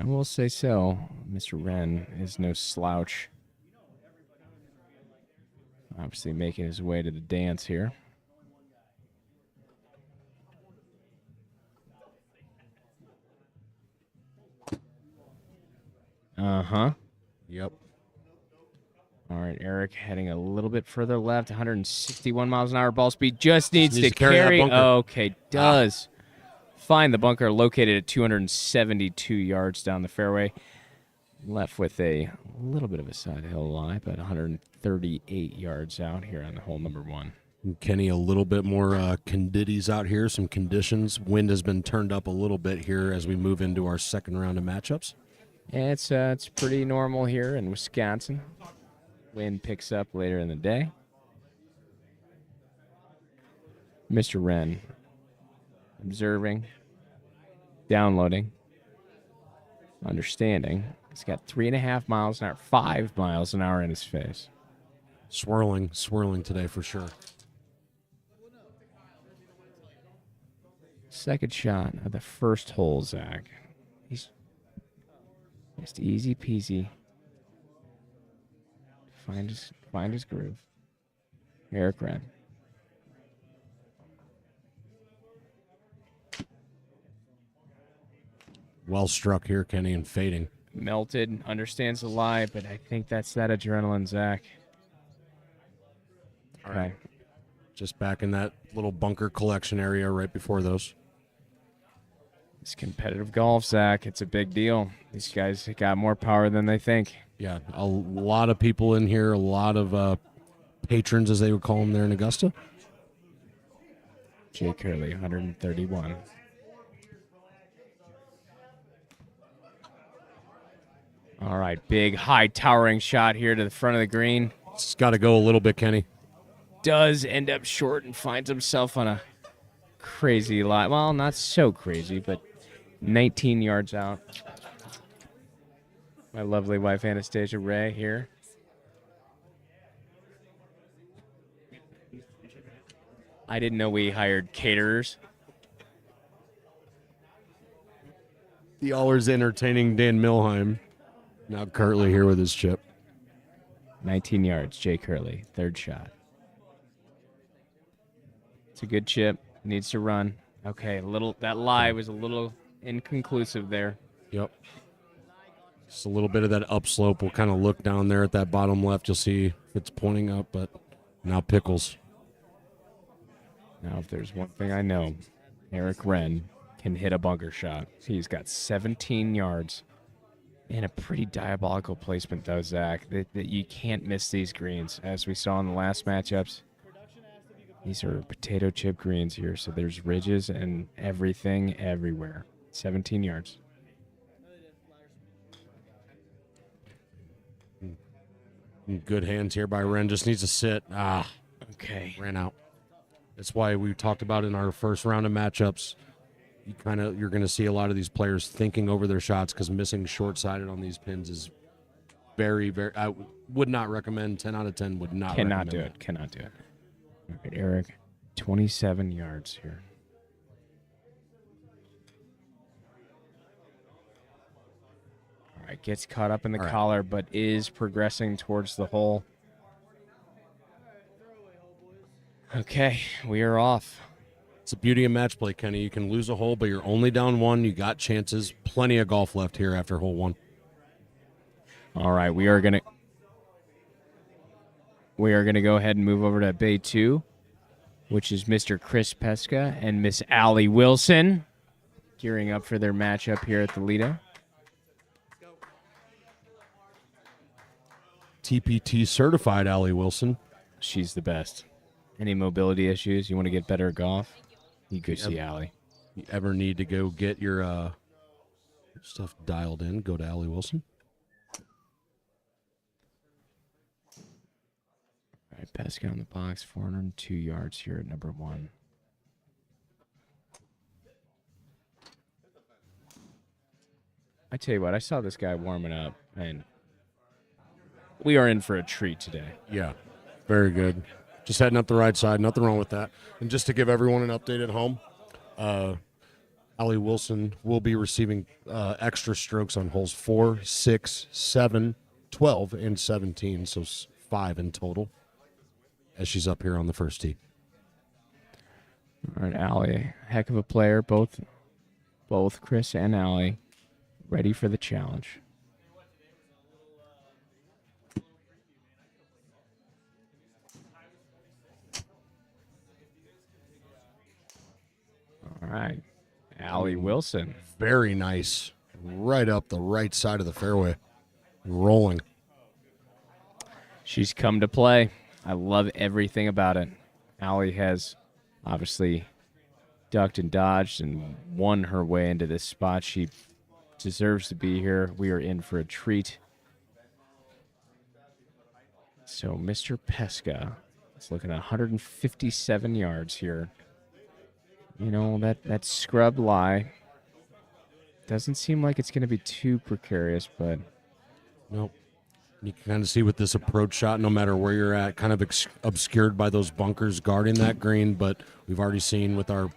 I will say so. Mr. Wren is no slouch. Obviously making his way to the dance here. Uh-huh. Yep. All right, Eric heading a little bit further left, 161 miles an hour ball speed. Just needs Needs to to carry that carry. bunker. Okay, does. Find the bunker located at 272 yards down the fairway. Left with a little bit of a side hill lie, but 138 yards out here on the hole number 1. And Kenny, a little bit more condities out here, some conditions. Wind has been turned up a little bit here as we move into our second round of matchups. Yeah, it's pretty normal here in Wisconsin. Wind picks up later in the day. Mr. Wren, observing, downloading, understanding. He's got 3.5 miles an hour, 5 miles an hour in his face. Swirling today for sure. Second shot of the first hole, Zach. He's just easy peasy. Find his groove. Eric Wren. Well struck here, Kenny, and fading. Melted, understands the lie, but I think that's that adrenaline, Zach. Okay. Just back in that little bunker collection area right before those. It's competitive golf, Zach. It's a big deal. These guys got more power than they think. Yeah, a lot of people in here, a lot of patrons, as they would call them there in Augusta. Jake Hurley, 131. All right, big, high, towering shot here to the front of the green. It's got to go a little bit, Kenny. Does end up short and finds himself on a crazy lie. Well, not so crazy, but 19 yards out. My lovely wife, Anastasia Ray, here. I didn't know we hired caterers. The always entertaining Dan Milheim. Now currently here with his chip. 19 yards, Jake Hurley, third shot. It's a good chip. Needs to run. Okay, that lie was a little inconclusive there. Yep. Just a little bit of that upslope. We'll kind of look down there at that bottom left. You'll see if it's pointing up, but now Pickles. Now, if there's one thing I know, Eric Wren can hit a bunker shot. He's got 17 yards and a pretty diabolical placement, though, Zach. That you can't miss these greens, as we saw in the last matchups. These are potato chip greens here, so there's ridges and everything everywhere. 17 yards. Good hands here by Wren. Just needs to sit. Okay. Ran out. That's why we talked about in our first round of matchups. You're going to see a lot of these players thinking over their shots because missing short-sided on these pins is very, very. I would not recommend. 10 out of 10 would not. Cannot do recommend it. Cannot do it. All right, Eric, 27 yards here. All right, gets caught up in the collar, but is progressing towards the hole. Okay, we are off. It's the beauty of match play, Kenny. You can lose a hole, but you're only down one. You got chances. Plenty of golf left here after hole one. All right, we are gonna go ahead and move over to Bay 2, which is Mr. Chris Pesca and Miss Allie Wilson, gearing up for their matchup here at the Lido. TPT certified Allie Wilson. She's the best. Any mobility issues? You want to get better at golf? You go see Allie. You ever need to go get your stuff dialed in, go to Allie Wilson. All right, Pesca on the box, 402 yards here at number 1. I tell you what, I saw this guy warming up, and we are in for a treat today. Yeah, very good. Just heading up the right side. Nothing wrong with that. And just to give everyone an update at home, Allie Wilson will be receiving extra strokes on holes 4, 6, 7, 12, and 17. So 5 in total as she's up here on the first tee. All right, Allie, heck of a player. Both Chris and Allie ready for the challenge. All right, Allie Wilson. Very nice. Right up the right side of the fairway. Rolling. She's come to play. I love everything about it. Allie has obviously ducked and dodged and won her way into this spot. She deserves to be here. We are in for a treat. So Mr. Pesca is looking at 157 yards here. You know, that scrub lie doesn't seem like it's going to be too precarious, but... Nope. You can kind of see with this approach shot, no matter where you're at, kind of obscured by those bunkers guarding that green, but we've already seen with our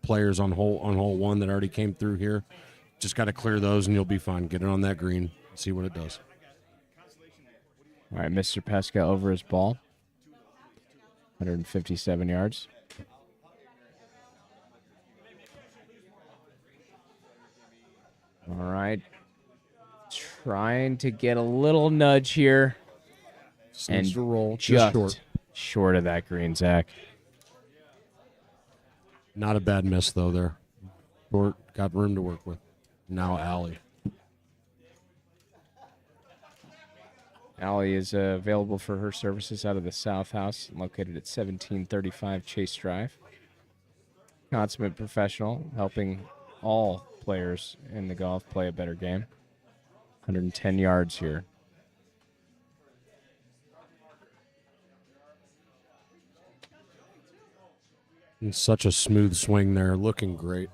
players on hole 1 that already came through here. Just got to clear those, and you'll be fine. Get it on that green, see what it does. All right, Mr. Pesca over his ball. 157 yards. All right. Trying to get a little nudge here. Just needs to roll just short. Short of that green, Zach. Not a bad miss, though, there. Short, got room to work with. Now Allie. Allie is available for her services out of the South House, located at 1735 Chase Drive. Consummate professional, helping all players in the golf play a better game. 110 yards here. And such a smooth swing there, looking great.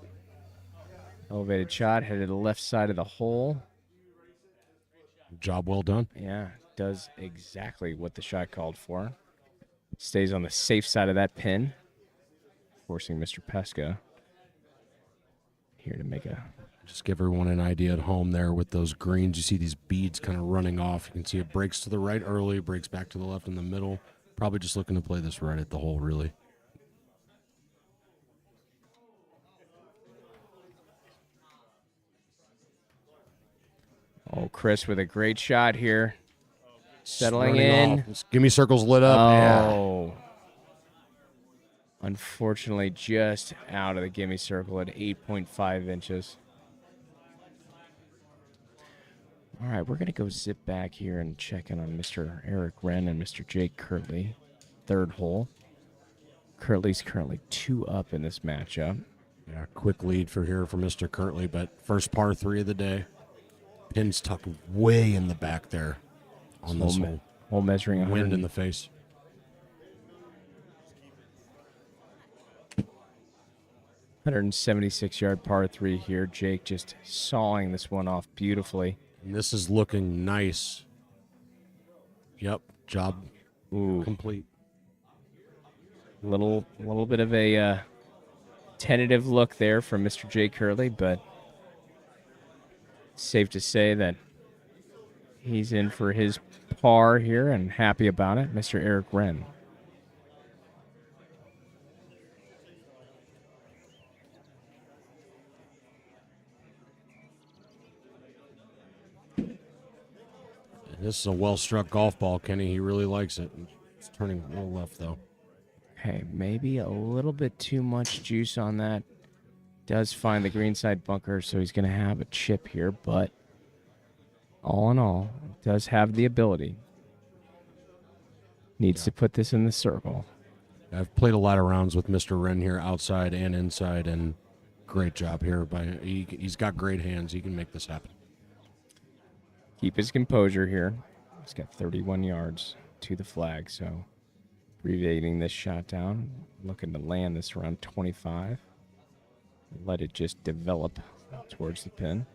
Elevated shot, headed to the left side of the hole. Job well done. Yeah, does exactly what the shot called for. Stays on the safe side of that pin, forcing Mr. Pesca here to make a. Just give everyone an idea at home there with those greens. You see these beads kind of running off. You can see it breaks to the right early, breaks back to the left in the middle. Probably just looking to play this right at the hole, really. Oh, Chris with a great shot here. Settling Running in. off. Gimme circles lit up. Oh. Unfortunately, just out of the gimme circle at 8.5 inches. All right, we're going to go zip back here and check in on Mr. Eric Wren and Mr. Jake Kirtley. Third hole. Kirtley's currently 2 up in this matchup. Yeah, quick lead for here for Mr. Kirtley, but first par 3 of the day. Pin's tucked way in the back there on this hole. Hole measuring 100. Wind in the face. .176-yard par 3 here. Jake just sawing this one off beautifully. And this is looking nice. Yep, job complete. Little bit of a tentative look there from Mr. Jake Curley, but safe to say that he's in for his par here and happy about it. Mr. Eric Wren. This is a well-struck golf ball, Kenny. He really likes it. It's turning a little left, though. Okay, maybe a little bit too much juice on that. Does find the greenside bunker, so he's going to have a chip here, but all in all, does have the ability. Needs to put this in the circle. I've played a lot of rounds with Mr. Wren here, outside and inside, and great job here. He's got great hands. He can make this happen. Keep his composure here. He's got 31 yards to the flag, so abbreviating this shot down, looking to land this around 25. Let it just develop towards the pin.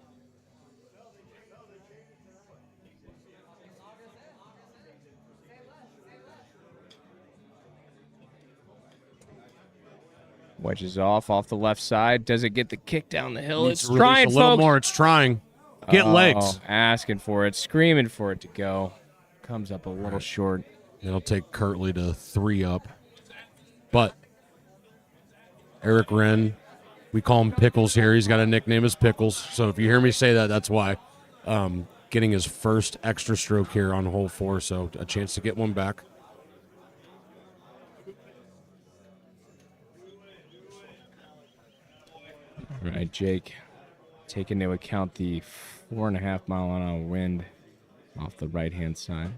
Wedges off the left side. Does it get the kick down the hill? Needs It's to release trying, a little folks. more. It's trying. Get legs. Asking for it, screaming for it to go. Comes up a little short. It'll take Kirtley to 3 up. But Eric Wren, we call him Pickles here. He's got a nickname as Pickles. So if you hear me say that, that's why. Getting his first extra stroke here on hole 4, so a chance to get one back. All right, Jake, take into account the 4.5 mile an hour wind off the right-hand side.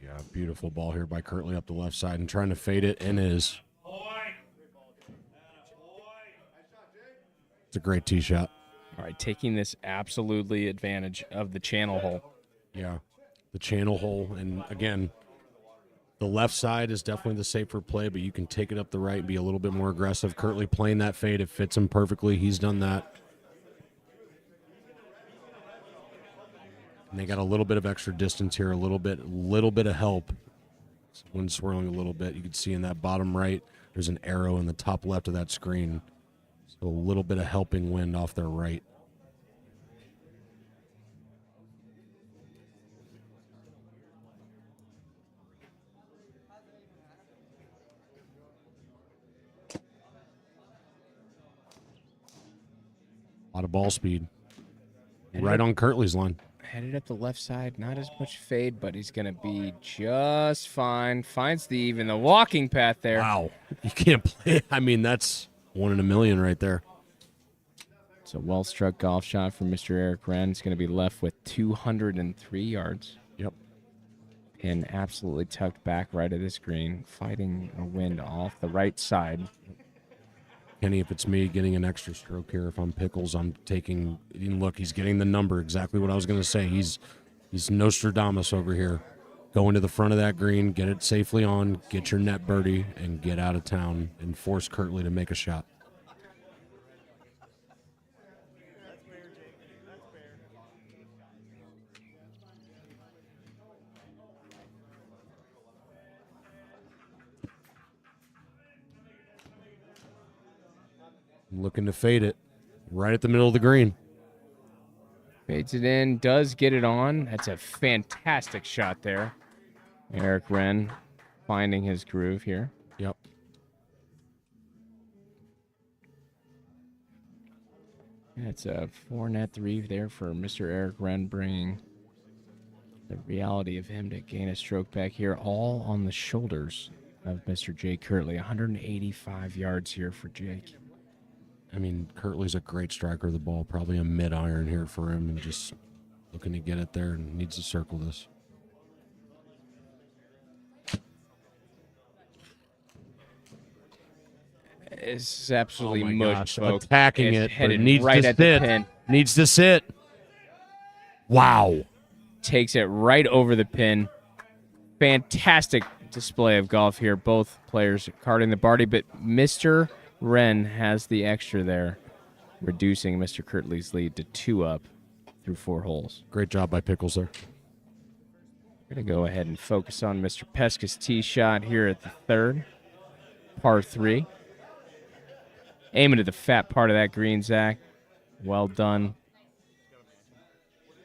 Yeah, beautiful ball here by Kirtley up the left side and trying to fade it, and is. It's a great tee shot. All right, taking this absolutely advantage of the channel hole. Yeah, the channel hole, and again, the left side is definitely the safer play, but you can take it up the right and be a little bit more aggressive. Kirtley playing that fade, it fits him perfectly. He's done that. And they got a little bit of extra distance here, a little bit of help. Wind swirling a little bit. You can see in that bottom right, there's an arrow in the top left of that screen. So a little bit of helping wind off their right. A lot of ball speed. Right on Kirtley's line. Headed up the left side, not as much fade, but he's going to be just fine. Finds even the walking path there. Wow. You can't play. I mean, that's 1 in a million right there. It's a well-struck golf shot from Mr. Eric Wren. It's going to be left with 203 yards. Yep. And absolutely tucked back right at this green, fighting a wind off the right side. Kenny, if it's me getting an extra stroke here, if I'm Pickles, I'm taking. Look, he's getting the number. Exactly what I was going to say. He's Nostradamus over here. Go into the front of that green, get it safely on, get your net birdie, and get out of town and force Kirtley to make a shot. looking to fade it right at the middle of the green. Fades it in, does get it on. That's a fantastic shot there. Eric Wren finding his groove here. Yep. That's a 4-net 3 there for Mr. Eric Wren, bringing the reality of him to gain a stroke back here, all on the shoulders of Mr. Jake Kirtley. 185 yards here for Jake. I mean, Kirtley's a great striker of the ball. Probably a mid-iron here for him, and just looking to get it there and needs to circle this. It's absolutely my mush, gosh, folks. attacking It's it, but headed it needs right to at the sit. pin. Needs to sit. Wow. Takes it right over the pin. Fantastic display of golf here. Both players carding the birdie, but Mr. Wren has the extra there, reducing Mr. Kirtley's lead to 2 up through 4 holes. Great job by Pickles there. We're going to go ahead and focus on Mr. Peska's tee shot here at the 3rd, par 3. Aiming at the fat part of that green, Zach. Well done.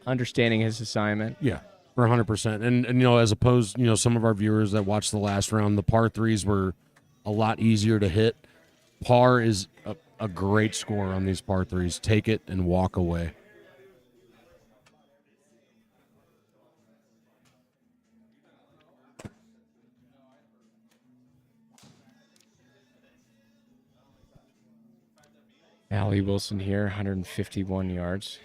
Understanding his assignment. Yeah, for 100%. And as opposed, some of our viewers that watched the last round, the par 3s were a lot easier to hit. Par is a great score on these par 3s. Take it and walk away. Allie Wilson here, 151 yards.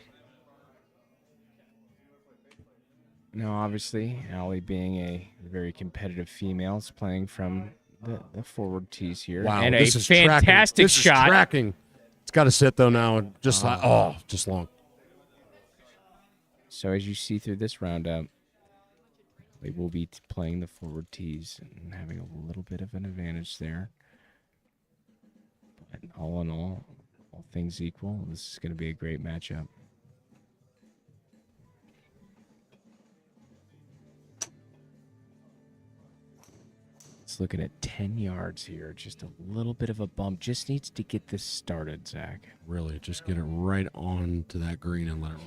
Now, obviously, Allie being a very competitive female, is playing from the forward tees here. Wow, and this a is fantastic This shot. is tracking. It's got to sit, though, now. Just just long. So as you see through this roundup, they will be playing the forward tees and having a little bit of an advantage there. But all in all things equal, this is going to be a great matchup. It's looking at 10 yards here. Just a little bit of a bump. Just needs to get this started, Zach. Really, just get it right on to that green and let it roll.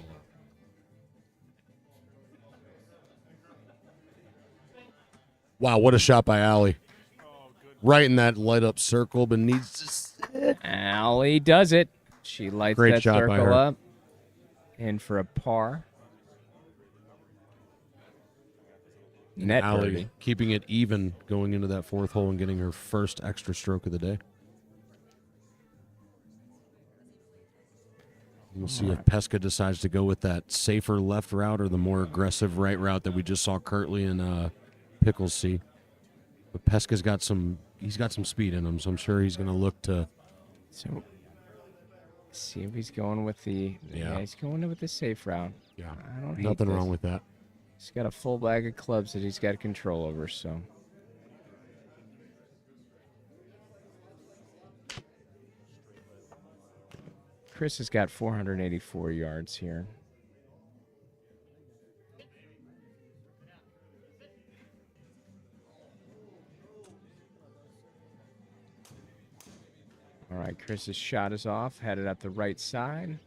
Wow, what a shot by Allie. Right in that light up circle, but needs to sit. Allie does it. She lights Great that shot by circle her. up. In for a par. Net Allie birdie. keeping it even going into that 4th hole and getting her first extra stroke of the day. We'll see if Peska decides to go with that safer left route or the more aggressive right route that we just saw Kirtley and Pickles see. But Peska's got some speed in him, so I'm sure he's going to look to. So, see if he's going with the. Yeah, he's going with the safe route. Yeah, I don't hate nothing this. wrong with that. He's got a full bag of clubs that he's got control over. So. Chris has got 484 yards here. All right, Chris's shot is off, headed up the right side.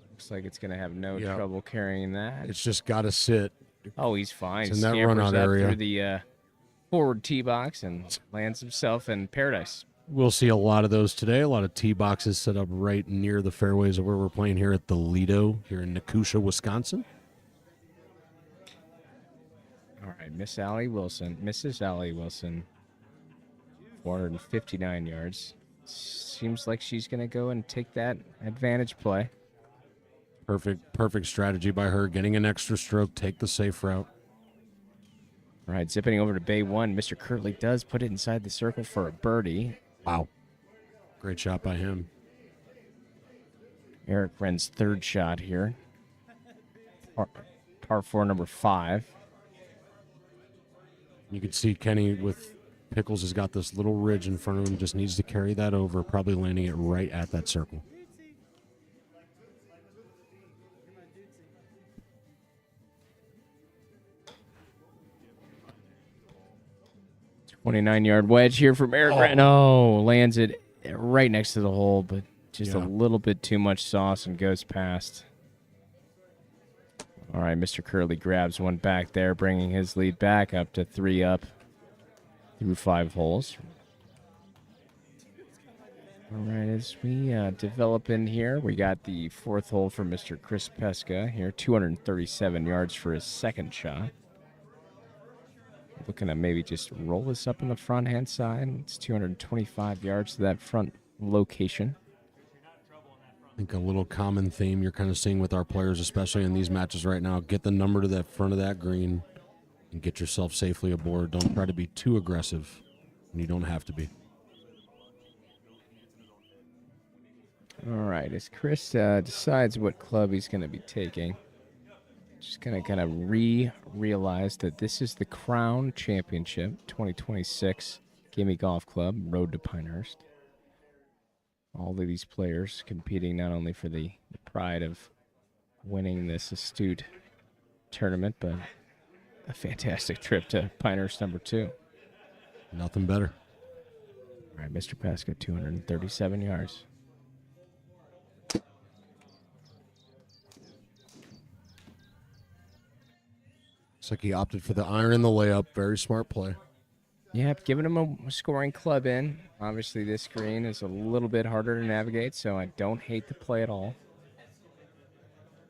Looks like it's going to have no trouble carrying that. It's just got to sit. Oh, he's fine. It's in that Scampers run-out up area. through the forward tee box and lands himself in paradise. We'll see a lot of those today. A lot of tee boxes set up right near the fairways of where we're playing here at the Lido here in Nekusha, Wisconsin. All right, Mrs. Allie Wilson, 459 yards. Seems like she's going to go and take that advantage play. Perfect strategy by her. Getting an extra stroke, take the safe route. All right, zipping over to Bay 1. Mr. Kirtley does put it inside the circle for a birdie. Wow. Great shot by him. Eric Wren's 3rd shot here. Par 4, number 5. You can see Kenny with Pickles has got this little ridge in front of him, just needs to carry that over, probably landing it right at that circle. 29-yard wedge here from Eric Wren. No, lands it right next to the hole, but just a Yeah. little bit too much sauce and goes past. All right, Mr. Curley grabs one back there, bringing his lead back up to 3 up through 5 holes. All right, as we develop in here, we got the 4th hole for Mr. Chris Pesca here, 237 yards for his second shot. Looking to maybe just roll this up in the front hand side. It's 225 yards to that front location. I think a little common theme you're kind of seeing with our players, especially in these matches right now, get the number to that front of that green and get yourself safely aboard. Don't try to be too aggressive, and you don't have to be. All right, as Chris decides what club he's going to be taking, just going to kind of realize that this is the Crown Championship 2026 Gimme Golf Club, Road to Pinehurst. All of these players competing not only for the pride of winning this astute tournament, but a fantastic trip to Pinehurst number 2. Nothing better. All right, Mr. Pesca, 237 yards. Looks like he opted for the iron and the layup. Very smart play. Yep, giving him a scoring club in. Obviously, this green is a little bit harder to navigate, so I don't hate the play at all.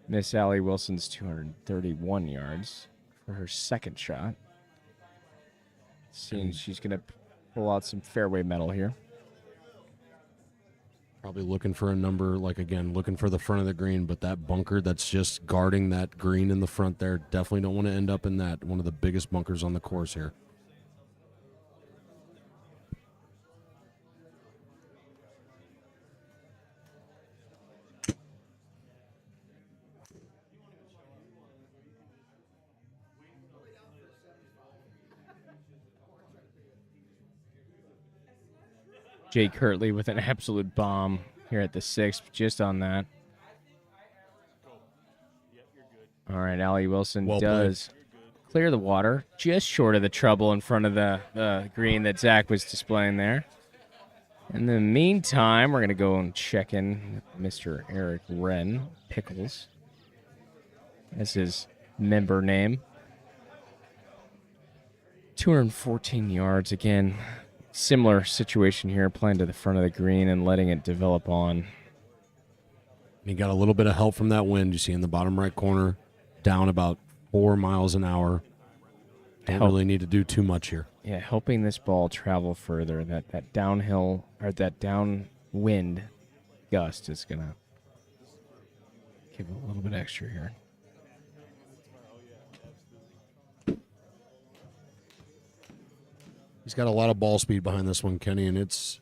Miss Allie Wilson's 231 yards for her second shot. Seems she's going to pull out some fairway metal here. Probably looking for a number, like, again, looking for the front of the green, but that bunker that's just guarding that green in the front there, definitely don't want to end up in that. One of the biggest bunkers on the course here. Jake Kirtley with an absolute bomb here at the 6th, just on that. All right, Allie Wilson Well does clear the water, just short of the trouble in front of the green that Zach was displaying there. In the meantime, we're going to go and check in with Mr. Eric Wren, Pickles. That's his member name. 214 yards again. Similar situation here, playing to the front of the green and letting it develop on. He got a little bit of help from that wind. You see in the bottom right corner, down about 4 miles an hour. Don't really need to do too much here. Yeah, helping this ball travel further. That downhill or that downwind gust is gonna give it a little bit extra here. He's got a lot of ball speed behind this one, Kenny, and it's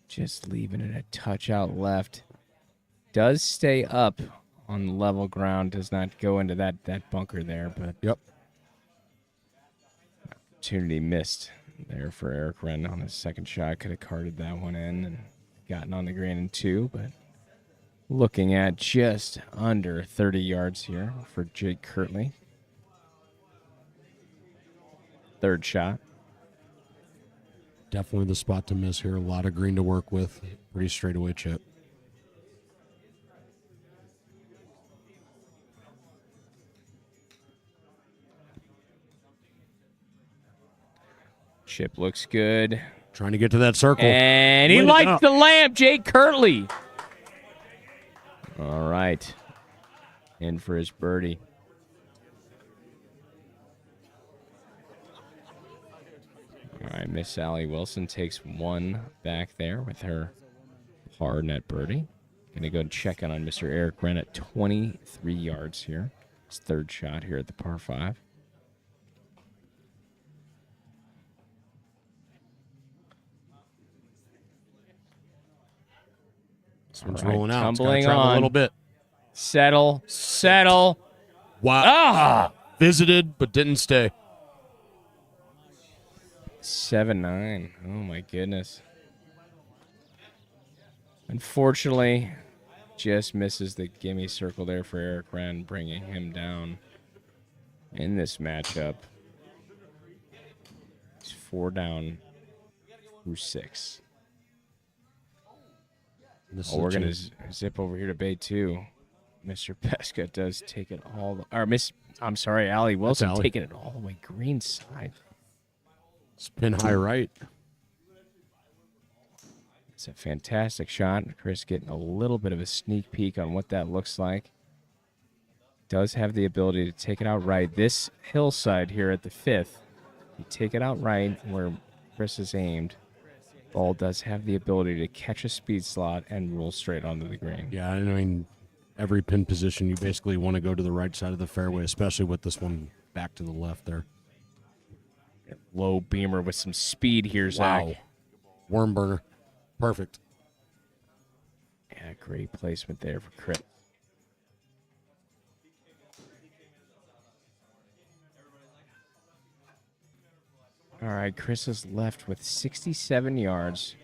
just leaving it a touch out left. Does stay up on level ground. Does not go into that bunker there, but yep. Opportunity missed there for Eric Wren on his second shot. Could have carted that one in and gotten on the green in 2, but looking at just under 30 yards here for Jake Kirtley. Third shot. Definitely the spot to miss here. A lot of green to work with. Pretty straightaway chip. Chip looks good. Trying to get to that circle. And he lights the lamp, Jake Kirtley. All right. In for his birdie. All right, Miss Allie Wilson takes one back there with her par net birdie. Going to go and check in on Mr. Eric Wren at 23 yards here. His third shot here at the par 5. This one's All right, rolling out. It's gotta tumbling travel on. a little bit. Settle. Wow. Ah! Visited, but didn't stay. 7-9. Oh, my goodness. Unfortunately, just misses the gimme circle there for Eric Wren, bringing him down in this matchup. He's 4 down through 6. This Oh, we're is a gonna chance. zip over here to bay 2. Mr. Pesca does take it all. Or I'm sorry, Allie Wilson Allie. taking it all the way green side. Spin high right. It's a fantastic shot. Chris getting a little bit of a sneak peek on what that looks like. Does have the ability to take it out right. This hillside here at the 5th, you take it out right where Chris is aimed. Ball does have the ability to catch a speed slot and roll straight onto the green. Yeah, I mean, every pin position, you basically want to go to the right side of the fairway, especially with this one back to the left there. Low beamer with some speed here, Zach. Wow. Worm burner. Perfect. Yeah, great placement there for Chris. All right, Chris is left with 67 yards.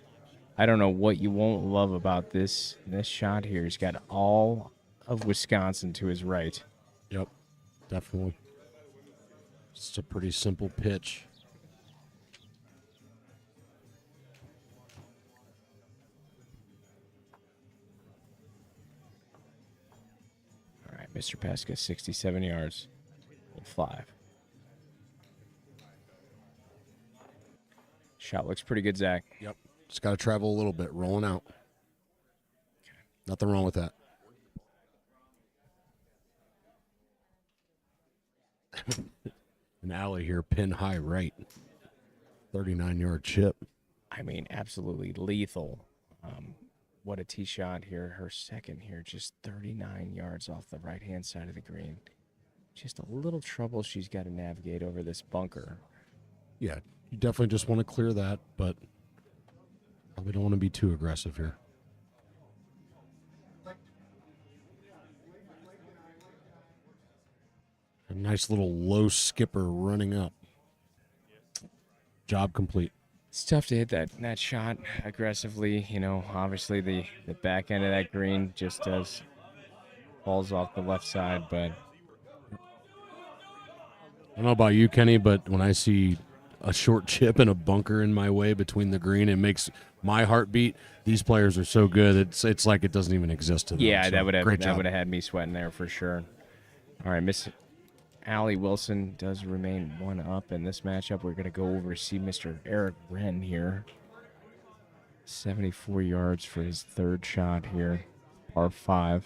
I don't know what you won't love about this shot here. He's got all of Wisconsin to his right. Yep, definitely. It's a pretty simple pitch. All right, Mr. Pesca, 67 yards. 5. Shot looks pretty good, Zach. Yep. Just got to travel a little bit, rolling out. Nothing wrong with that. An alley here, pin high right. 39-yard chip. I mean, absolutely lethal. What a tee shot here. Her second here, just 39 yards off the right-hand side of the green. Just a little trouble she's got to navigate over this bunker. Yeah, you definitely just want to clear that, but probably don't want to be too aggressive here. A nice little low skipper running up. Job complete. It's tough to hit that shot aggressively. You know, obviously the back end of that green just falls off the left side, but I don't know about you, Kenny, but when I see a short chip and a bunker in my way between the green, it makes my heart beat. These players are so good. It's like it doesn't even exist to them. yeah, So, that would great job. have had me sweating there for sure. All right, Miss Allie Wilson does remain 1 up in this matchup. We're going to go over to see Mr. Eric Wren here. 74 yards for his third shot here, par 5.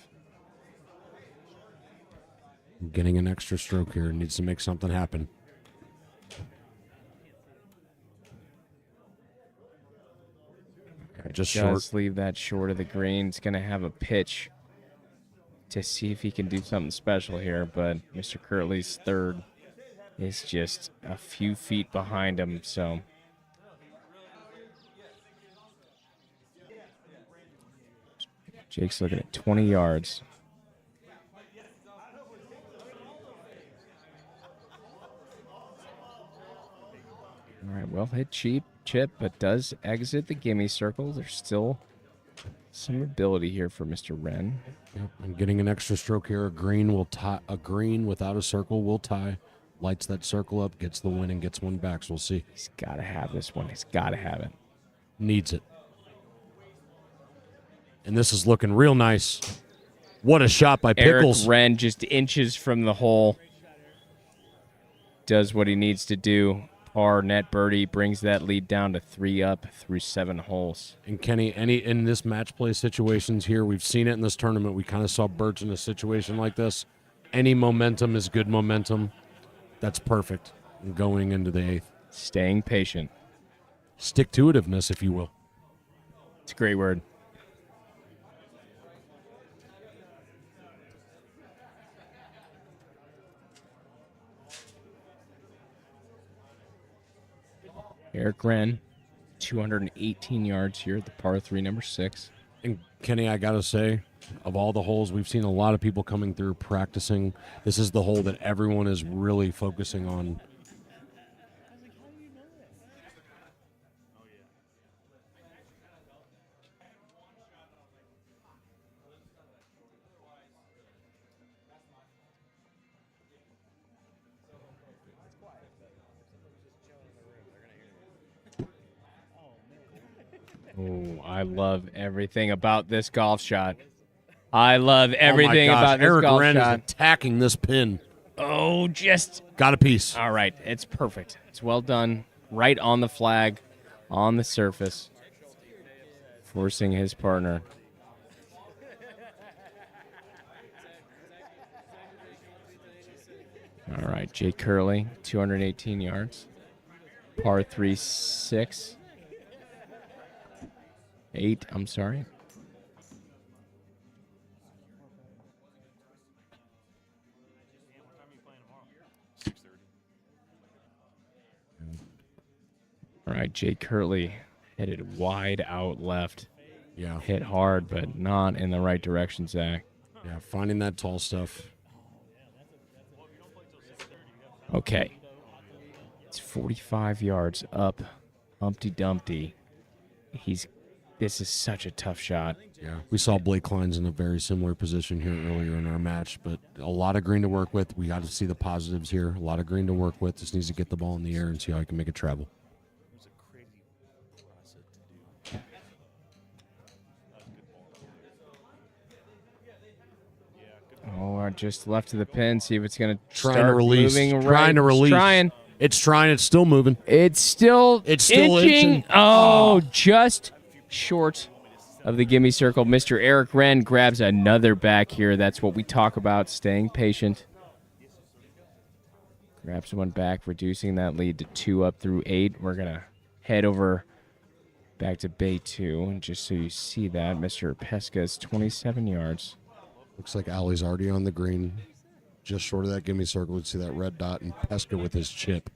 Getting an extra stroke here. Needs to make something happen. Just Does short. leave that short of the green. It's going to have a pitch to see if he can do something special here, but Mr. Kirtley's third is just a few feet behind him, so Jake's looking at 20 yards. All right, well hit chip, but does exit the gimme circle. There's still some ability here for Mr. Wren. Yep, and getting an extra stroke here. A green will tie. A green without a circle will tie. Lights that circle up, gets the win, and gets one back. So we'll see. He's got to have this one. He's got to have it. Needs it. And this is looking real nice. What a shot by Pickles. Eric Wren just inches from the hole. Does what he needs to do. Par net birdie brings that lead down to 3 up through 7 holes. And Kenny, in this match play situations here, we've seen it in this tournament. We kind of saw Birch in a situation like this. Any momentum is good momentum. That's perfect. Going into the 8th. Staying patient. Stick-to-itiveness, if you will. It's a great word. Eric Wren, 218 yards here at the par 3, number 6. And Kenny, I got to say, of all the holes, we've seen a lot of people coming through practicing. This is the hole that everyone is really focusing on. Oh, I love everything about this golf shot. I love Oh my everything gosh, about this Eric golf Wren shot. is attacking this pin. Oh, just Got a piece. all right. It's perfect. It's well done. Right on the flag, on the surface, forcing his partner. All right, Jake Curley, 218 yards, par 3, 6, 8. I'm sorry. All right, Jake Curley headed wide out left. Yeah. Hit hard, but not in the right direction, Zach. Yeah, finding that tall stuff. Okay. It's 45 yards up. Humpty Dumpty. This is such a tough shot. Yeah, we saw Blake Klein's in a very similar position here earlier in our match, but a lot of green to work with. We got to see the positives here. A lot of green to work with. Just needs to get the ball in the air and see how he can make it travel. Oh, I just left to the pin. See if it's going to Trying start to release. moving right. Trying to It's release. Trying. It's trying. It's still moving. It's still still inching. inching. Oh, just short of the gimme circle. Mr. Eric Wren grabs another back here. That's what we talk about, staying patient. Grabs one back, reducing that lead to 2 up through 8. We're going to head over back to bay 2. And just so you see that, Mr. Pesca's 27 yards. Looks like Allie's already on the green. Just short of that gimme circle. We'd see that red dot and Pesca with his chip.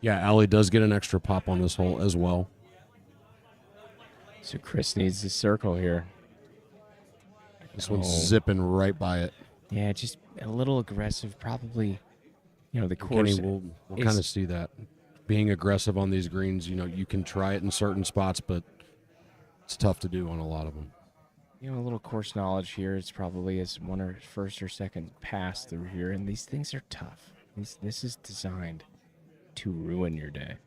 Yeah, Allie does get an extra pop on this hole as well. So Chris needs the circle here. This one's Oh. zipping right by it. Yeah, just a little aggressive. Probably, the course. Kenny, we'll is- kind of see that. Being aggressive on these greens, you can try it in certain spots, but it's tough to do on a lot of them. A little course knowledge here. It's probably his first or second pass through here, and these things are tough. This is designed to ruin your day.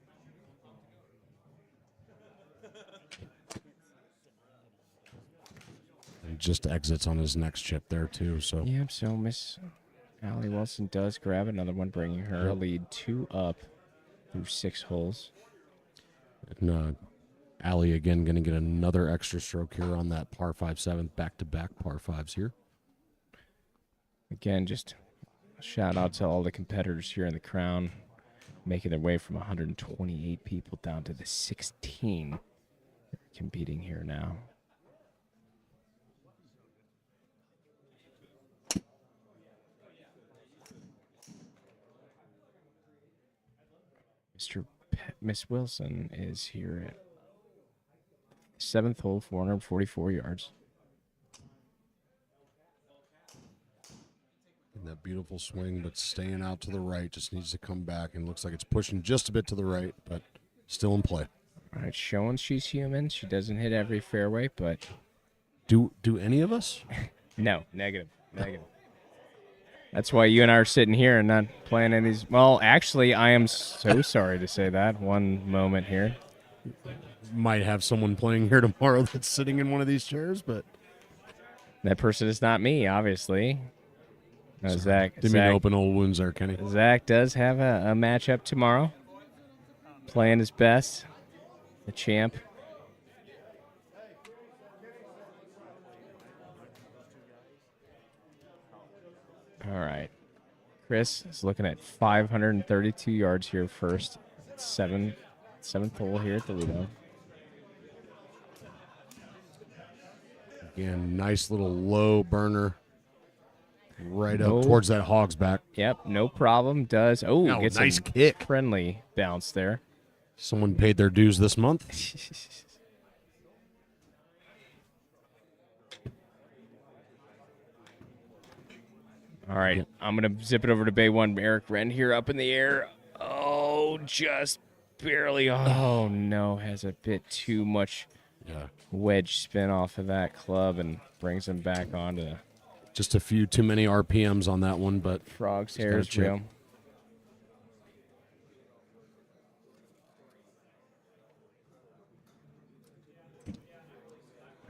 And just exits on his next chip there too. So Yep. So Miss Allie Wilson does grab another one, bringing her Yep. lead 2 up through 6 holes. and Allie again going to get another extra stroke here on that par 5 7th, back-to-back par 5s here. Again, just a shout out to all the competitors here in the Crown, making their way from 128 people down to the 16 that are competing here now. Miss Wilson is here at 7th hole, 444 yards. And that beautiful swing, but staying out to the right, just needs to come back, and looks like it's pushing just a bit to the right, but still in play. All right, showing she's human. She doesn't hit every fairway, but Do any of us? no, negative. That's why you and I are sitting here and not playing any of these. Well, actually, I am so sorry to say that. One moment here. Might have someone playing here tomorrow that's sitting in one of these chairs, but That person is not me, obviously. No, Zach. didn't mean to open old wounds there, Kenny. Zach does have a matchup tomorrow. Playing his best. The champ. All right. Chris is looking at 532 yards here first. Seventh hole here at the Lido. Again, nice little low burner right No. up towards that hog's back. Yep, no problem. Does gets nice a kick. friendly bounce there. Someone paid their dues this month. All right, I'm going to zip it over to Bay 1. Eric Wren here up in the air. Oh, just barely. Oh, no, has a bit too much Yeah. wedge spin off of that club and brings him back onto Just a few too many RPMs on that one, but Frog's just gotta hair is chip. real.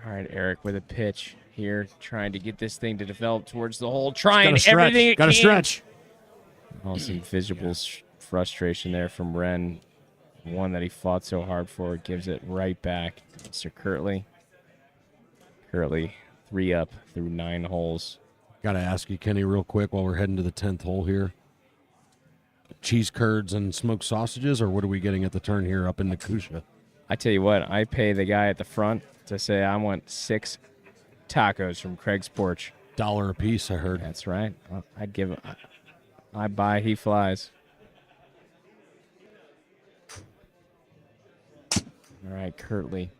All right, Eric with a pitch here, trying to get this thing to develop towards the hole, trying Gotta stretch. everything it Gotta can. stretch. Oh, some visible frustration there from Ren. One that he fought so hard for, gives it right back to Mr. Kirtley. Kirtley, 3 up through 9 holes. Got to ask you, Kenny, real quick while we're heading to the 10th hole here. Cheese curds and smoked sausages, or what are we getting at the turn here up in Nakusha? I tell you what, I pay the guy at the front to say I want 6 tacos from Craig's porch. $1 a piece, I heard. That's right. I'd give. I buy, he flies. All right, Kirtley.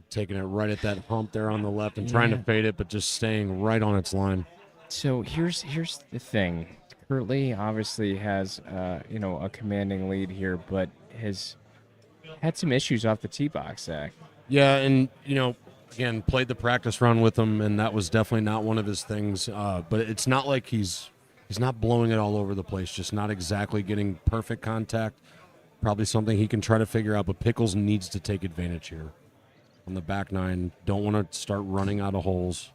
Taking it right at that hump there on the left and trying to fade it, but just staying right on its line. So here's the thing. Kirtley obviously has a commanding lead here, but has had some issues off the tee box, Zach. Yeah, and again, played the practice run with him, and that was definitely not one of his things. But it's not like he's not blowing it all over the place, just not exactly getting perfect contact. Probably something he can try to figure out, but Pickles needs to take advantage here. On the back 9, don't want to start running out of holes.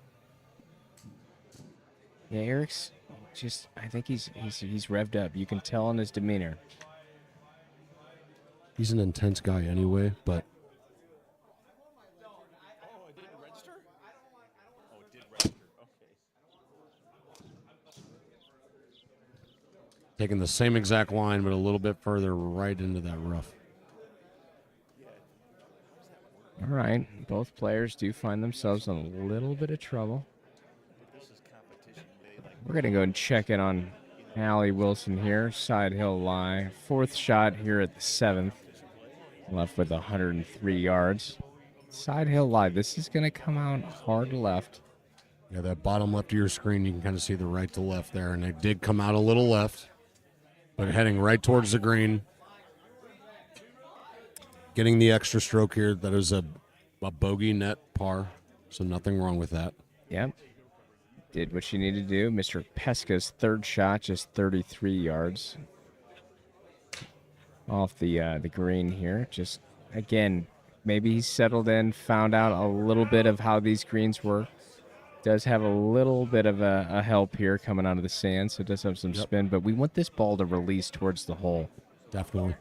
Yeah, Eric's just, I think he's revved up. You can tell in his demeanor. He's an intense guy anyway, but taking the same exact line, but a little bit further right into that rough. All right, both players do find themselves in a little bit of trouble. We're going to go and check in on Allie Wilson here, side hill lie. 4th shot here at the 7th. Left with 103 yards. Side hill lie. This is going to come out hard left. Yeah, that bottom left of your screen, you can kind of see the right to left there, and it did come out a little left, but heading right towards the green. Getting the extra stroke here. That is a bogey net par, so nothing wrong with that. Yep. Did what she needed to do. Mr. Pesca's 3rd shot, just 33 yards off the green here. Just, again, maybe he settled in, found out a little bit of how these greens work. Does have a little bit of a help here coming out of the sand, so it does have some spin, but we want this ball to release towards the hole. Definitely.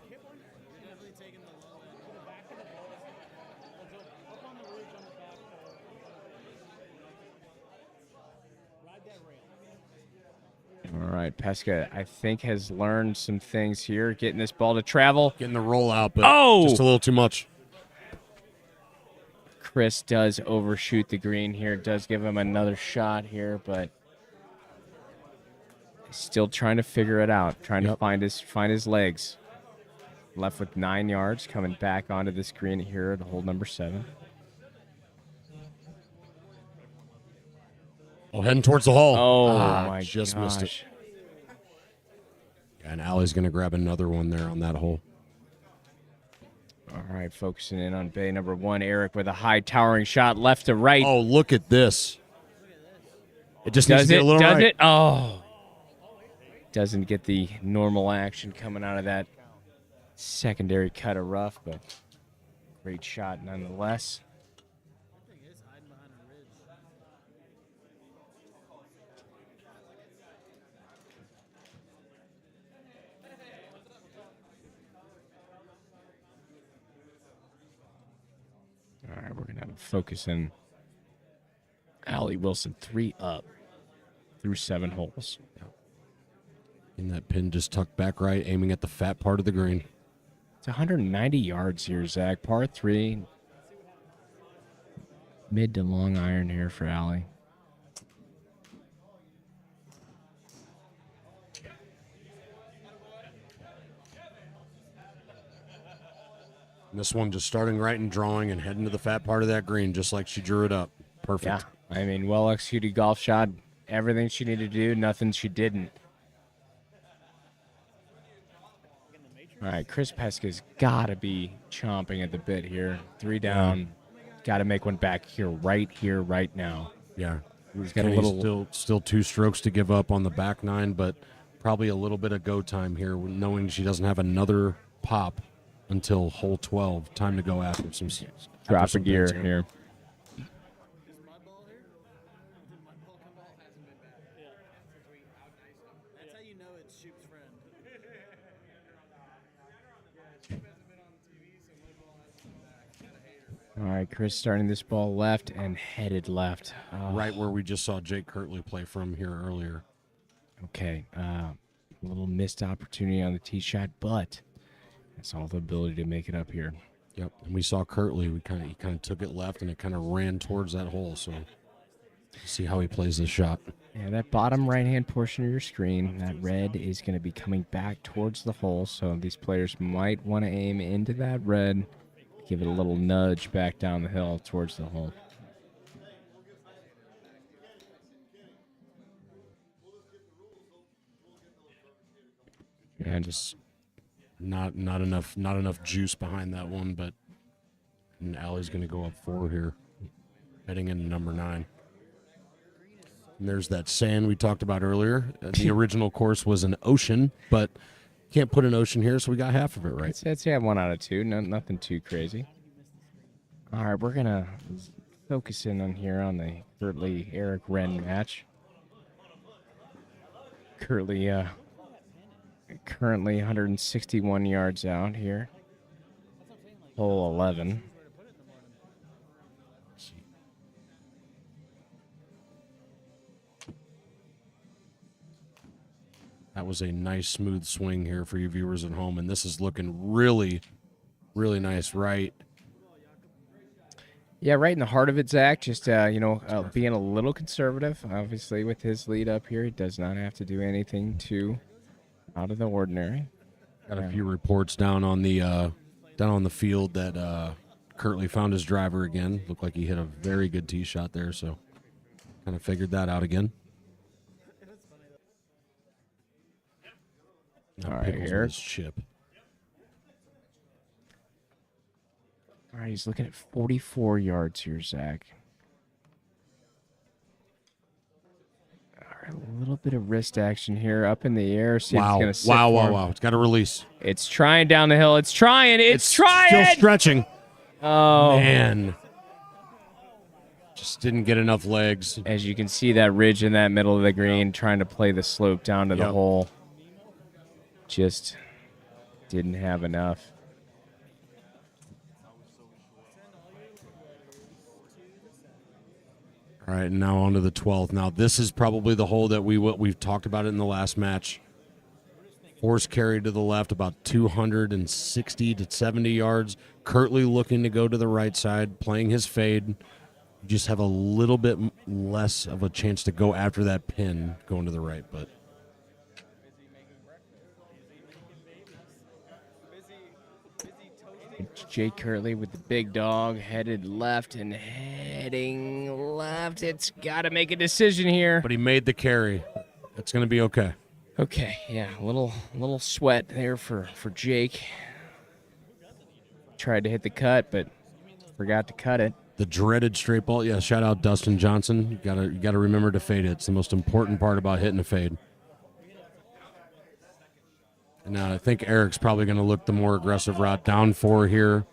All right, Pesca, I think, has learned some things here, getting this ball to travel. Getting the roll out, but just a little too much. Chris does overshoot the green here, does give him another shot here, but still trying to figure it out, trying to find his legs. Left with 9 yards, coming back onto this green here at hole number 7. Oh, heading towards the hole. Oh, my just gosh. missed it. And Allie's going to grab another one there on that hole. All right, focusing in on bay number 1. Eric with a high towering shot left to right. Oh, look at this. It just needs Does to get it? a little Does right. it? Oh. Doesn't get the normal action coming out of that secondary cut of rough, but great shot nonetheless. All right, we're going to have a focus in Allie Wilson, 3 up through 7 holes. And that pin just tucked back right, aiming at the fat part of the green. It's 190 yards here, Zach. Par 3. Mid to long iron here for Allie. And this one just starting right and drawing and heading to the fat part of that green, just like she drew it up. Perfect. Yeah, I mean, well-executed golf shot. Everything she needed to do, nothing she didn't. All right, Chris Pesca's got to be chomping at the bit here. 3 down. Got to make one back here, right now. Yeah. He's got a Kenny's little. still 2 strokes to give up on the back 9, but probably a little bit of go time here, knowing she doesn't have another pop until hole 12. Time to go after some Drop a some gear pins here. That's how you know it's Shoop's friend. All right, Chris starting this ball left and headed left. Right where we just saw Jake Kirtley play from here earlier. Okay, a little missed opportunity on the tee shot, but that's all the ability to make it up here. Yep, and we saw Kirtley. He kind of took it left, and it kind of ran towards that hole. So, see how he plays this shot. Yeah, that bottom right-hand portion of your screen, that red is going to be coming back towards the hole. So these players might want to aim into that red, give it a little nudge back down the hill towards the hole. And just not enough juice behind that one, but and Allie's going to go up 4 here, heading into number 9. And there's that sand we talked about earlier. The original course was an ocean, but can't put an ocean here, so we got half of it right. I'd say 1 out of 2. Nothing too crazy. All right, we're going to focus in on here on the Kirtley Eric Wren match. Kirtley currently 161 yards out here. Hole 11. That was a nice, smooth swing here for you viewers at home, and this is looking really, really nice, right? Yeah, right in the heart of it, Zach. Just, being a little conservative. Obviously, with his lead up here, he does not have to do anything too out of the ordinary. Got a few reports down on the field that Kirtley found his driver again. Looked like he hit a very good tee shot there, so kind of figured that out again. Now All right, Pickles with Eric. his chip. All right, he's looking at 44 yards here, Zach. All right, a little bit of wrist action here, up in the air. See if it's Wow, gonna sit for him. wow. It's got to release. It's trying down the hill. It's trying. It's trying. Still stretching. Oh, Man. Just didn't get enough legs. as you can see, that ridge in that middle of the green, trying to play the slope down to the Yep. hole. Just didn't have enough. All right, and now on to the 12th. Now, this is probably the hole that we've talked about it in the last match. Horse carry to the left, about 260 to 70 yards. Kirtley looking to go to the right side, playing his fade. You just have a little bit less of a chance to go after that pin going to the right, but It's Jake Kirtley with the big dog headed left and heading left. It's got to make a decision here. he made the carry. It's going to be okay. Okay, yeah, a little sweat there for Jake. Tried to hit the cut, but forgot to cut it. The dreaded straight ball. Yeah, shout out Dustin Johnson. You gotta remember to fade it. It's the most important part about hitting a fade. And now I think Eric's probably going to look the more aggressive route. Down 4 here.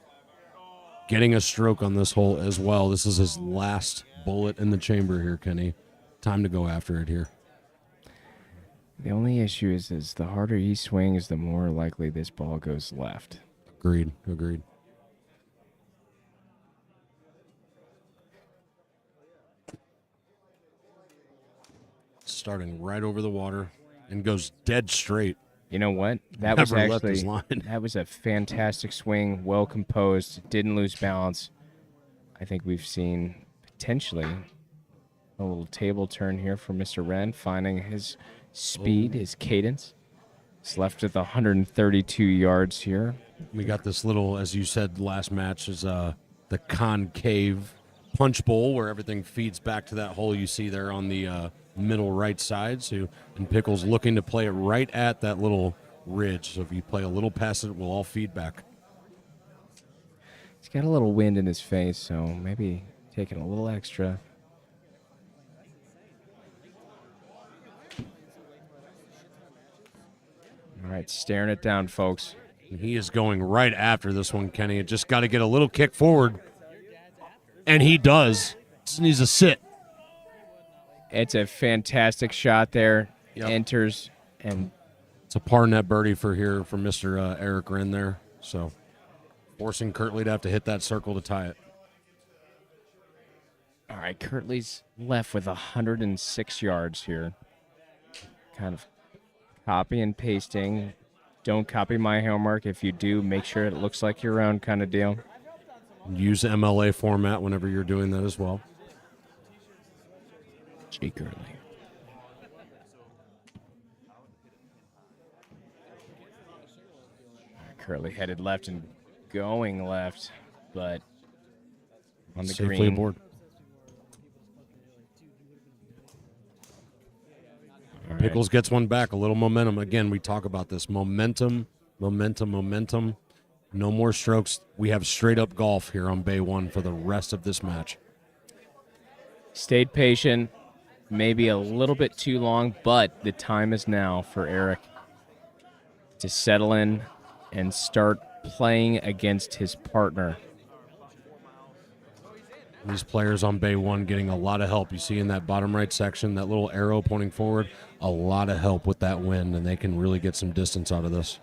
Getting a stroke on this hole as well. This is his last bullet in the chamber here, Kenny. Time to go after it here. The only issue is the harder he swings, the more likely this ball goes left. Agreed. Starting right over the water and goes dead straight. You know what? That was Never left his actually line. that was a fantastic swing, well composed, didn't lose balance. I think we've seen potentially a little table turn here for Mr. Wren, finding his speed, his cadence. It's left with 132 yards here. We got this little, as you said last match, is the concave punch bowl where everything feeds back to that hole you see there on the middle right side. So, and Pickles looking to play it right at that little ridge. So if you play a little past it, we'll all feed back. He's got a little wind in his face, so maybe taking a little extra. All right, staring it down, folks. And he is going right after this one, Kenny. It just got to get a little kick forward. And he does. Just needs to sit. It's a fantastic shot there. Yep. Enters, and It's a par net birdie for Mr. Eric Wren there. So forcing Kirtley to have to hit that circle to tie it. all right, Kirtley's left with 106 yards here. Kind of copy and pasting. Don't copy my homework. If you do, make sure it looks like your own kind of deal. Use the MLA format whenever you're doing that as well. Jake Kirtley. Kirtley headed left and going left, but on the Safely green. aboard. All right. Pickles gets one back. A little momentum. Again, we talk about this. Momentum. No more strokes. We have straight up golf here on Bay 1 for the rest of this match. Stayed patient, maybe a little bit too long, but the time is now for Eric to settle in and start playing against his partner. These players on Bay 1 getting a lot of help. You see in that bottom right section, that little arrow pointing forward, a lot of help with that wind, and they can really get some distance out of this.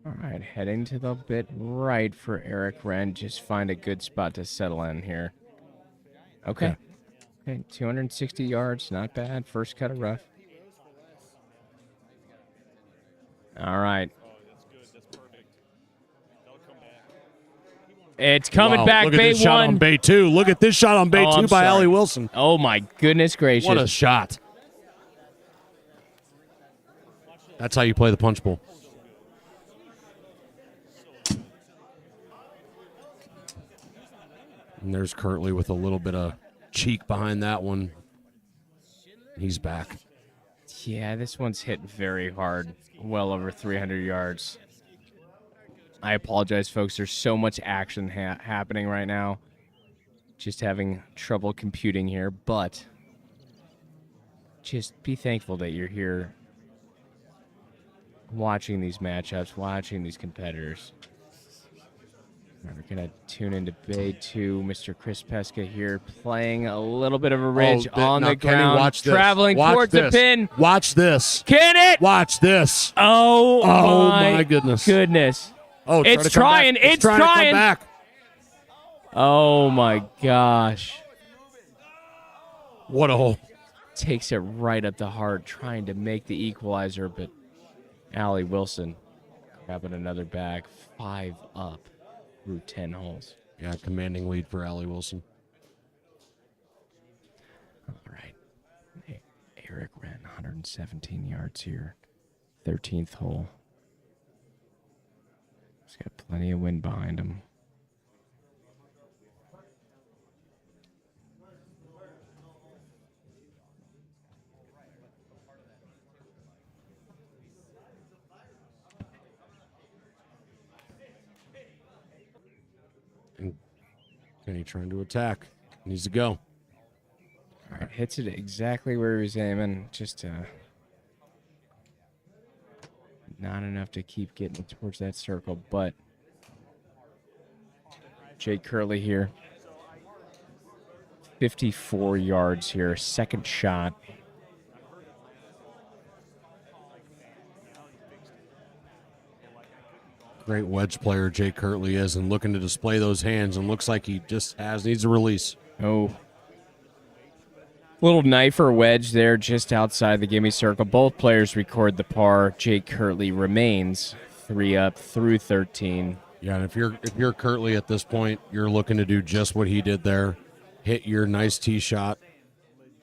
All right, heading to the bit right for Eric Wren. Just find a good spot to settle in here. Okay. Okay, 260 yards, not bad. First cut of rough. All right. It's coming Wow, back, look at Bay this shot 1. on Bay 2. Look at this shot on Bay 2 I'm by sorry. Allie Wilson. Oh, my goodness gracious. What a shot. That's how you play the punch bowl. And there's Kirtley with a little bit of cheek behind that one. He's back. Yeah, this one's hit very hard. Well over 300 yards. I apologize, folks. There's so much action happening right now. Just having trouble computing here, but just be thankful that you're here watching these matchups, watching these competitors. All right, we're going to tune into Bay 2. Mr. Chris Pesca here playing a little bit of a ridge on now, the Kenny, ground, watch this. traveling Watch towards this. the pin. Watch this. Can it? Watch this. Oh, my goodness. Goodness. Oh, It's to come trying. back. It's trying. To trying. come back. Oh, my gosh. What a hole. Takes it right up the heart, trying to make the equalizer, but Allie Wilson grabbing another bag, 5 up through 10 holes. Yeah, commanding lead for Allie Wilson. All right. Eric Wren, 117 yards here. 13th hole. He's got plenty of wind behind him. And Kenny trying to attack. Needs to go. All right, hits it exactly where he was aiming. Just not enough to keep getting towards that circle, but Jake Kirtley here. 54 yards here, second shot. Great wedge player Jake Kirtley is, and looking to display those hands, and looks like he just needs a release. Oh. Little knife or wedge there just outside the gimme circle. Both players record the par. Jake Kirtley remains 3 up through 13. Yeah, and if you're Kirtley at this point, you're looking to do just what he did there. Hit your nice tee shot,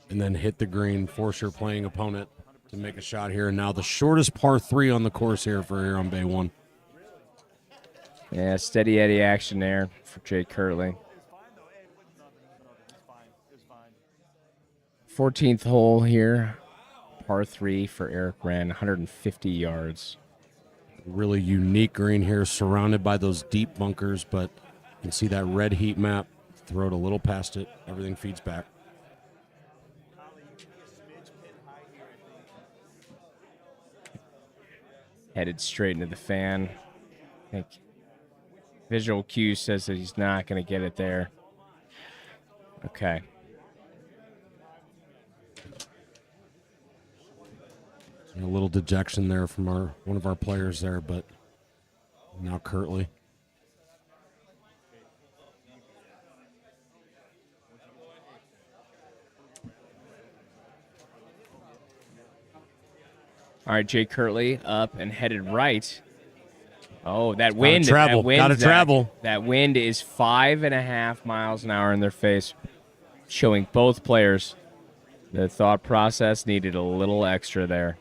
and then hit the green, force your playing opponent to make a shot here. And now the shortest par 3 on the course here on Bay 1. Yeah, steady Eddie action there for Jake Kirtley. 14th hole here, par 3 for Eric Wren, 150 yards. Really unique green here, surrounded by those deep bunkers, but you can see that red heat map. Throw it a little past it. Everything feeds back. Headed straight into the fan. I think visual cue says that he's not going to get it there. Okay. A little dejection there from one of our players there, but now Kirtley. All right, Jay Kirtley up and headed right. Oh, that wind. Travel. That wind, Gotta Zach, travel. That wind is 5.5 miles an hour in their face, showing both players the thought process needed a little extra there.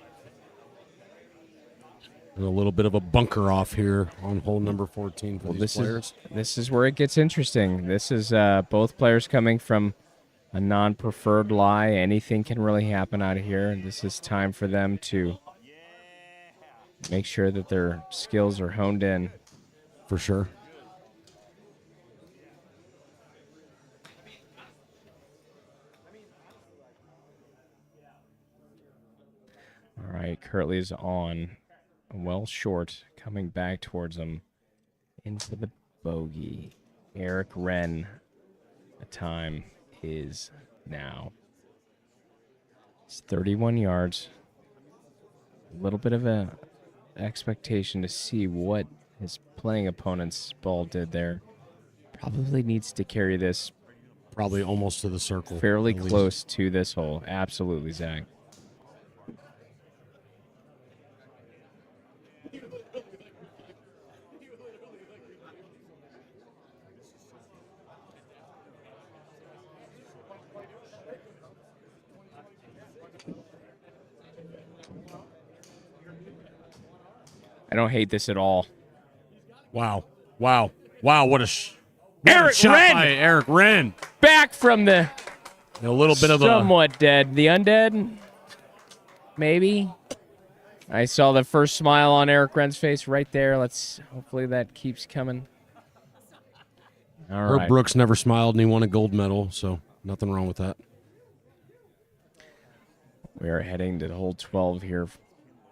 And a little bit of a bunker off here on hole number 14 for these players. This is where it gets interesting. This is both players coming from a non-preferred lie. Anything can really happen out of here. This is time for them to make sure that their skills are honed in. For sure. All right, Kirtley is on. Well short, coming back towards him into the bogey. Eric Wren, the time is now. It's 31 yards. A little bit of a expectation to see what his playing opponent's ball did there. Probably needs to carry this probably almost to the circle. Fairly at least. close to this hole. Absolutely, Zach. I don't hate this at all. Wow. Wow. Wow. What a Eric shot Wren! by Eric Wren. Back from the A little bit of a somewhat dead. The undead? Maybe. I saw the first smile on Eric Wren's face right there. Hopefully that keeps coming. All Herb right. Brooks never smiled and he won a gold medal, so nothing wrong with that. We are heading to hole 12 here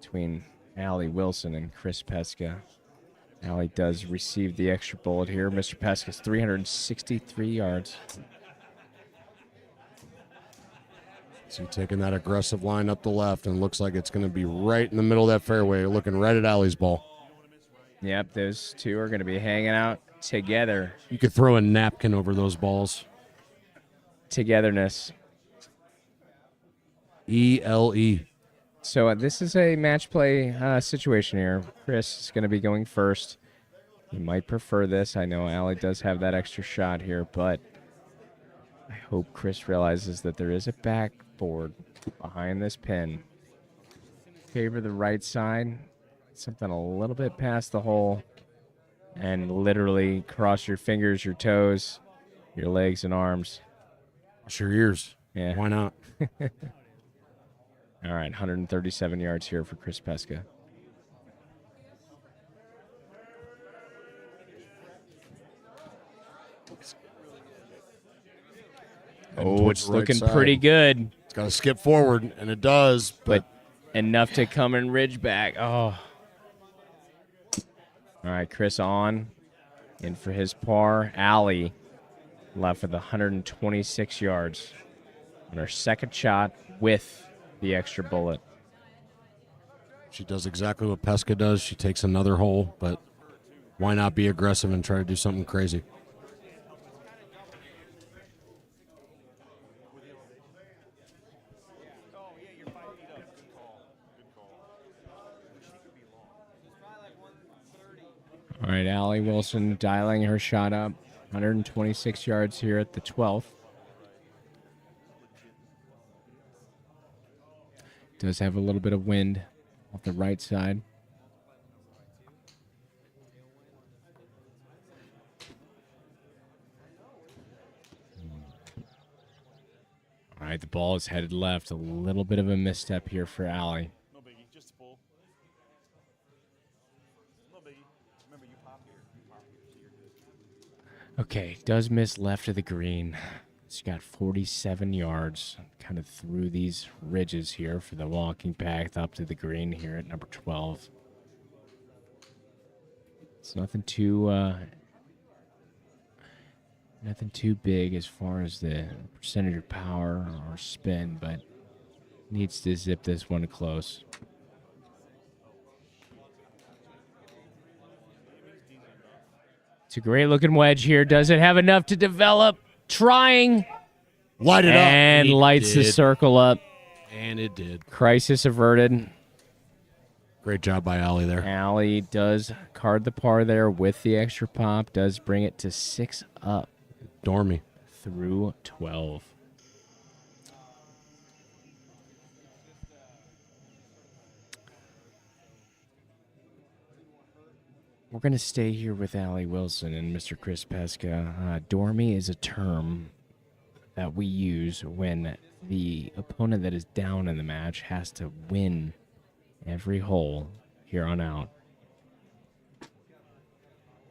between Allie Wilson and Chris Pesca. Allie does receive the extra bullet here. Mr. Pesca's 363 yards. So taking that aggressive line up the left, and looks like it's going to be right in the middle of that fairway, looking right at Allie's ball. Yep, those two are going to be hanging out together. You could throw a napkin over those balls. Togetherness. E-L-E. So this is a match play situation here. Chris is going to be going first. He might prefer this. I know Allie does have that extra shot here, but I hope Chris realizes that there is a backboard behind this pin. Favor the right side. Something a little bit past the hole. And literally cross your fingers, your toes, your legs and arms. Cross your ears. Yeah. Why not? All right, 137 yards here for Chris Pesca. Oh, it's looking pretty good. It's got to skip forward, and it does, but enough to come in ridgeback. Oh. All right, Chris on. In for his par. Allie left with 126 yards on her second shot with the extra bullet. She does exactly what Pesca does. She takes another hole, but why not be aggressive and try to do something crazy? All right, Allie Wilson dialing her shot up. 126 yards here at the 12th. Does have a little bit of wind off the right side. All right, the ball is headed left. A little bit of a misstep here for Allie. No biggie, just a pull. Okay, does miss left of the green. She's got 47 yards, kind of through these ridges here for the walking path up to the green here at number 12. It's nothing too big as far as the percentage of power or spin, but needs to zip this one close. It's a great looking wedge here. Does it have enough to develop? Trying. Light it up. And It lights the did. circle up. And it did. Crisis averted. Great job by Allie there. Allie does card the par there with the extra pop. Does bring it to 6 up Dormy. through 12. We're going to stay here with Allie Wilson and Mr. Chris Pesca. Dormy is a term that we use when the opponent that is down in the match has to win every hole here on out.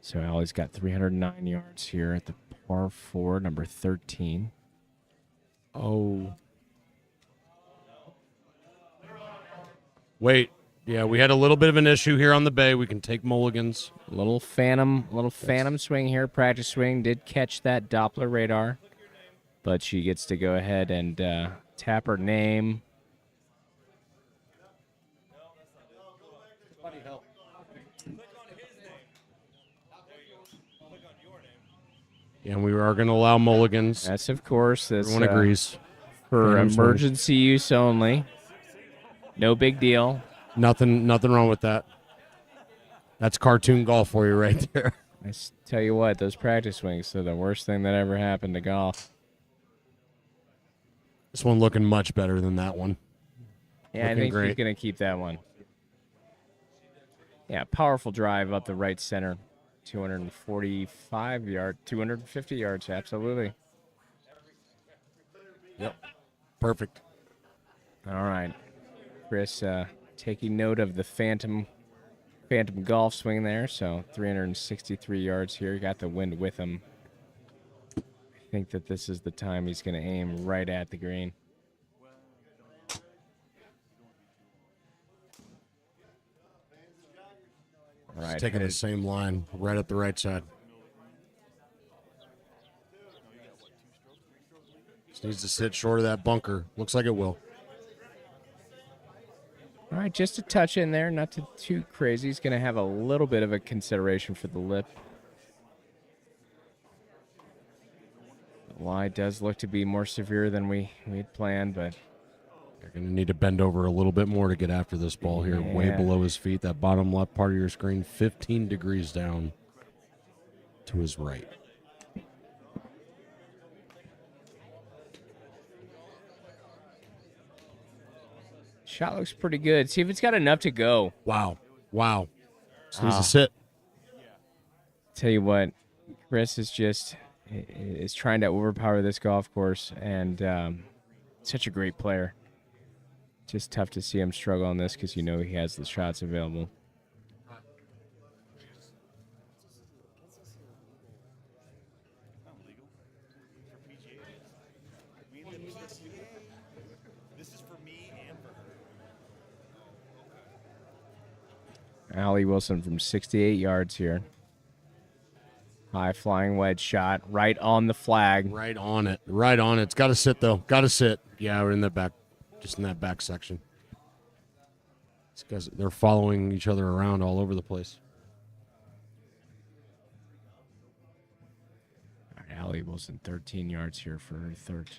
So Allie's got 309 yards here at the par 4, number 13. Oh. Wait. Yeah, we had a little bit of an issue here on the bay. We can take mulligans. Little phantom swing here, practice swing. Did catch that Doppler radar, but she gets to go ahead and tap her name. Yeah, and we are going to allow mulligans. Yes, of course. That's, Everyone agrees. For Phantom swing. emergency use only. No big deal. Nothing wrong with that. That's cartoon golf for you right there. Tell you what, those practice swings are the worst thing that ever happened to golf. This one looking much better than that one. Yeah, I Looking think great. he's going to keep that one. Yeah, powerful drive up the right center. 250 yards, absolutely. Yep. Perfect. All right. Chris taking note of the phantom golf swing there. So 363 yards here. Got the wind with him. I think that this is the time he's going to aim right at the green. All right. Just taking the headed- same line right at the right side. Just needs to sit short of that bunker. Looks like it will. All right, just a touch in there, not too crazy. He's going to have a little bit of a consideration for the lip. The lie does look to be more severe than we had planned, but They're going to need to bend over a little bit more to get after this ball here. Way Yeah. below his feet. That bottom left part of your screen, 15 degrees down to his right. shot looks pretty good. See if it's got enough to go. Wow. Wow. Just needs Ah. to sit. Tell you what, Chris is trying to overpower this golf course, and such a great player. Just tough to see him struggle on this because you know he has the shots available. This is for me and for her. Allie Wilson from 68 yards here. High flying wedge shot right on the flag. Right on it. Right on it. It's got to sit, though. Got to sit. Yeah, we're in the back, just in that back section. These guys, they're following each other around all over the place. All right, Allie Wilson, 13 yards here for her third.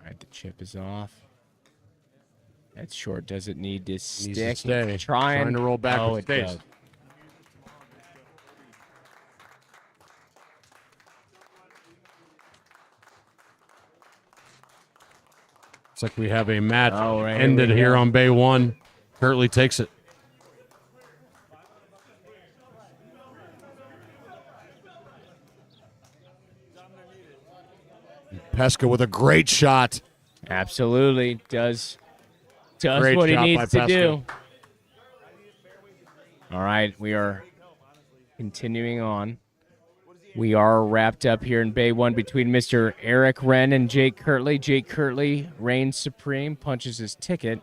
All right, the chip is off. That's short. Does it need to stick? Needs to stay. Trying to roll back. Oh, It it stays. does. Looks like we have a match Oh, right, here ended we here go. on Bay 1. Kirtley takes it. Pesca with a great shot. Absolutely does Great what he job by needs to Pesca. do. All right, we are continuing on. We are wrapped up here in Bay 1 between Mr. Eric Wren and Jake Kirtley. Jake Kirtley reigns supreme, punches his ticket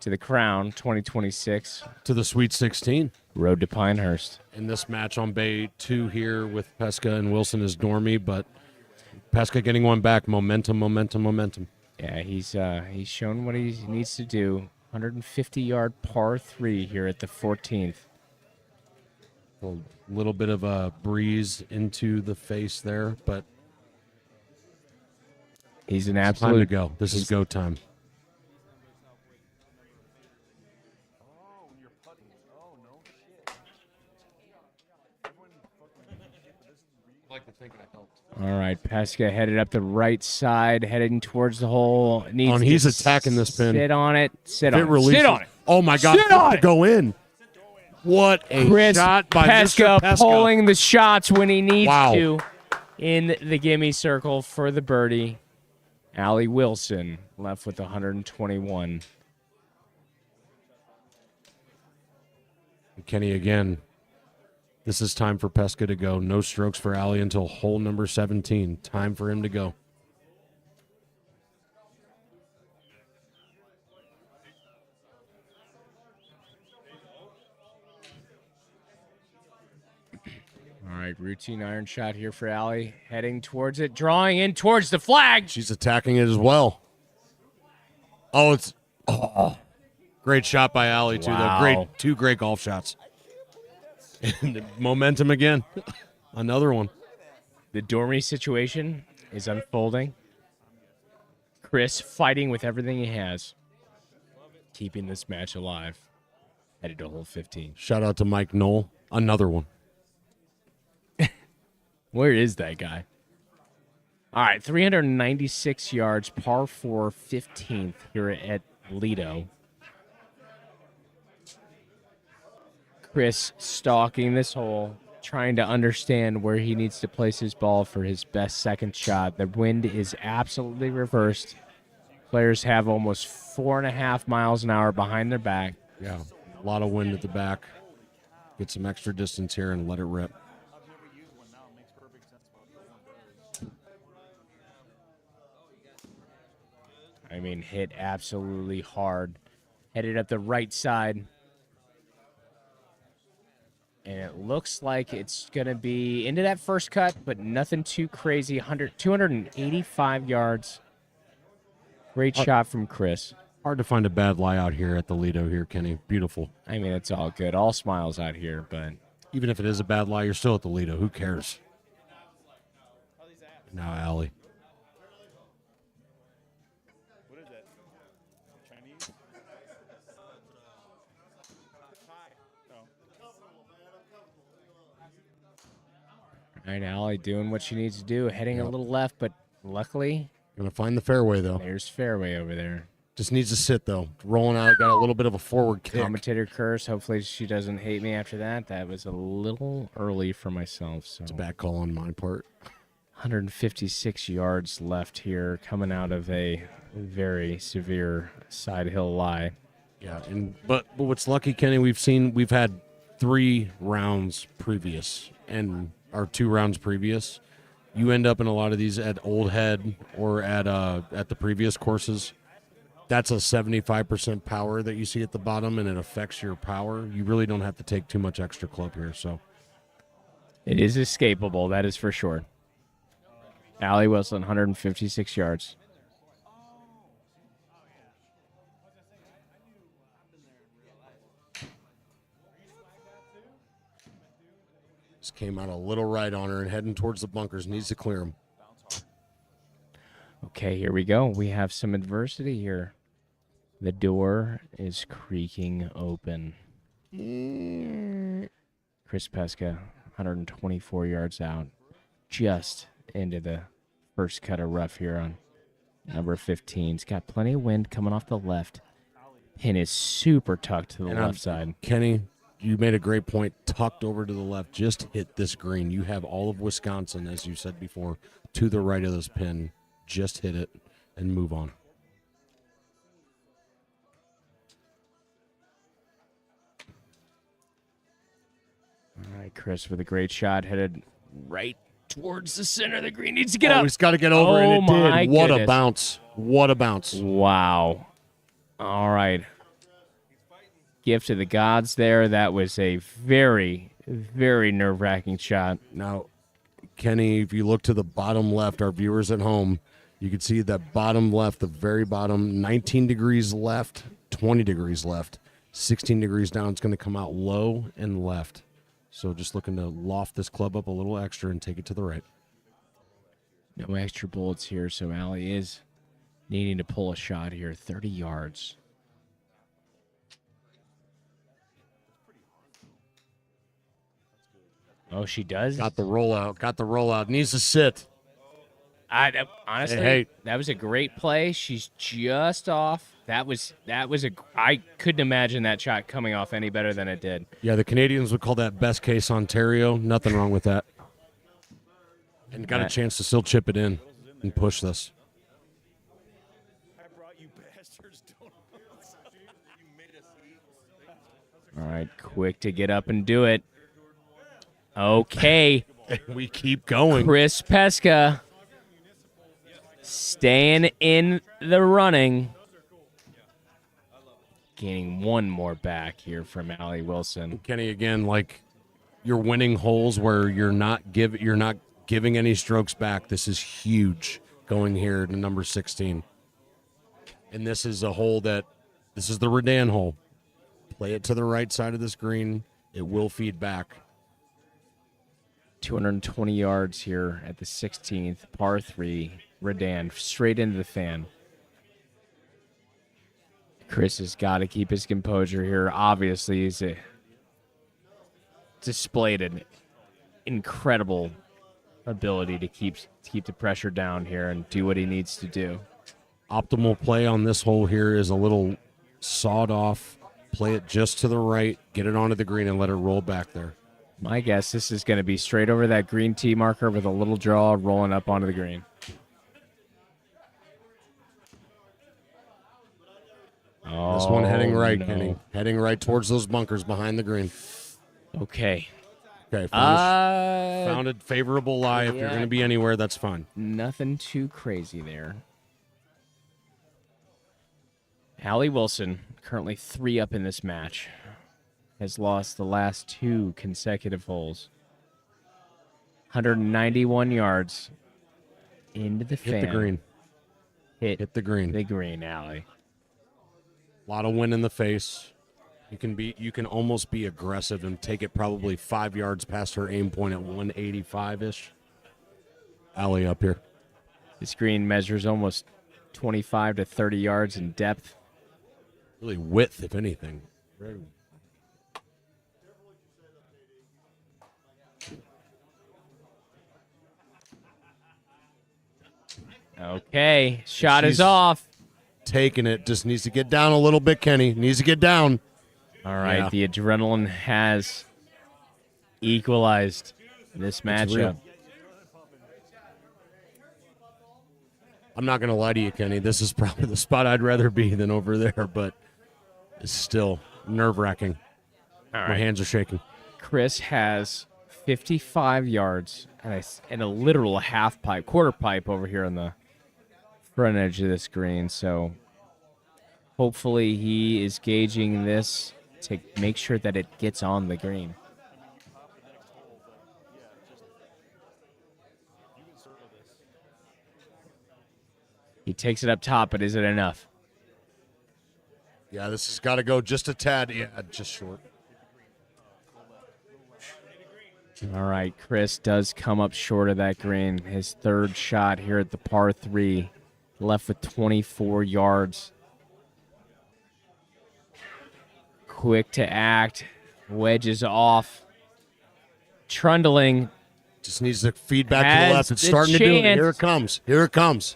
to the Crown 2026. To the Sweet 16. Road to Pinehurst. In this match on Bay 2 here with Pesca and Wilson is Normie, but Pesca getting one back. Momentum. Yeah, he's shown what he needs to do. 150-yard par 3 here at the 14th. A little bit of a breeze into the face there, but he's an it's absolute time to go. This is go time. All right, Pesca headed up the right side, heading towards the hole. Needs He's to attacking this pin. Sit on it. Sit If on it it. releases- Sit on it. Oh my God! Sit on it. Go in. What a Chris shot by Pesca, Mr. Pesca. pulling the shots when he needs Wow. to in the gimme circle for the birdie. Allie Wilson left with 121. Kenny again. This is time for Pesca to go. No strokes for Allie until hole number 17. Time for him to go. All right, routine iron shot here for Allie. Heading towards it, drawing in towards the flag. She's attacking it as well. Oh, it's great shot by Allie too. Wow. Though. Two great golf shots. And momentum again. Another one. The Dormy situation is unfolding. Chris fighting with everything he has, keeping this match alive. Headed to hole 15. Shout out to Mike Knoll. Another one. Where is that guy? All right, 396 yards, par 4, 15th here at Lido. Chris stalking this hole, trying to understand where he needs to place his ball for his best second shot. The wind is absolutely reversed. Players have almost 4.5 miles an hour behind their back. Yeah, a lot of wind at the back. Get some extra distance here and let it rip. I mean, hit absolutely hard. Headed up the right side. And it looks like it's going to be into that first cut, but nothing too crazy. 285 yards. Great shot from Chris. Hard to find a bad lie out here at the Lido here, Kenny. Beautiful. I mean, it's all good. All smiles out here, but Even if it is a bad lie, you're still at the Lido. Who cares? Now, Allie. What is that? Chinese? all right, Allie doing what she needs to do. Heading a little left, but luckily, Gonna find the fairway, though. there's fairway over there. Just needs to sit, though. Rolling out, got a little bit of a forward kick. Commentator curse. Hopefully she doesn't hate me after that. That was a little early for myself. So It's a bad call on my part. 156 yards left here, coming out of a very severe side hill lie. Yeah, but what's lucky, Kenny, we've had 3 rounds previous and our 2 rounds previous. You end up in a lot of these at Old Head or at the previous courses. That's a 75% power that you see at the bottom, and it affects your power. You really don't have to take too much extra club here. So It is escapable, that is for sure. Allie Wilson, 156 yards. just came out a little right on her and heading towards the bunkers. Needs to clear them. Okay, here we go. We have some adversity here. The door is creaking open. Chris Pesca, 124 yards out, just into the first cut of rough here on number 15. It's got plenty of wind coming off the left. Pin is super tucked to the And left side. Kenny, you made a great point. Tucked over to the left. Just hit this green. You have all of Wisconsin, as you said before, to the right of this pin. just hit it and move on. All right, Chris with a great shot headed right towards the center of the green. Needs to get up. He's got to get over, and it my did. What goodness. a bounce. What a bounce. Wow. All right. Gift of the gods there. That was a very, very nerve-wracking shot. Now, Kenny, if you look to the bottom left, our viewers at home, you can see that bottom left, the very bottom, 19 degrees left, 20 degrees left, 16 degrees down. It's going to come out low and left. So just looking to loft this club up a little extra and take it to the right. No extra bullets here, so Allie is needing to pull a shot here. 30 yards. Oh, she does? Got the rollout. Needs to sit. Honestly, Hey. that was a great play. She's just off. I couldn't imagine that shot coming off any better than it did. Yeah, the Canadians would call that best case Ontario. Nothing wrong with that. And got a chance to still chip it in and push this. I brought you bastards donuts. You made us eat. All right, quick to get up and do it. Okay. We keep going. Chris Pesca staying in the running. Gaining one more back here from Allie Wilson. Kenny, again, like you're winning holes where you're not giving any strokes back. This is huge going here to number 16. And this is a hole this is the Redan hole. Play it to the right side of this green. It will feed back. 220 yards here at the 16th, par 3, Redan, straight into the fan. Chris has got to keep his composure here. Obviously, he's displayed an incredible ability to keep the pressure down here and do what he needs to do. Optimal play on this hole here is a little sawed off. Play it just to the right, get it onto the green, and let it roll back there. My guess, this is going to be straight over that green tee marker with a little draw rolling up onto the green. This one heading right, no. Kenny. Heading right towards those bunkers behind the green. Okay. Okay, found a favorable lie. If you're yeah. going to be anywhere, that's fine. Nothing too crazy there. Allie Wilson, currently 3 up in this match, has lost the last 2 consecutive holes. 191 yards into the fan. Hit the green. Hit the green. The green, Allie. A lot of wind in the face. You can almost be aggressive and take it probably 5 yards past her aim point at 185-ish. Allie up here. This green measures almost 25 to 30 yards in depth. Really width, if anything. Okay, shot is She's off. Taking it. Just needs to get down a little bit, Kenny. Needs to get down. All right, Yeah. the adrenaline has equalized this real. matchup. I'm not going to lie to you, Kenny. This is probably the spot I'd rather be than over there, but it's still nerve-wracking. All My right. hands are shaking. Chris has 55 yards and a literal half pipe, quarter pipe over here on the front edge of this green. So hopefully he is gauging this to make sure that it gets on the green. He takes it up top, but is it enough? Yeah, this has got to go just a tad. Yeah, just short. All right, Chris does come up short of that green. His third shot here at the par 3, left with 24 yards. Quick to act, wedges off. Trundling. Just needs to feed back to Has the left. It's the starting to do it. chance. Here it comes. Here it comes.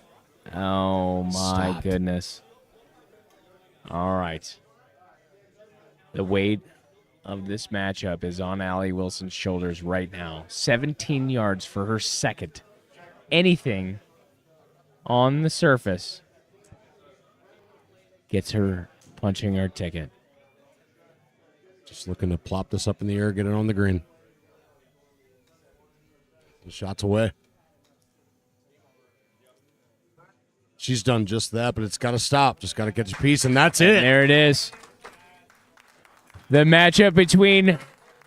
Oh, my Stopped. goodness. All right. The weight of this matchup is on Allie Wilson's shoulders right now. 17 yards for her second. Anything on the surface gets her punching her ticket. Just looking to plop this up in the air, get it on the green. The shot's away. She's done just that, but it's got to stop. Just got to catch a piece, and that's it. There it is. The matchup between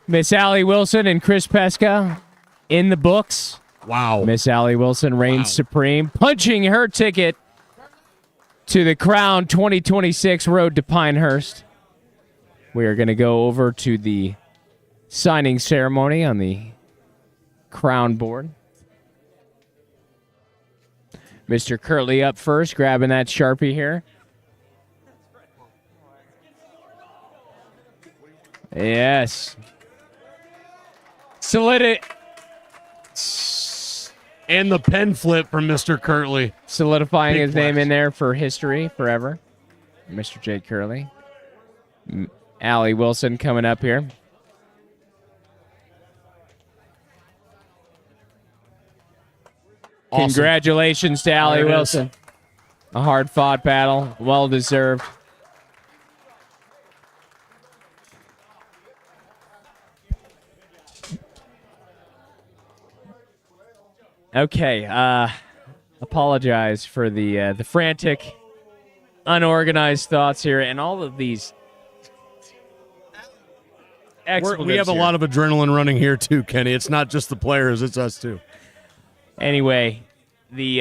Miss Allie Wilson and Chris Pesca in the books. Wow. Miss Allie Wilson reigns supreme, punching her ticket to the Crown 2026 Road to Pinehurst. We are going to go over to the signing ceremony on the Crown board. Mr. Kirtley up first, grabbing that Sharpie here. Yes. And the pen flip from Mr. Kirtley. Solidifying Big his name flex. in there for history forever. Mr. Jake Curley. Allie Wilson coming up here. Awesome. Congratulations to Allie There it is. Wilson. A hard-fought battle, well-deserved. Okay, apologize for the frantic, unorganized thoughts here, and all of these. We have a lot of adrenaline running here too, Kenny. It's not just the players; it's us too. Anyway, the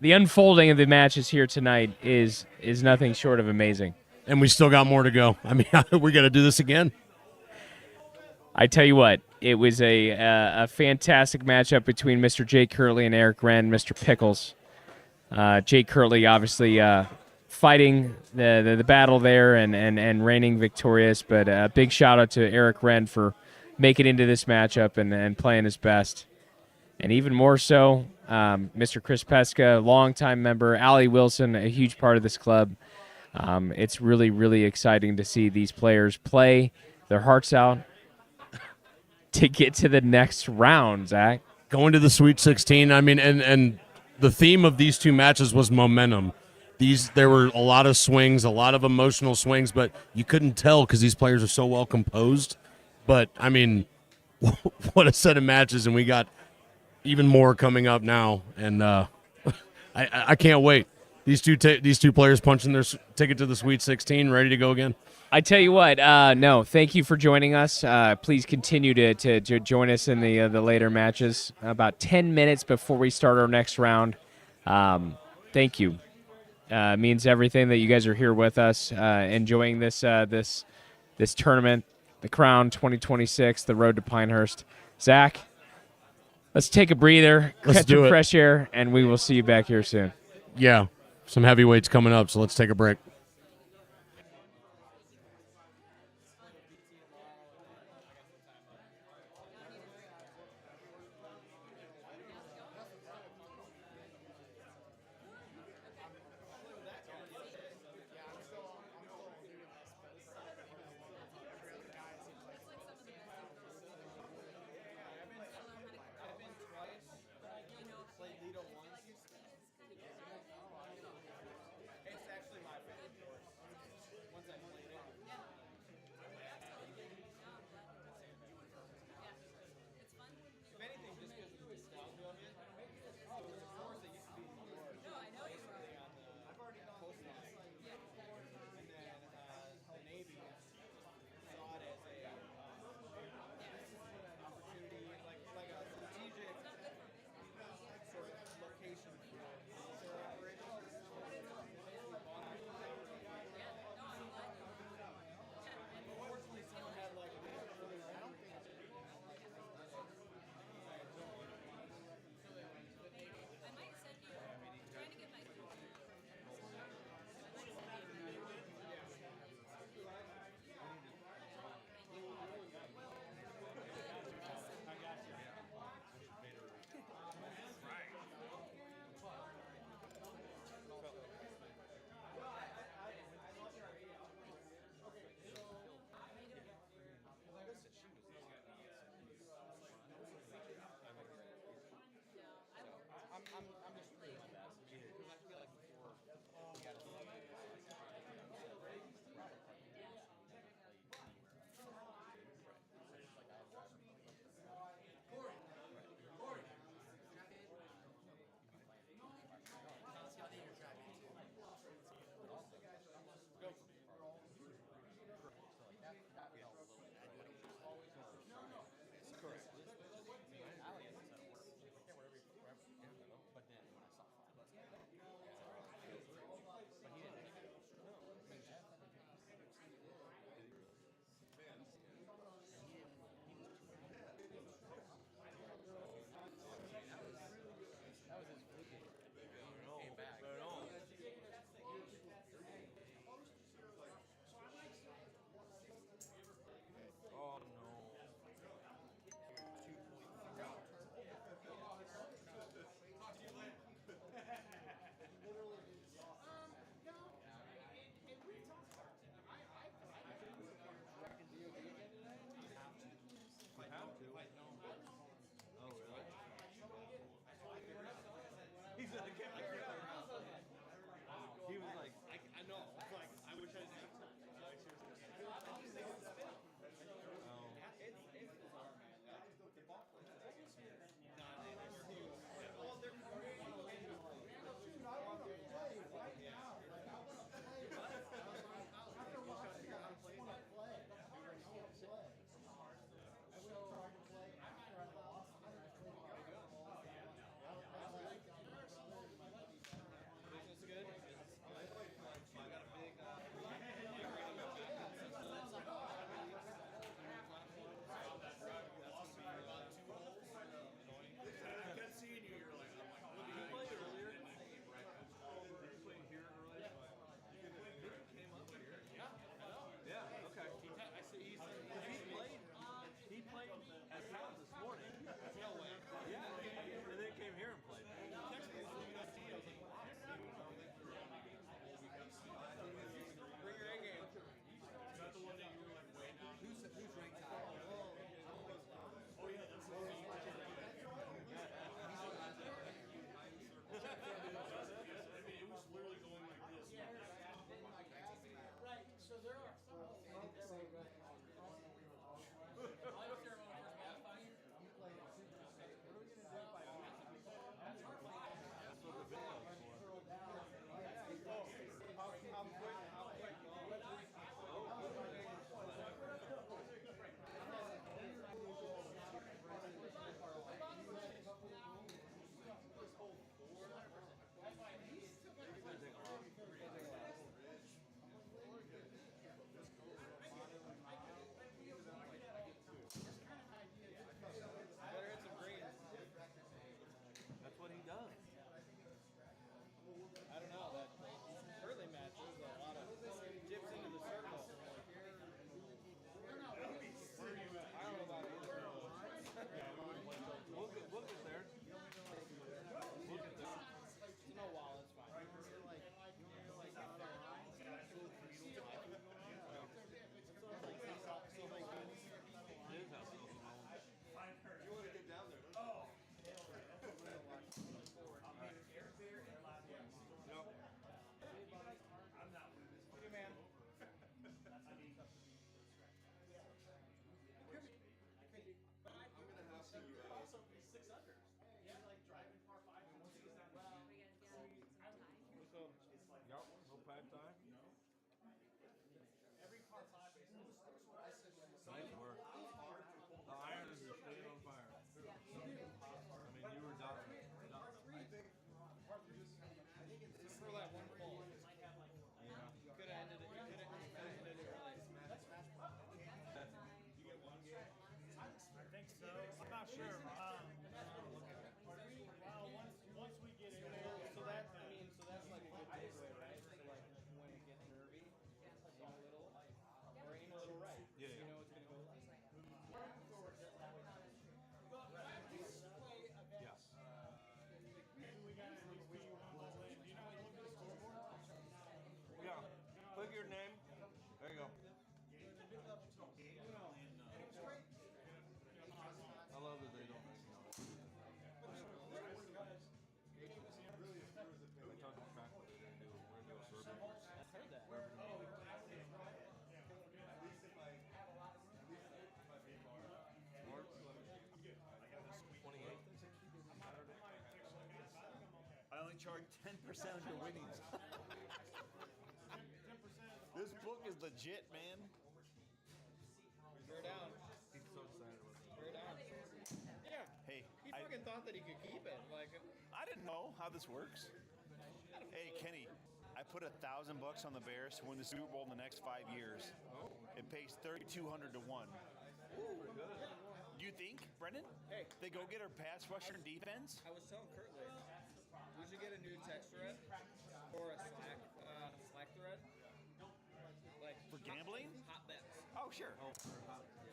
unfolding of the matches here tonight is nothing short of amazing. And we still got more to go. I mean, we got to do this again. I tell you what, it was a fantastic matchup between Mr. Jake Curley and Eric Wren, Mr. Pickles. Jake Curley obviously fighting the battle there and reigning victorious, but a big shout out to Eric Wren for making into this matchup and playing his best. And even more so, Mr. Chris Pesca, longtime member, Allie Wilson, a huge part of this club. It's really, really exciting to see these players play their hearts out to get to the next round, Zach. Going to the Sweet 16. I mean, and the theme of these two matches was momentum. There were a lot of swings, a lot of emotional swings, but you couldn't tell because these players are so well composed. But I mean, what a set of matches, and we got even more coming up now, and I can't wait. These two players punching their ticket to the Sweet 16, ready to go again. I tell you what, no, thank you for joining us. Please continue to join us in the later matches. About 10 minutes before we start our next round. Thank you. Means everything that you guys are here with us, enjoying this tournament, the Crown 2026, the Road to Pinehurst. Zach, let's take a breather, catch some fresh air, and we will see you back here soon. Yeah, some heavyweights coming up, so let's take a break. charge 10% of your winnings. This book is legit, man. We're down. He's so excited about it. We're down. Yeah. Hey, He fucking thought that he could keep it. Like, I didn't know how this works. Hey, Kenny, I put $1,000 on the Bears to win the Super Bowl in the next 5 years. It pays 3,200 to 1. Do you think, Brendan? Hey. They go get our pass rusher and defense? I was telling Kurt, like, we should get a new text thread or a Slack thread. Like For gambling? hot bets. Oh, sure.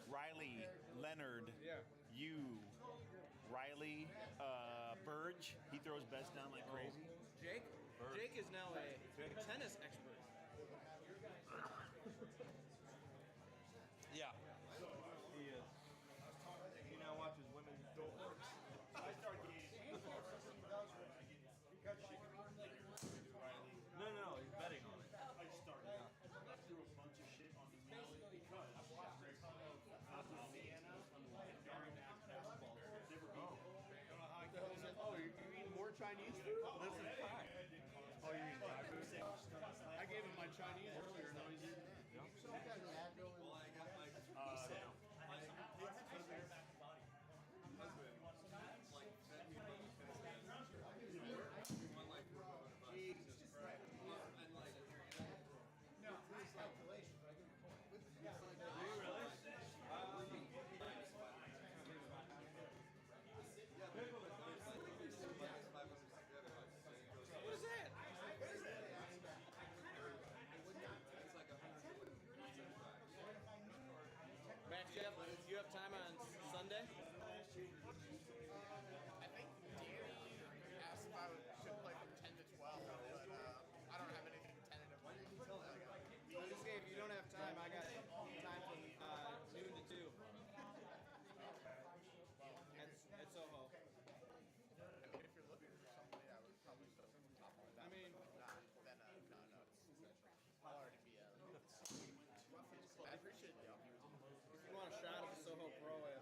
Riley, Leonard, Yeah. you, Riley, Burge. He throws bets down like crazy. Jake is now a tennis expert. Yeah. He is. He now watches women go horse. I start getting. No, he's betting on it. I started. I threw a bunch of shit on the Maui because Louisiana and Maryland basketball. They were Oh, you eating more Chinese food? This is Thai. Oh, you mean tacos? I gave him my Chinese earlier. Now he's eating. Well, I got my husband like sent me about one like and like no, it's calculation, but I give him a point. Do you really? Yeah, people that don't like these 500 together. What is that? It's like 175. Max, you have time on Sunday? I think Danny asked if I should play from 10 to 12, but I don't have anything tentative. If you don't have time, I got time from noon to 2. At Soho. I mean, if you're looking for somebody, I would probably put from top of that. I mean, but if not, then no. I'll already be I appreciate the offer. if you want a shot of the Soho Pro at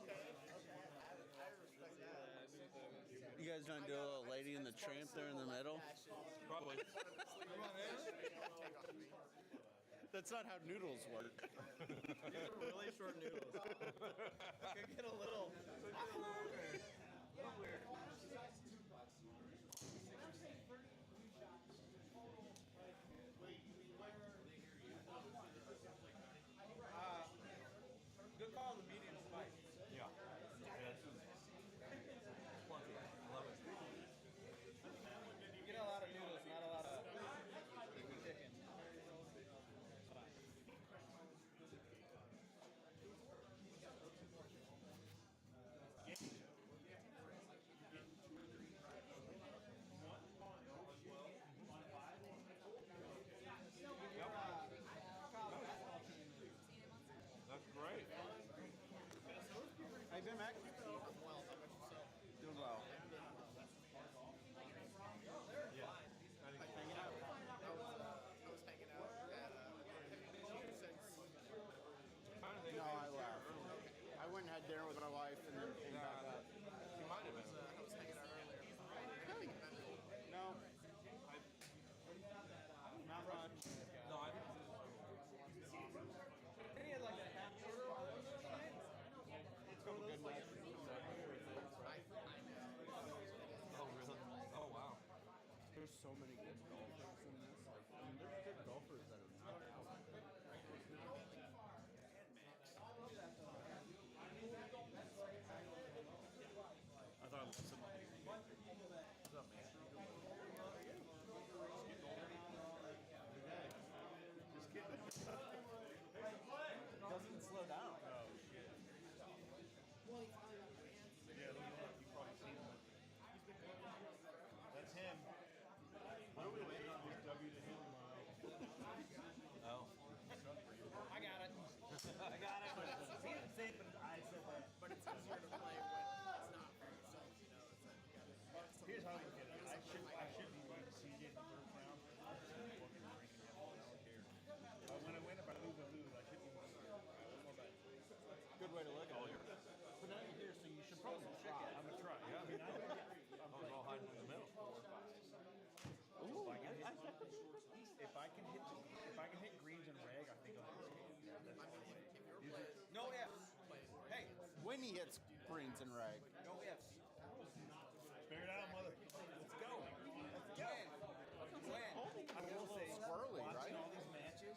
Okay. I respect that. You guys want to do a little Lady and the Tramp there in the middle? Probably. That's not how noodles work. These are really short noodles. Could get a little. Good call on the medium spice. Yeah. Plenty. Love it. You get a lot of noodles, not a lot of chicken. That's great. How you been, Mac? I'm well. How about yourself? Doing well. Yeah. Hanging out. I was hanging out at since. No, I left. I went and had dinner with my wife and then came back up. She might have been. I was hanging out earlier. No. Not much. No, I He had like a half order. It's got a good match. Oh, really? Oh, wow. There's so many good golfers in this. I mean, there's good golfers that are not out. I thought I lost somebody. What's up, man? Just kidding. Doesn't slow down. Oh, shit. Yeah, look at that. You've probably seen him. That's him. What are we waiting on this W to him? Oh. I got it. I got it. He didn't say it, but I said that. But it's easier to play when it's not for yourself, you know. It's like you gotta. Here's how I look at it. I should be winning CJ in the first round. I'm just fucking drinking it. I don't care. When I win, if I lose, I lose. I should be winning. More bad. Good way to look at it. But now you're here, so you should probably try. I'm gonna try. Yeah, I mean, I was all hiding in the Kenny hits greens and reg. Oh, yeah. Bear it out, mother. Let's go. Let's go. When? I will say, Squirrely, watching right? all these matches,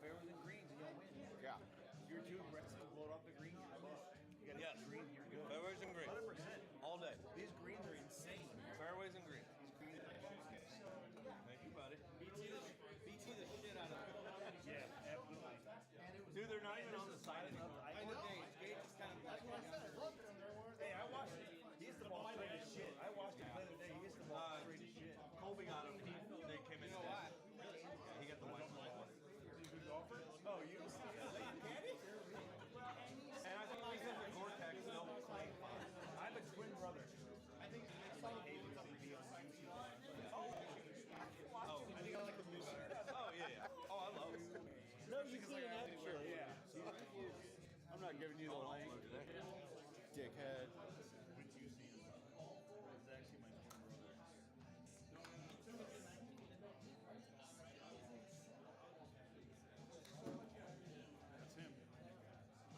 fairways and greens, and you'll win. Yeah. If you're too aggressive and blow it off the green, you're fucked. You gotta Yes. hit the green, you're good. Fairways and greens. 100%. All day. These greens are insane. Fairways and greens. These greens are Thank you, buddy. BT the shit out of it. Yeah, absolutely. Dude, they're not even on the side anymore. I know. Gage is kind of like, hey, I watched it. He hits the ball straight as shit. I watched him play the day. He hits the ball straight as shit. Colby got him. They came in. You know why? He got the white ball. He's a good golfer? Oh, you can he? And I think because of Cortex, they'll play fine. I have a twin brother. I think I saw David on YouTube. Oh, I think I like the music. Oh, yeah. Oh, I love it. No, you see it actually. Yeah. I'm not giving you the link. Dickhead. When you see him. It's actually my twin brother. That's him.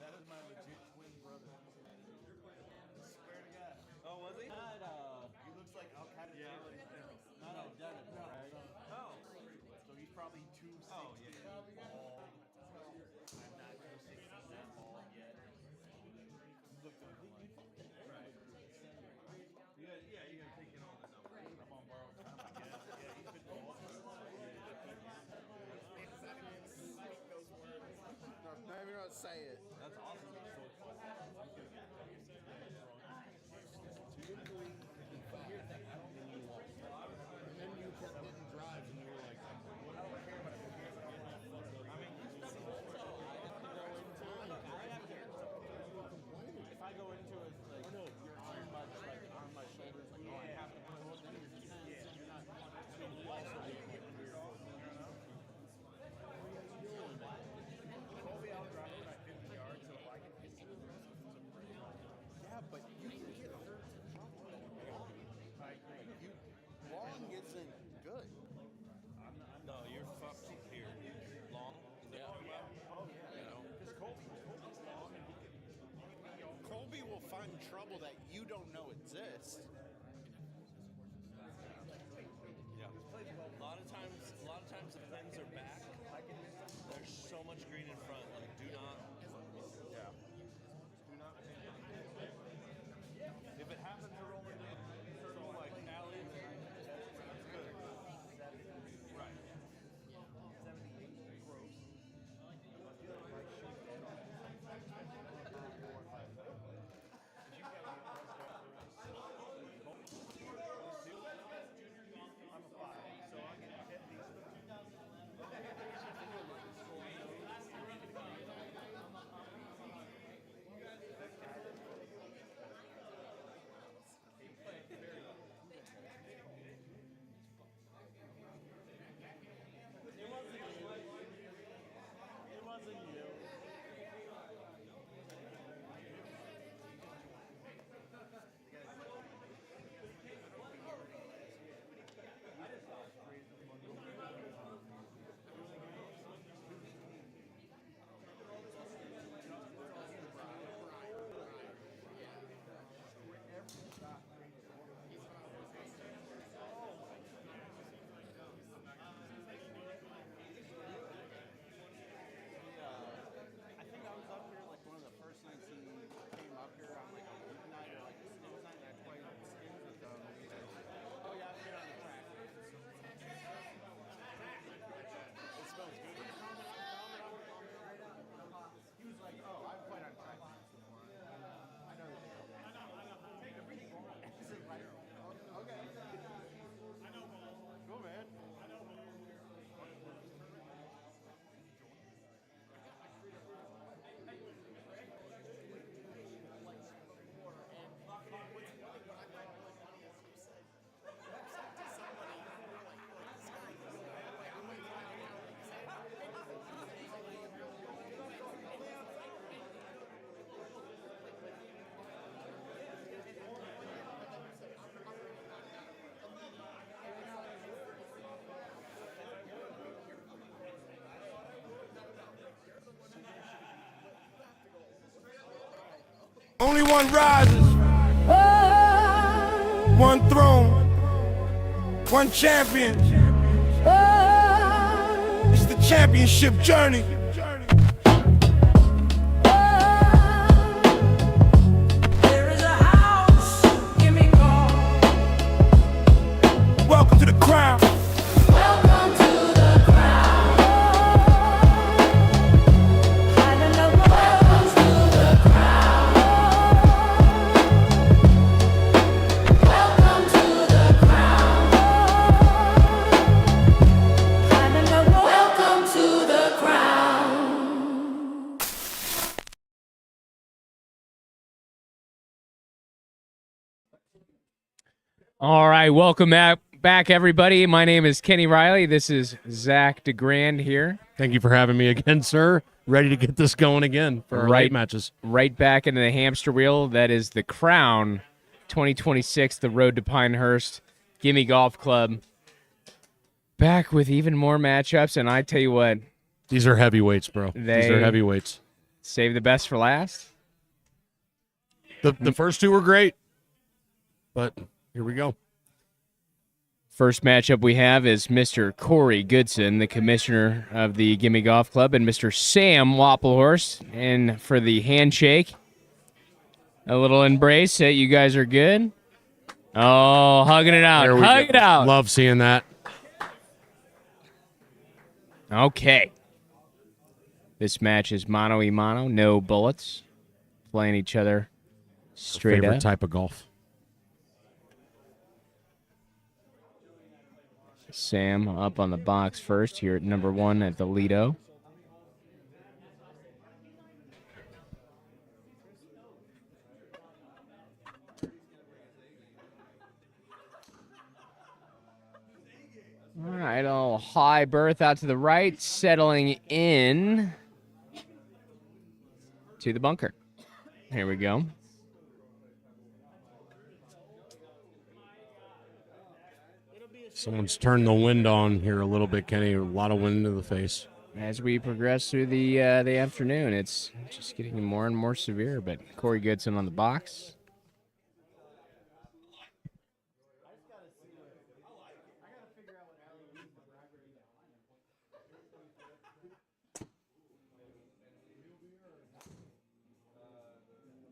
That is my legit twin brother. I swear to God. Oh, was he? He looks like Al Qaeda. Yeah. No, Devin. Right? Oh. So he's probably 260 Oh, yeah. ball. I'm not 260 that ball yet. Looked at him like, Right. Yeah, you gotta take in all the numbers. I'm on borrowed time. Yeah, he's been balling. No, not even gonna say it. That's awesome. And then you kept hitting drives and you were like, If I go into it, like, you're on my, on my shoulders, like, oh, I have to put it, then you're tense, you're not, I mean, you also Colby outdriver by 50 yards, so if I can hit him. Yeah, but you can get hurt in trouble. I agree. Long isn't good. No, you're fucked here. Long? Yeah. Oh, yeah. You know? Because Colby's long and he can. Colby will find trouble that you don't know exists. Yeah. A lot of times the pins are back. There's so much green in front. Like, do not. Yeah. Do not. If it happens to roll into a circle like alley, that's good. Right. 78 gross. I feel like I might shoot that on 4 or 5. If you got I'm a 5, so I get 10 these. one rises, one throne, one champion. It's the championship journey. There is a house, give me call. Welcome to the crown. Welcome to the crown. Welcome to the crown. Welcome to the crown. Welcome to the crown. All right, welcome back, everybody. My name is Kenny Riley. This is Zach DeGrand here. Thank you for having me again, sir. Ready to get this going again for our night matches. Right back into the hamster wheel. That is the Crown 2026, the Road to Pinehurst Gimme Golf Club. Back with even more matchups, and I tell you what, These are heavyweights, bro. These are heavyweights. save the best for last. The first two were great, but here we go. First matchup we have is Mr. Corey Goodson, the commissioner of the Gimme Golf Club, and Mr. Sam Wappelhorst. And for the handshake, a little embrace. You guys are good. Oh, hugging it out. There we Hug go. it out. Love seeing that. Okay. This match is mano y mano, no bullets. Playing each other straight Favorite up. type of golf. Sam up on the box first here at number 1 at the Lido. All right, a little high berth out to the right, settling in to the bunker. Here we go. Someone's turned the wind on here a little bit, Kenny. A lot of wind in the face. As we progress through the afternoon, it's just getting more and more severe. But Corey Goodson on the box.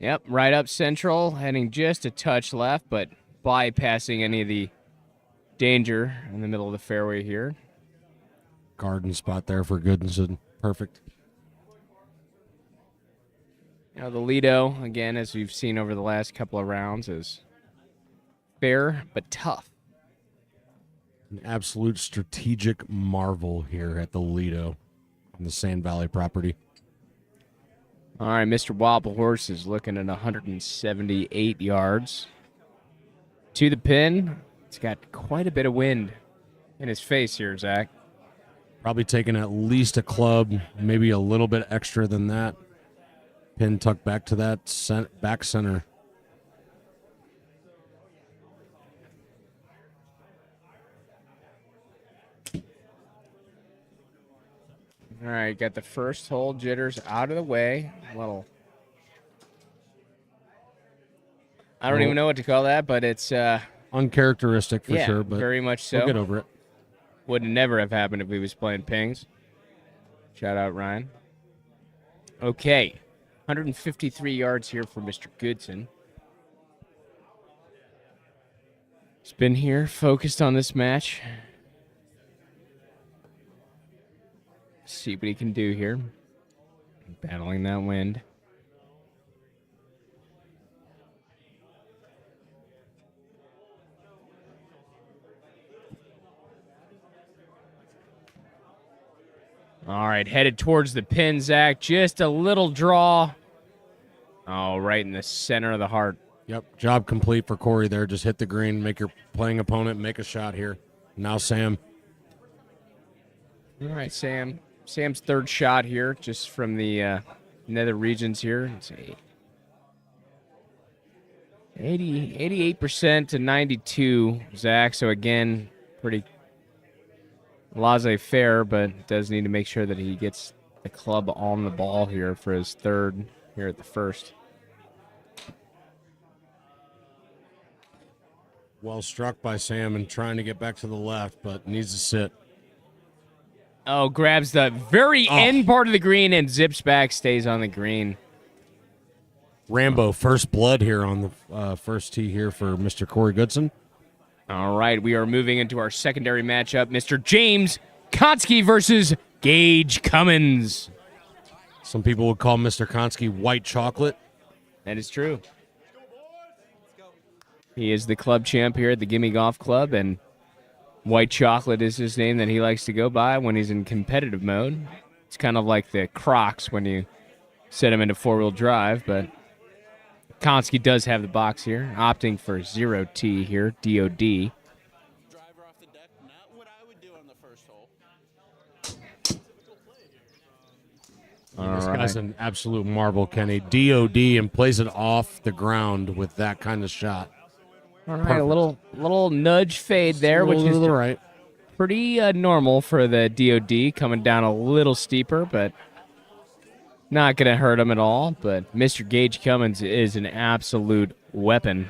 Yep, right up central, heading just a touch left, but bypassing any of the danger in the middle of the fairway here. Garden spot there for Goodson. Perfect. You know, the Lido, again, as we've seen over the last couple of rounds, is fair but tough. An absolute strategic marvel here at the Lido on the Sand Valley property. All right, Mr. Wappelhorst is looking at 178 yards to the pin. It's got quite a bit of wind in his face here, Zach. Probably taking at least a club, maybe a little bit extra than that. Pin tucked back to that back center. All right, got the first hole jitters out of the way. A little, I don't even know what to call that, but it's uncharacteristic for yeah, sure, but very much so. we'll get over it. Would never have happened if he was playing pings. Shout out Ryan. Okay, 153 yards here for Mr. Goodson. He's been here, focused on this match. See what he can do here. Battling that wind. All right, headed towards the pin, Zach. Just a little draw. Oh, right in the center of the heart. Yep, job complete for Corey there. Just hit the green, make your playing opponent make a shot here. Now Sam. All right, Sam. Sam's third shot here, just from the nether regions here. It's 88% to 92, Zach. So again, pretty laissez-faire, but does need to make sure that he gets the club on the ball here for his third here at the first. Well struck by Sam and trying to get back to the left, but needs to sit. Oh, grabs the very end part of the green and zips back, stays on the green. Rambo, first blood here on the first tee here for Mr. Corey Goodson. All right, we are moving into our secondary matchup. Mr. James Konski versus Gage Cummins. Some people would call Mr. Konski white chocolate. That is true. He is the club champ here at the Gimme Golf Club, and white chocolate is his name that he likes to go by when he's in competitive mode. It's kind of like the Crocs when you set him into four-wheel drive, but Konski does have the box here, opting for 0T here, DOD. This guy's an absolute marble, Kenny. DOD and plays it off the ground with that kind of shot. All right, a little nudge fade there, which is right. Pretty normal for the DOD, coming down a little steeper, but not going to hurt him at all. But Mr. Gage Cummins is an absolute weapon.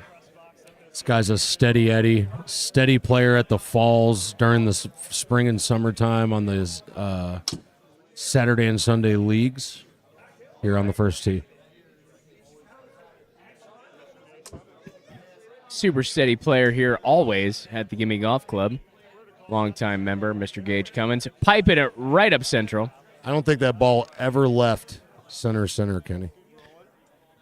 This guy's a steady Eddie, steady player at the falls during the spring and summertime on the Saturday and Sunday leagues here on the first tee. Super steady player here always at the Gimme Golf Club. Longtime member, Mr. Gage Cummins. Piping it right up central. I don't think that ball ever left center, Kenny.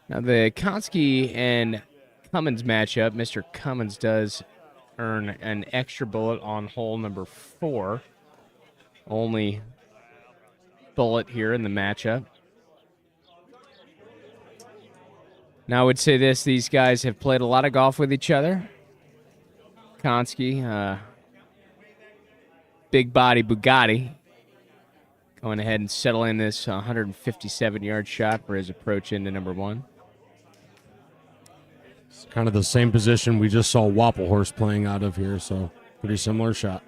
Now the Konski and Cummins matchup, Mr. Cummins does earn an extra bullet on hole number 4. Only bullet here in the matchup. Now I would say this, these guys have played a lot of golf with each other. Konski, big body Bugatti, going ahead and settling this 157-yard shot for his approach into number 1. It's kind of the same position we just saw Wapple Horse playing out of here, so pretty similar shot.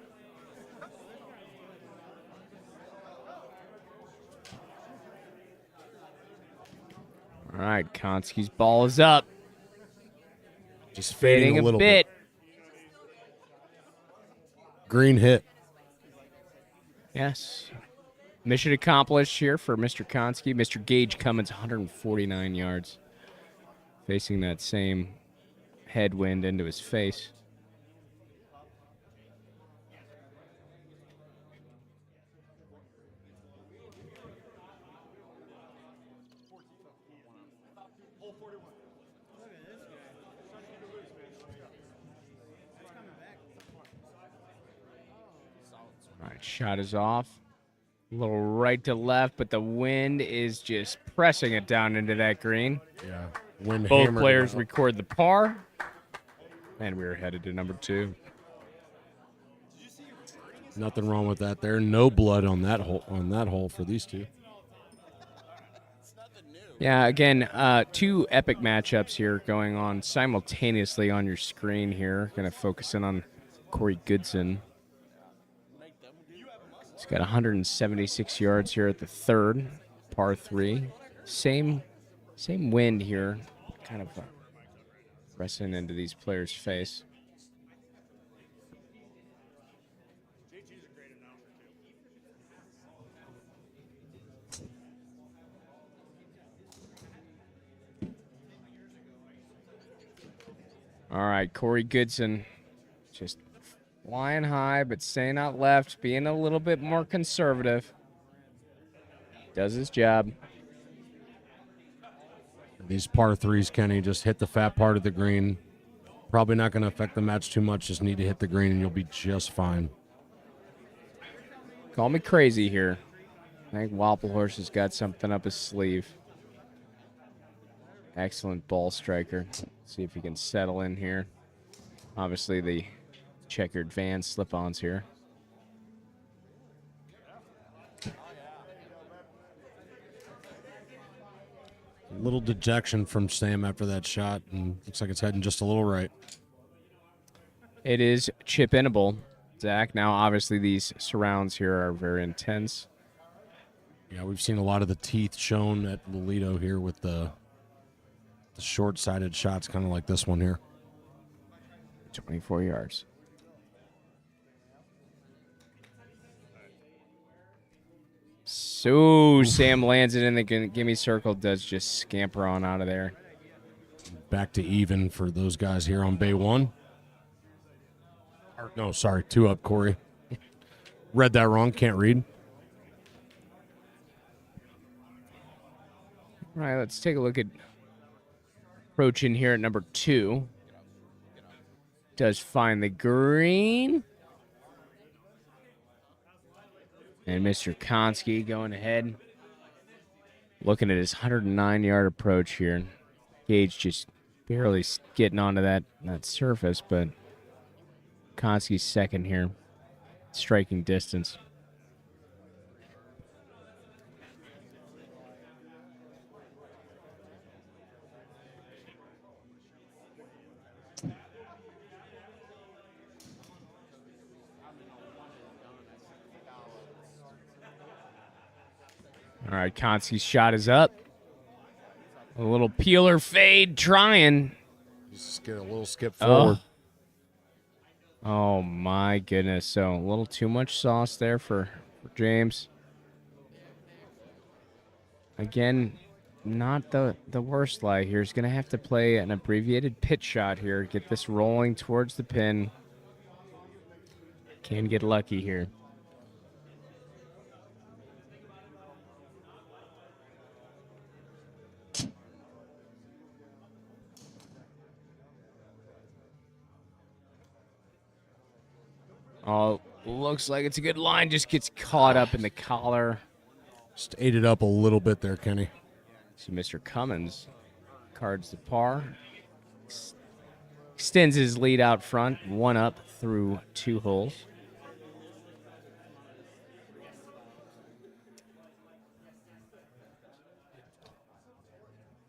All right, Konski's ball is up. Just fading a little bit. Green hit. Yes. Mission accomplished here for Mr. Konski. Mr. Gage Cummins, 149 yards. Facing that same headwind into his face. All right, shot is off. A little right to left, but the wind is just pressing it down into that green. Yeah. Wind Both hammered players it up. record the par, and we are headed to number 2. Nothing wrong with that there. No blood on that hole for these two. Yeah, again, 2 epic matchups here going on simultaneously on your screen here. Going to focus in on Corey Goodson. He's got 176 yards here at the 3rd, par 3. Same wind here, kind of pressing into these players' face. All right, Corey Goodson just flying high, but staying out left, being a little bit more conservative. Does his job. These par 3s, Kenny, just hit the fat part of the green. Probably not going to affect the match too much. Just need to hit the green and you'll be just fine. Call me crazy here. I think Wapple Horse has got something up his sleeve. Excellent ball striker. See if he can settle in here. Obviously the checkered Vans slip-ons here. A little dejection from Sam after that shot, and looks like it's heading just a little right. It is chip-inable, Zach. Now, obviously, these surrounds here are very intense. Yeah, we've seen a lot of the teeth shown at Lolito here with the short-sided shots, kind of like this one here. 24 yards. So Sam lands it in the gimme circle, does just scamper on out of there. Back to even for those guys here on Bay 1. No, sorry, 2 up, Corey. Read that wrong, can't read. All right, let's take a look at approach in here at number 2. Does find the green. And Mr. Konski going ahead. Looking at his 109-yard approach here. Gage just barely getting onto that surface, but Konski's second here. Striking distance. All right, Konski's shot is up. A little peeler fade trying. Just get a little skip forward. Oh my goodness. So a little too much sauce there for James. Again, not the worst lie here. He's going to have to play an abbreviated pitch shot here. Get this rolling towards the pin. Can get lucky here. Oh, looks like it's a good line. Just gets caught up in the collar. Just ate it up a little bit there, Kenny. So Mr. Cummins cards the par. Extends his lead out front. 1 up through 2 holes.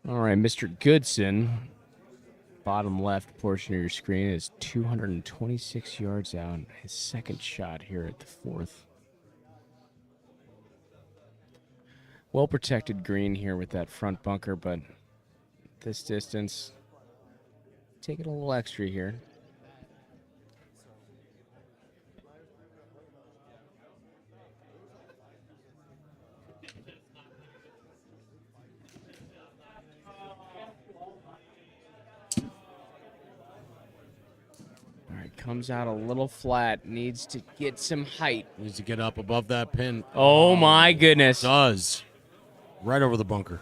All right, Mr. Goodson. Bottom left portion of your screen is 226 yards out. His second shot here at the 4th. Well protected green here with that front bunker, but this distance, take it a little extra here. Comes out a little flat. Needs to get some height. Needs to get up above that pin. Oh, my goodness. Does. Right over the bunker.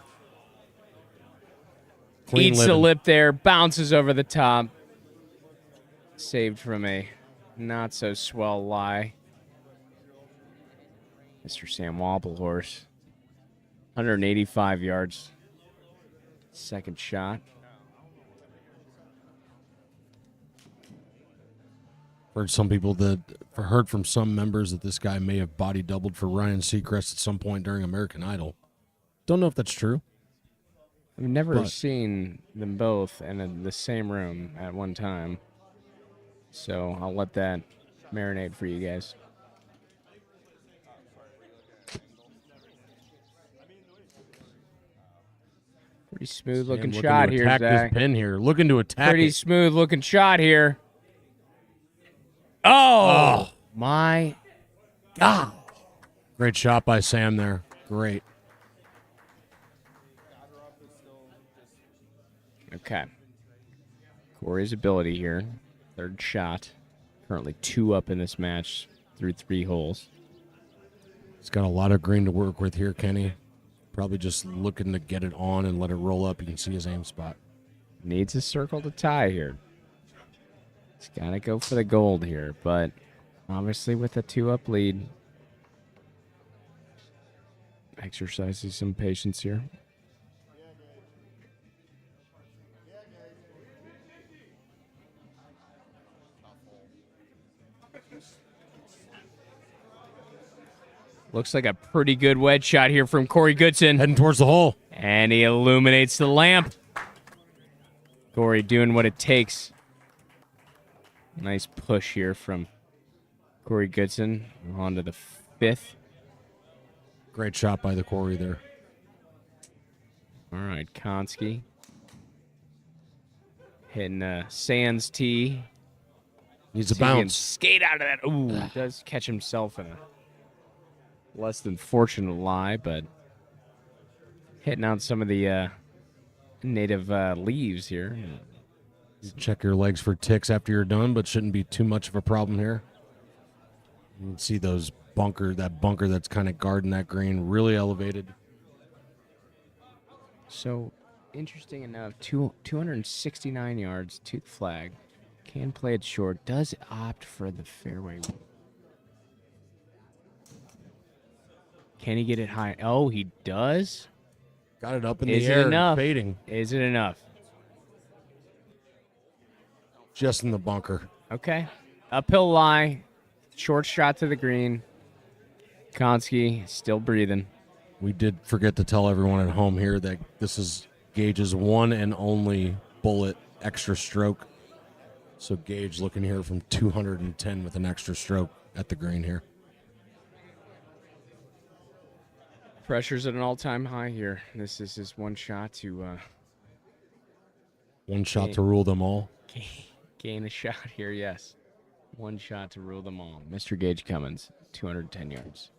Clean Eats living. the lip there. Bounces over the top. Saved from a not-so-swell lie. Mr. Sam Wobblehorse. 185 yards. Second shot. Heard from some members that this guy may have body doubled for Ryan Seacrest at some point during American Idol. Don't know if that's true. I've never seen them both in the same room at one time. So I'll let that marinate for you guys. Pretty smooth looking shot here, Zach. Zach. This pin here. Looking to attack Pretty it. smooth looking shot here. Oh, my God. Great shot by Sam there. Great. Okay. Corey's ability here. Third shot. Currently 2 up in this match through 3 holes. He's got a lot of green to work with here, Kenny. Probably just looking to get it on and let it roll up. You can see his aim spot. Needs a circle to tie here. He's got to go for the gold here, but obviously with a 2-up lead, exercises some patience here. Looks like a pretty good wedge shot here from Corey Goodson. Heading towards the hole. And he illuminates the lamp. Corey doing what it takes. Nice push here from Corey Goodson on to the 5th. Great shot by the Corey there. All right, Konski hitting a Sands tee Needs a See if he can bounce. skate out of that. Ooh, does catch himself in a less than fortunate lie, but hitting out some of the native leaves here. Check your legs for ticks after you're done, but shouldn't be too much of a problem here. You can see that bunker that's kind of guarding that green, really elevated. So, interesting enough, 269 yards to the flag. Can play it short. Does opt for the fairway. Can he get it high? Oh, he does. Got it up in Is the it air, enough? fading. Is it enough? Just in the bunker. Okay. Uphill lie. Short shot to the green. Konski still breathing. We did forget to tell everyone at home here that this is Gage's one and only bullet extra stroke. So Gage looking here from 210 with an extra stroke at the green here. Pressure's at an all-time high here. This is his one shot to One shot to rule them all. gain a shot here, yes. One shot to rule them all. Mr. Gage Cummins, 210 yards.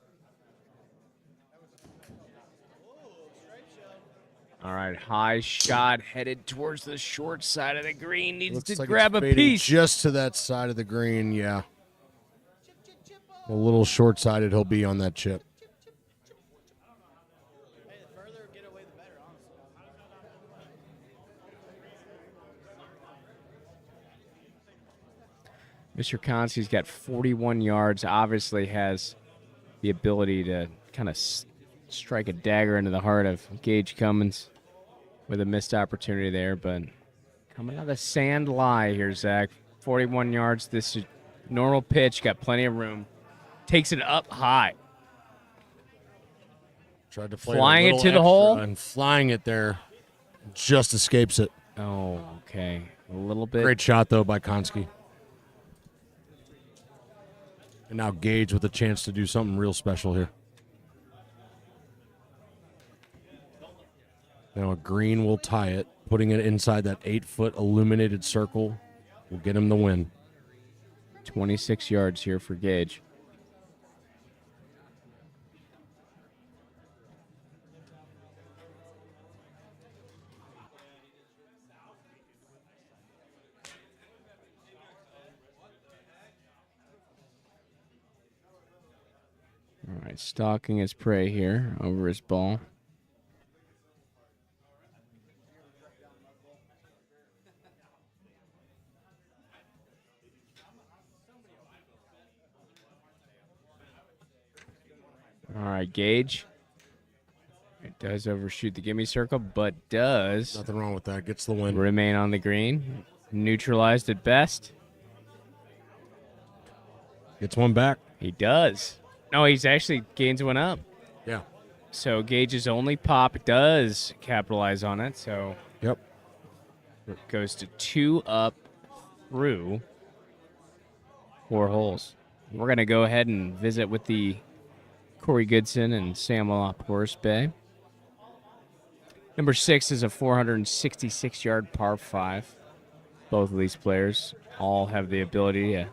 All right, high shot headed towards the short side of the green. Needs Looks to like grab it's a fading piece. just to that side of the green, yeah. A little short-sided he'll be on that chip. Mr. Konski's got 41 yards, obviously has the ability to kind of strike a dagger into the heart of Gage Cummins with a missed opportunity there, but coming out of the sand lie here, Zach. 41 yards. This is normal pitch, got plenty of room. Takes it up high. Tried to play Flying a it little to the extra, hole. and flying it there just escapes it. Oh, okay. A little bit. Great shot, though, by Konski. And now Gage with a chance to do something real special here. Now a green will tie it. Putting it inside that 8-foot illuminated circle will get him the win. 26 yards here for Gage. All right, stalking his prey here over his ball. All right, Gage. It does overshoot the gimme circle, but does Nothing wrong with that. Gets the win. remain on the green. Neutralized at best. Gets one back. He does. No, he's actually gains one up. Yeah. So Gage's only pop does capitalize on it. So Yep. it goes to 2 up through 4 holes. We're going to go ahead and visit with the Corey Goodson and Samuel Horse Bay. Number 6 is a 466-yard par 5. Both of these players all have the ability to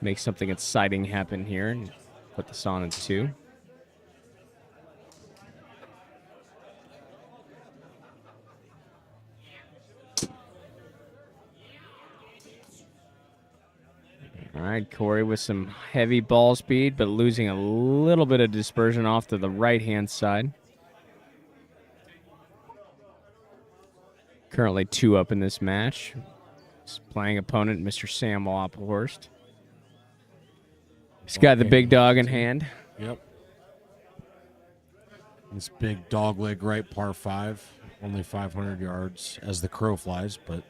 make something exciting happen here and put this on at 2. All right, Corey with some heavy ball speed, but losing a little bit of dispersion off to the right-hand side. Currently 2 up in this match. His playing opponent, Mr. Sam Wapplehorst. He's got the big dog in hand. Yep. This big dog leg right par 5. Only 500 yards as the crow flies, but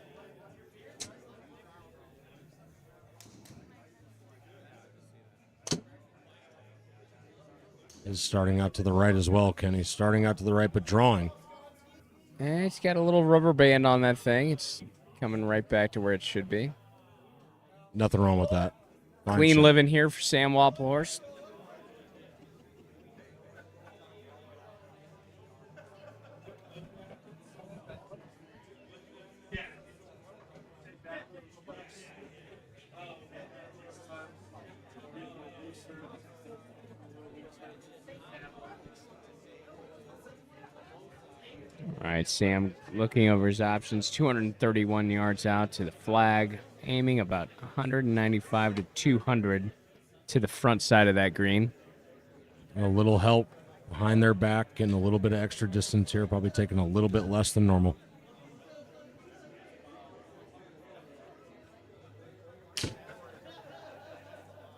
is starting out to the right as well, Kenny. Starting out to the right, but drawing. And it's got a little rubber band on that thing. It's coming right back to where it should be. Nothing wrong with that. Fine Clean shot. living here for Sam Wapplehorst. All right, Sam looking over his options, 231 yards out to the flag, aiming about 195 to 200 to the front side of that green. A little help behind their back and a little bit of extra distance here, probably taking a little bit less than normal.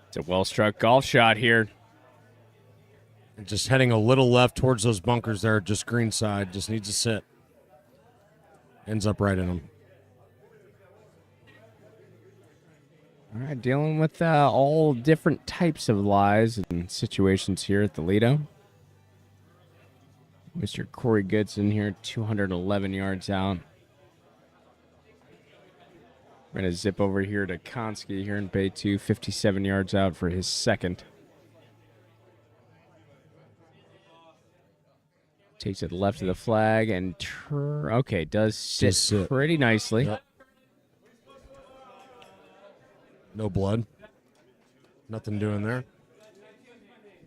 It's a well-struck golf shot here. And just heading a little left towards those bunkers there, just green side, just needs to sit. Ends up right in them. All right, dealing with all different types of lies and situations here at the Lido. Mr. Corey Goodson here, 211 yards out. We're going to zip over here to Konski here in Bay 2, 57 yards out for his second. Takes it left of the flag and okay, does sit pretty nicely. Yep. No blood. Nothing doing there.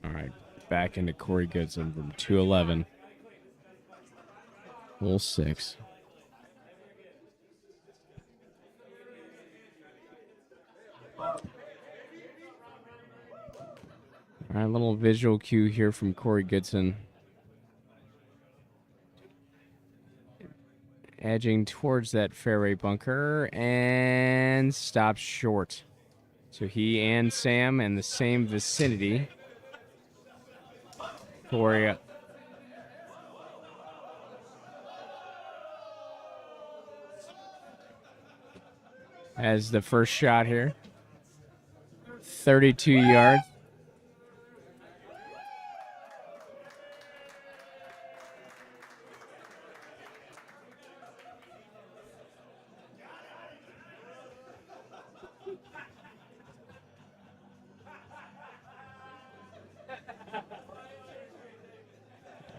All right, back into Corey Goodson from 211. Hole 6. All right, little visual cue here from Corey Goodson. Edging towards that fairway bunker and stops short. So he and Sam in the same vicinity. Corey has the first shot here. 32 yards.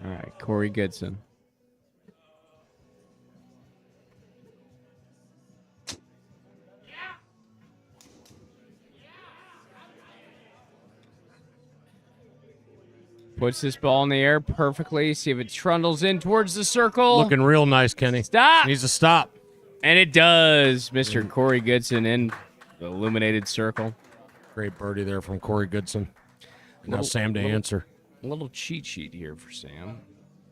All right, Corey Goodson. Puts this ball in the air perfectly. See if it trundles in towards the circle. Looking real nice, Kenny. Stop. Needs to stop. And it does. Mr. Corey Goodson in the illuminated circle. Great birdie there from Corey Goodson. Now Sam to answer. A little cheat sheet here for Sam.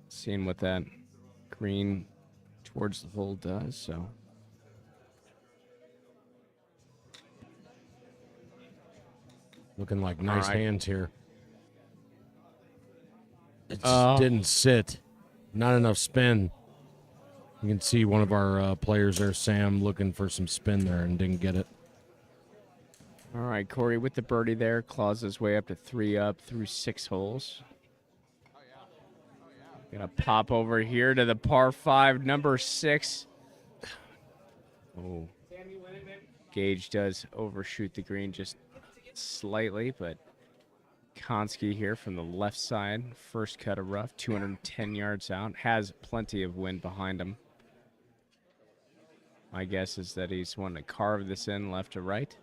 Seeing what that green towards the hole does. So looking like nice right. hands here. It just didn't sit. Not enough spin. You can see one of our players there, Sam, looking for some spin there and didn't get it. all right, Corey with the birdie there, claws his way up to 3 up through 6 holes. Gonna pop over here to the par 5, number 6. Oh, Gage does overshoot the green just slightly, but Konski here from the left side, first cut of rough, 210 yards out, has plenty of wind behind him. My guess is that he's wanting to carve this in left to right.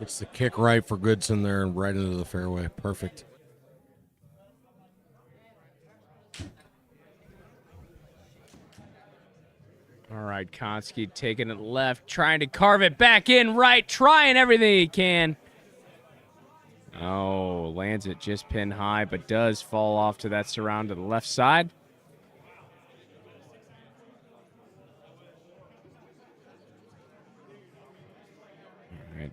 Gets the kick right for Goodson there and right into the fairway. Perfect. All right, Konski taking it left, trying to carve it back in right, trying everything he can. Oh, lands it just pin high, but does fall off to that surround to the left side. All right,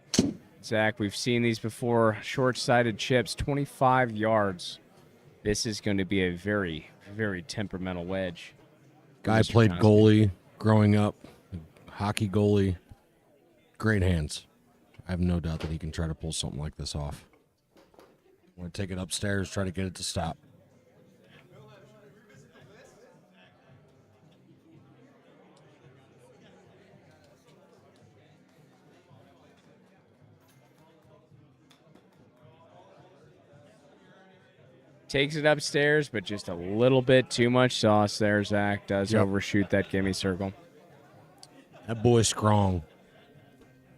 Zach, we've seen these before. Short-sided chips, 25 yards. This is going to be a very, very temperamental wedge. Guy Mr. played Konski. goalie growing up, hockey goalie. Great hands. I have no doubt that he can try to pull something like this off. Want to take it upstairs, try to get it to stop. Takes it upstairs, but just a little bit too much sauce there, Zach. Does Yep. overshoot that gimme circle. That boy's strong.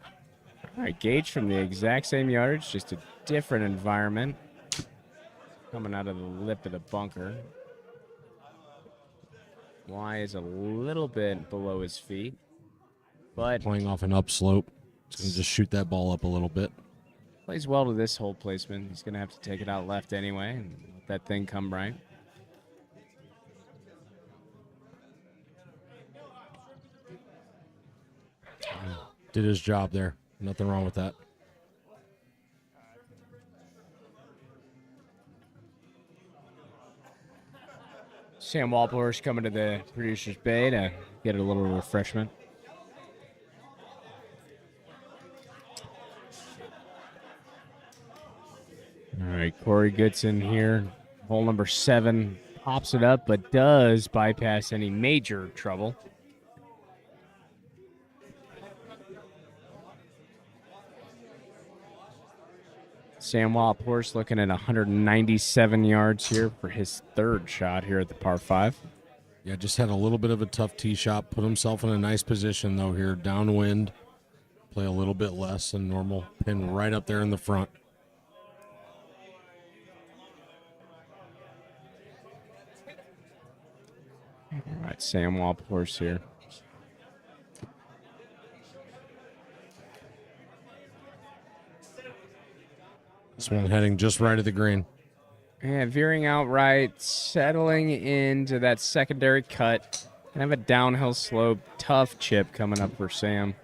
All right, Gage from the exact same yardage, just a different environment. Coming out of the lip of the bunker. Y is a little bit below his feet, but Playing off an upslope. He's going to just shoot that ball up a little bit. plays well to this hole placement. He's going to have to take it out left anyway and let that thing come right. Did his job there. Nothing wrong with that. Sam Walpor's coming to the producer's bay to get a little refreshment. All right, Corey Goodson here. Hole number 7 pops it up, but does bypass any major trouble. Sam Walpor's looking at 197 yards here for his third shot here at the par 5. Yeah, just had a little bit of a tough tee shot. Put himself in a nice position, though, here. Downwind. Play a little bit less than normal. Pin right up there in the front. All right, Sam Walpor's here. This one heading just right at the green. Yeah, veering out right, settling into that secondary cut. Kind of a downhill slope, tough chip coming up for Sam.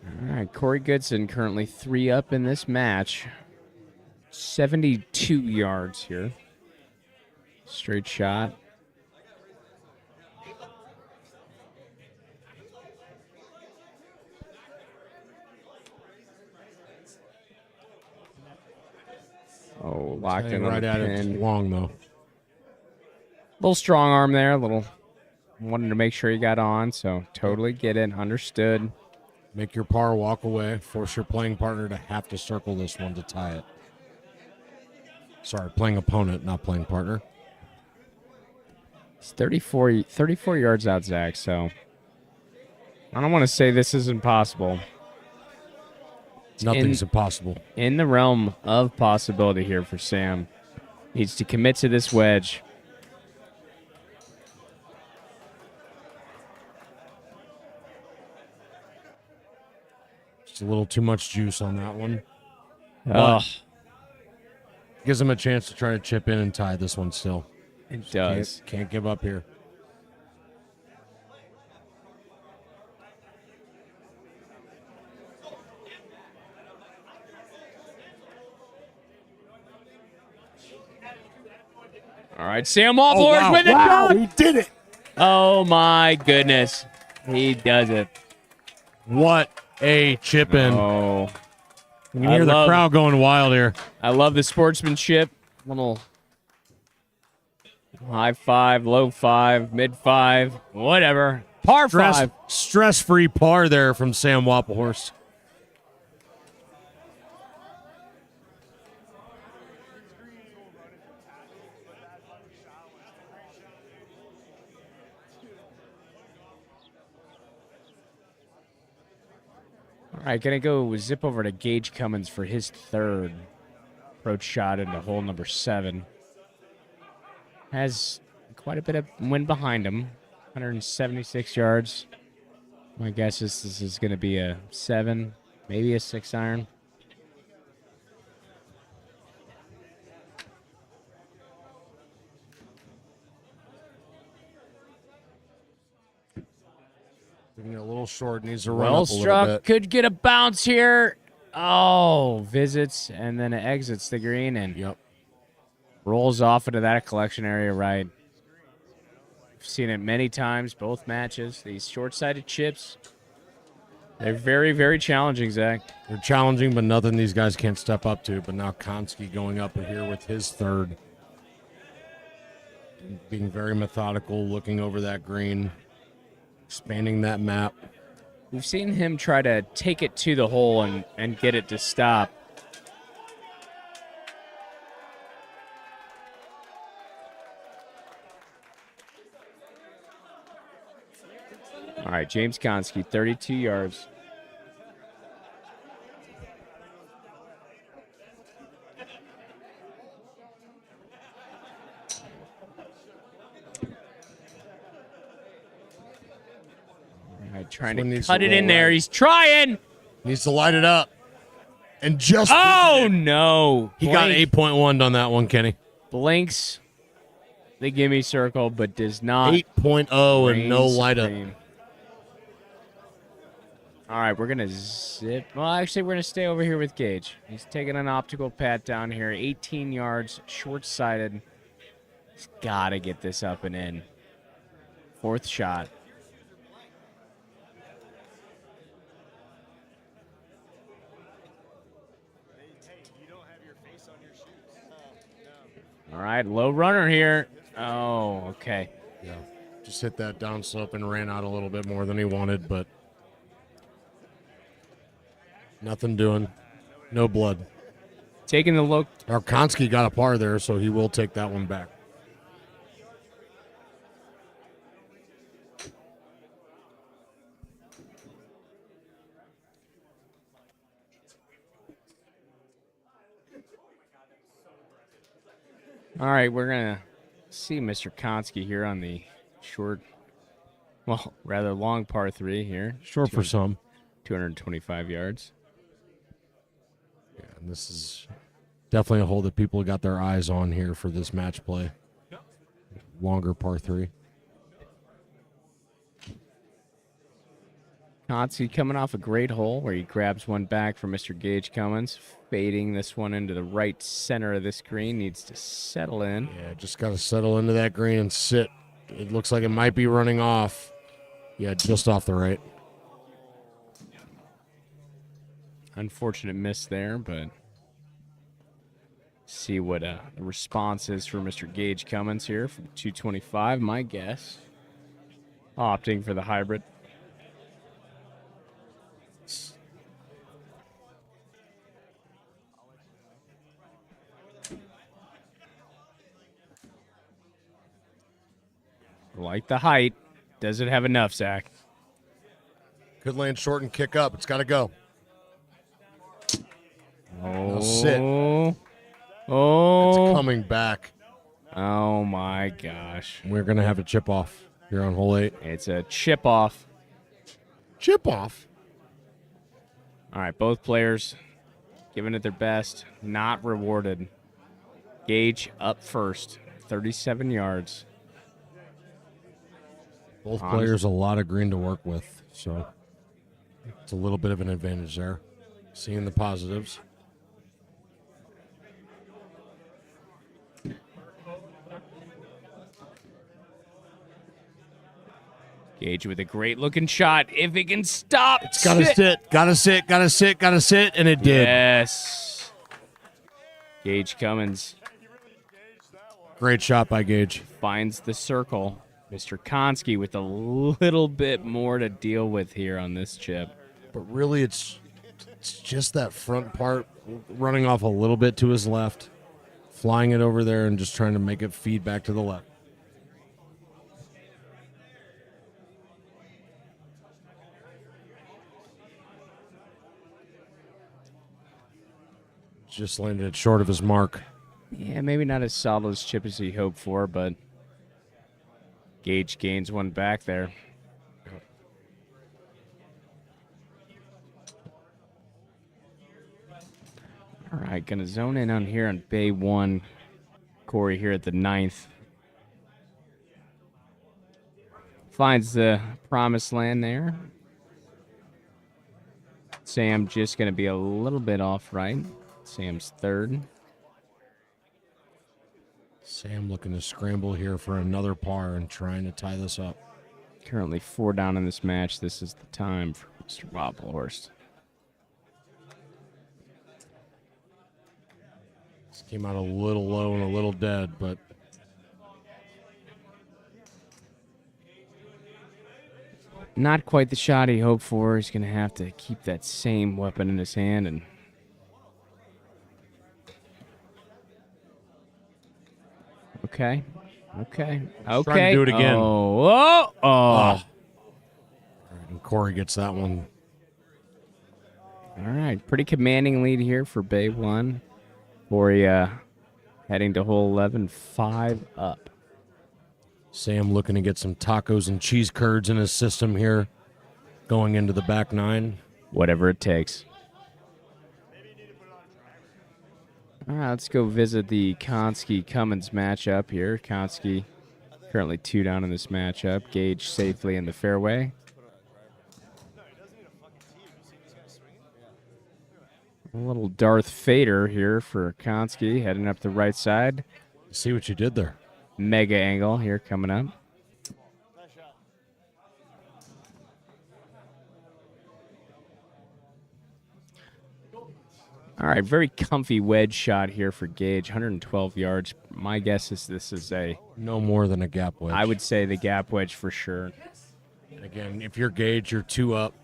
All right, Corey Goodson currently 3 up in this match. 72 yards here. Straight shot. Oh, locked in on right the at it. pin. Long, though. Little strong arm there, a little. Wanted to make sure he got on, so totally get it. Understood. Make your par walk away. Force your playing partner to have to circle this one to tie it. Sorry, playing opponent, not playing partner. It's 34 yards out, Zach, so I don't want to say this is impossible. Nothing's impossible. In the realm of possibility here for Sam. Needs to commit to this wedge. Just a little too much juice on that one. Ugh. Gives him a chance to try to chip in and tie this one still. It does. Can't give up here. All right, Sam Walport with it. Wow, he did it. Oh, my goodness. He does it. What a chip in. Oh. You can hear the crowd going wild here. I love the sportsmanship. Little high 5, low 5, mid 5, whatever. Par 5. Stress-free par there from Sam Wappelhorst. All right, gonna go zip over to Gage Cummins for his third approach shot into hole number 7. Has quite a bit of wind behind him, 176 yards. My guess is this is gonna be a 7, maybe a 6 iron. Getting a little short, needs to run Well up a little struck, bit. could get a bounce here. Oh, visits and then exits the green and rolls off into that collection area right. I've seen it many times, both matches. These short-sided chips, they're very, very challenging, Zach. They're challenging, but nothing these guys can't step up to. But now Konski going up here with his third. Being very methodical, looking over that green, expanding that map. We've seen him try to take it to the hole and get it to stop. All right, James Konski, 32 yards. All right, trying This one to needs cut to it in roll there. right. He's trying. Needs to light it up. And just Oh, no. he got Blank. 8.1 on that one, Kenny. Blinks the gimme circle, but does not. 8.0 and no reign light up. supreme. All right, we're going to zip. Well, actually, we're going to stay over here with Gage. He's taking an optical pat down here. 18 yards, short-sighted. He's got to get this up and in. Fourth shot. All right, low runner here. Oh, okay. Yeah. Just hit that down slope and ran out a little bit more than he wanted, but nothing doing. No blood. Taking a look. Arkonski got a par there, so he will take that one back. All right, we're going to see Mr. Konski here on the short, well, rather long par 3 here. Short for some. 225 yards. Yeah, and this is definitely a hole that people got their eyes on here for this match play. Longer par 3. Konski coming off a great hole where he grabs one back from Mr. Gage Cummins, fading this one into the right center of this green. Needs to settle in. Yeah, just got to settle into that green and sit. It looks like it might be running off. Yeah, just off the right. Unfortunate miss there, but see what the response is for Mr. Gage Cummins here from 225. My guess, opting for the hybrid. Like the height. Does it have enough, Zach? Could land short and kick up. It's got to go. Oh. Sit. Oh. It's coming back. Oh, my gosh. We're going to have a chip off here on hole 8. It's a chip off. Chip off? All right, both players giving it their best. Not rewarded. Gage up first. 37 yards. Both players a lot of green to work with, so it's a little bit of an advantage there. Seeing the positives. Gage with a great looking shot. If it can stop. It's got to sit. Got to sit. Got to sit. Got to sit. And it did. Yes. Gage Cummins Great shot by Gage. finds the circle. Mr. Konski with a little bit more to deal with here on this chip. But really, it's just that front part running off a little bit to his left, flying it over there and just trying to make it feed back to the left. Just landed it short of his mark. Yeah, maybe not as solid as chip as he hoped for, but Gage gains one back there. All right, going to zone in on here on Bay 1. Corey here at the 9th. Finds the promised land there. Sam just going to be a little bit off right. Sam's third. Sam looking to scramble here for another par and trying to tie this up. Currently 4 down in this match. This is the time for Mr. Wobblehorst. This came out a little low and a little dead, but not quite the shot he hoped for. He's going to have to keep that same weapon in his hand and Okay. Trying to do it again. Oh. Corey gets that one. All right, pretty commanding lead here for Bay 1. Corey heading to hole 11, 5 up. Sam looking to get some tacos and cheese curds in his system here, going into the back 9. Whatever it takes. All right, let's go visit the Konski-Cummins matchup here. Konski currently 2 down in this matchup. Gage safely in the fairway. A little Darth Vader here for Konski, heading up the right side. See what you did there. Mega angle here coming up. All right, very comfy wedge shot here for Gage, 112 yards. My guess is this is no more than a gap wedge. I would say the gap wedge for sure. Again, if you're Gage, you're 2 up.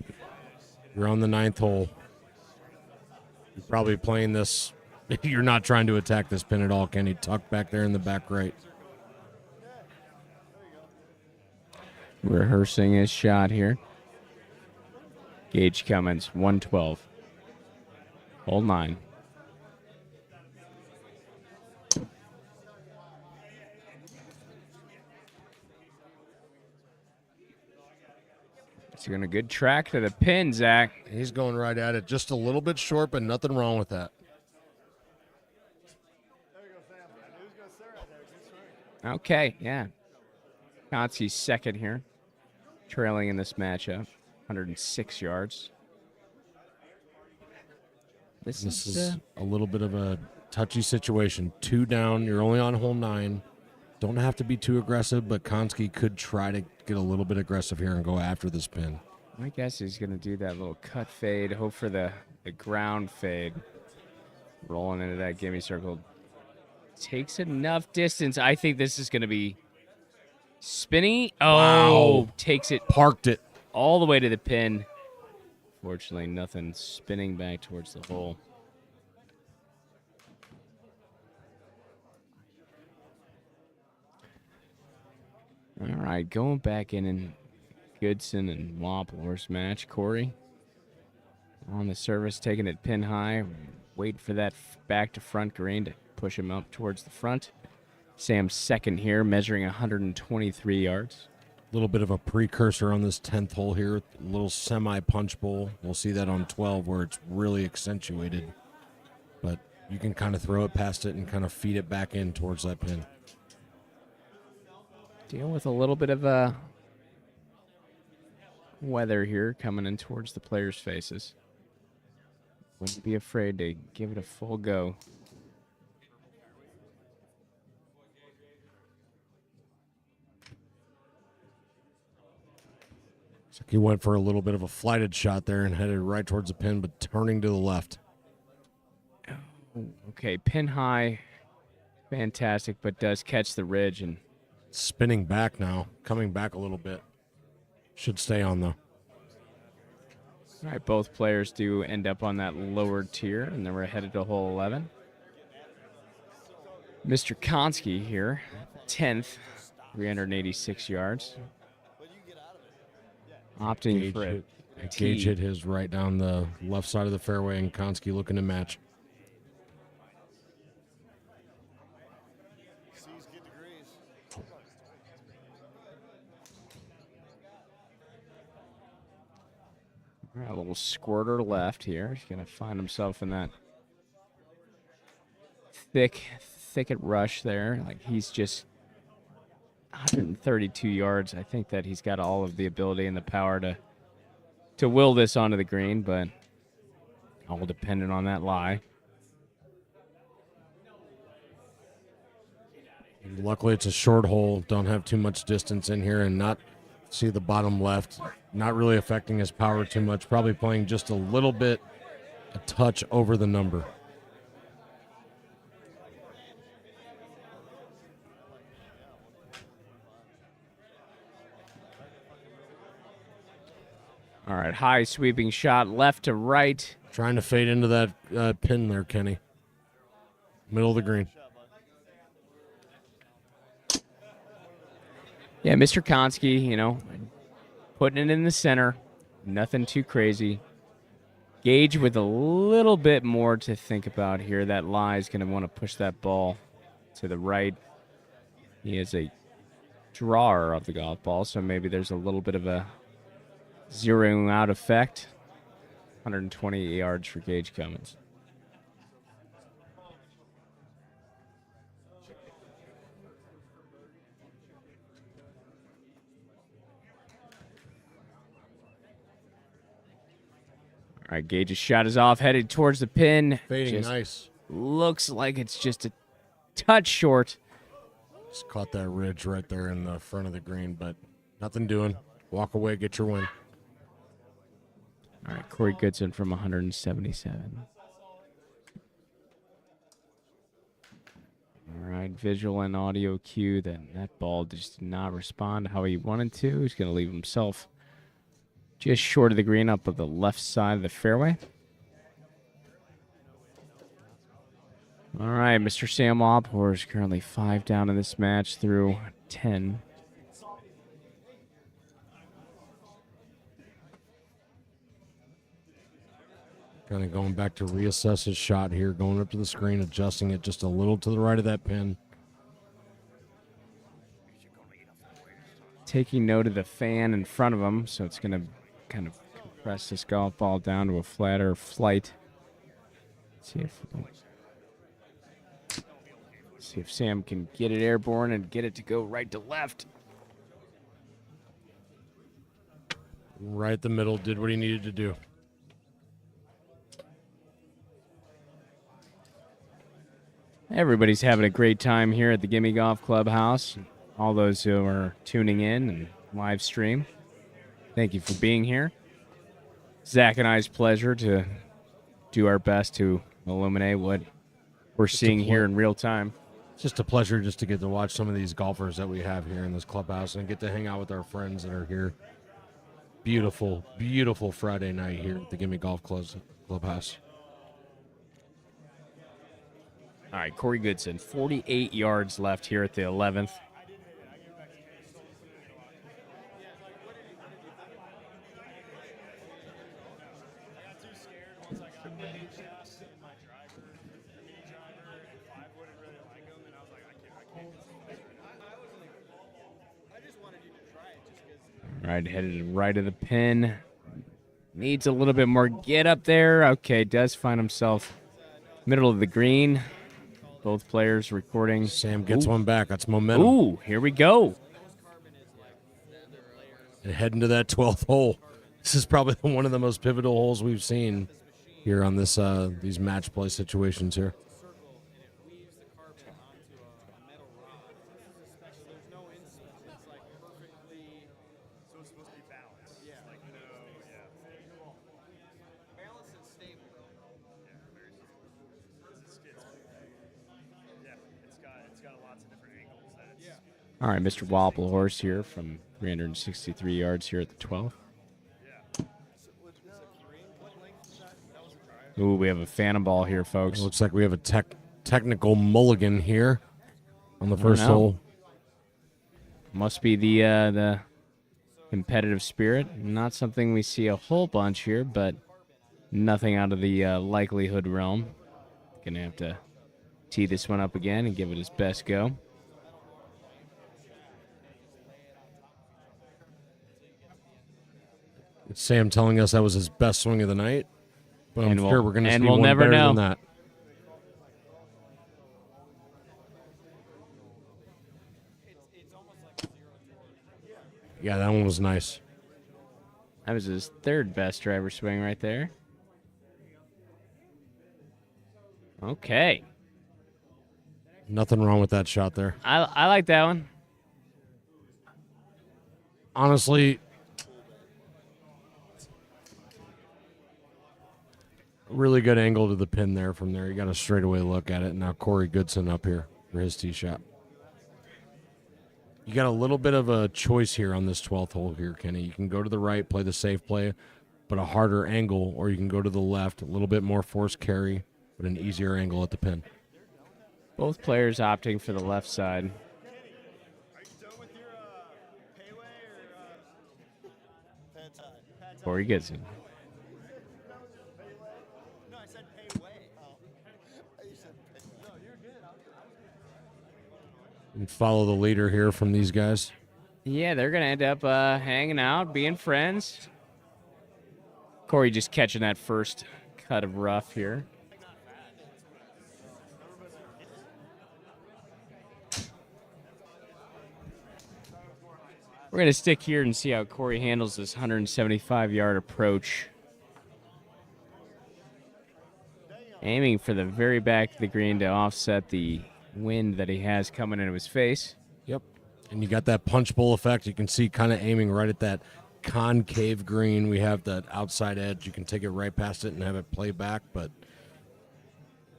You're on the 9th hole. You're probably playing this. You're not trying to attack this pin at all, Kenny. Tuck back there in the back right. Rehearsing his shot here. Gage Cummins, 112. Hole 9. He's going a good track to the pin, Zach. He's going right at it. Just a little bit short, but nothing wrong with that. Okay, yeah. Konski's second here. Trailing in this matchup. 106 yards. This is a little bit of a touchy situation. 2 down. You're only on hole 9. Don't have to be too aggressive, but Konski could try to get a little bit aggressive here and go after this pin. I guess he's going to do that little cut fade. Hope for the ground fade. Rolling into that gimme circle. Takes enough distance. I think this is going to be spinny. Oh, wow. Takes it. Parked it. All the way to the pin. Fortunately, nothing spinning back towards the hole. All right, going back in Goodson and Wampler's match. Corey on the service, taking it pin high. Waiting for that back to front green to push him up towards the front. Sam's second here, measuring 123 yards. A little bit of a precursor on this 10th hole here. A little semi-punch bowl. We'll see that on 12 where it's really accentuated. But you can kind of throw it past it and kind of feed it back in towards that pin. Deal with a little bit of weather here coming in towards the players' faces. Wouldn't be afraid to give it a full go. So he went for a little bit of a flighted shot there and headed right towards the pin, but turning to the left. Okay, pin high. Fantastic, but does catch the ridge and spinning back now, coming back a little bit. Should stay on though. All right, both players do end up on that lower tier, and then we're headed to hole 11. Mr. Konski here, 10th, 386 yards. Opting for it. Gage hit his right down the left side of the fairway, and Konski looking to match. All right, a little squirter left here. He's going to find himself in that thicket rush there. Like he's just 132 yards. I think that he's got all of the ability and the power to will this onto the green, but all dependent on that lie. Luckily, it's a short hole. Don't have too much distance in here and not see the bottom left. Not really affecting his power too much. Probably playing just a little bit, a touch over the number. All right, high sweeping shot left to right. Trying to fade into that pin there, Kenny. Middle of the green. Yeah, Mr. Konski, putting it in the center, Nothing too crazy. Gage with a little bit more to think about here. That lie is going to want to push that ball to the right. He is a drawer of the golf ball, so maybe there's a little bit of a zeroing out effect. 128 yards for Gage Cummins. All right, Gage's shot is off, headed towards the pin. Fading Just nice. Looks like it's just a touch short. Just caught that ridge right there in the front of the green, but nothing doing. Walk away, get your win. All right, Corey Goodson from 177. All right, visual and audio cue. That ball just did not respond how he wanted to. He's going to leave himself just short of the green up of the left side of the fairway. All right, Mr. Sam Waphor is currently 5 down in this match through 10. Kind of going back to reassess his shot here, going up to the screen, adjusting it just a little to the right of that pin. Taking note of the fan in front of him, so it's going to kind of compress this golf ball down to a flatter flight. See if Sam can get it airborne and get it to go right to left. Right the middle, did what he needed to do. Everybody's having a great time here at the Gimme Golf Clubhouse. All those who are tuning in and live stream, thank you for being here. Zach and I's pleasure to do our best to illuminate what we're seeing here in real time. It's just a pleasure just to get to watch some of these golfers that we have here in this clubhouse and get to hang out with our friends that are here. Beautiful, beautiful Friday night here at the Gimme Golf Clubhouse. All right, Corey Goodson, 48 yards left here at the 11th. All right, headed right of the pin. Needs a little bit more get up there. Okay, does find himself middle of the green. Both players recording. Sam gets one back. That's momentum. Ooh, here we go. And heading to that 12th hole. This is probably one of the most pivotal holes we've seen here on this these match play situations here. All right, Mr. Wobble Horse here from 363 yards here at the 12th. Ooh, we have a phantom ball here, folks. It looks like we have a technical mulligan here on the first hole. Must be the competitive spirit. Not something we see a whole bunch here, but nothing out of the likelihood realm. Gonna have to tee this one up again and give it his best go. It's Sam telling us that was his best swing of the night, but I'm sure we're going to see we'll one never better know. than that. Yeah, that one was nice. That was his third best driver swing right there. Okay. Nothing wrong with that shot there. I like that one. Honestly, really good angle to the pin there from there. You got a straightaway look at it. Now Corey Goodson up here for his tee shot. You got a little bit of a choice here on this 12th hole here, Kenny. You can go to the right, play the safe play, but a harder angle, or you can go to the left, a little bit more force carry, but an easier angle at the pin. Both players opting for the left side. Corey Goodson. No, I said pay way. Oh. You said pay. No, you're good. And follow the leader here from these guys. Yeah, they're going to end up hanging out, being friends. Corey just catching that first cut of rough here. We're going to stick here and see how Corey handles this 175-yard approach. Aiming for the very back of the green to offset the wind that he has coming into his face. Yep. And you got that punch bowl effect. You can see kind of aiming right at that concave green. We have that outside edge. You can take it right past it and have it play back, but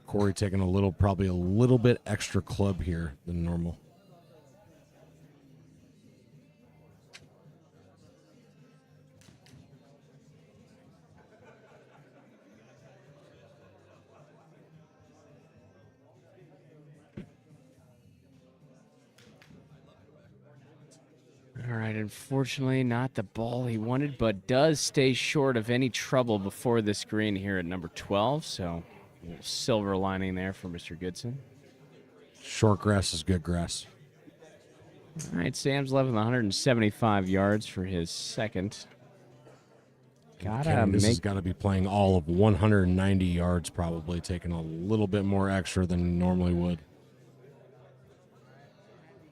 Corey taking probably a little bit extra club here than normal. All right, unfortunately, not the ball he wanted, but does stay short of any trouble before this green here at number 12. So, a little silver lining there for Mr. Goodson. Short grass is good grass. All right, Sam's left with 175 yards for his second. This has got to be playing all of 190 yards, probably taking a little bit more extra than he normally would.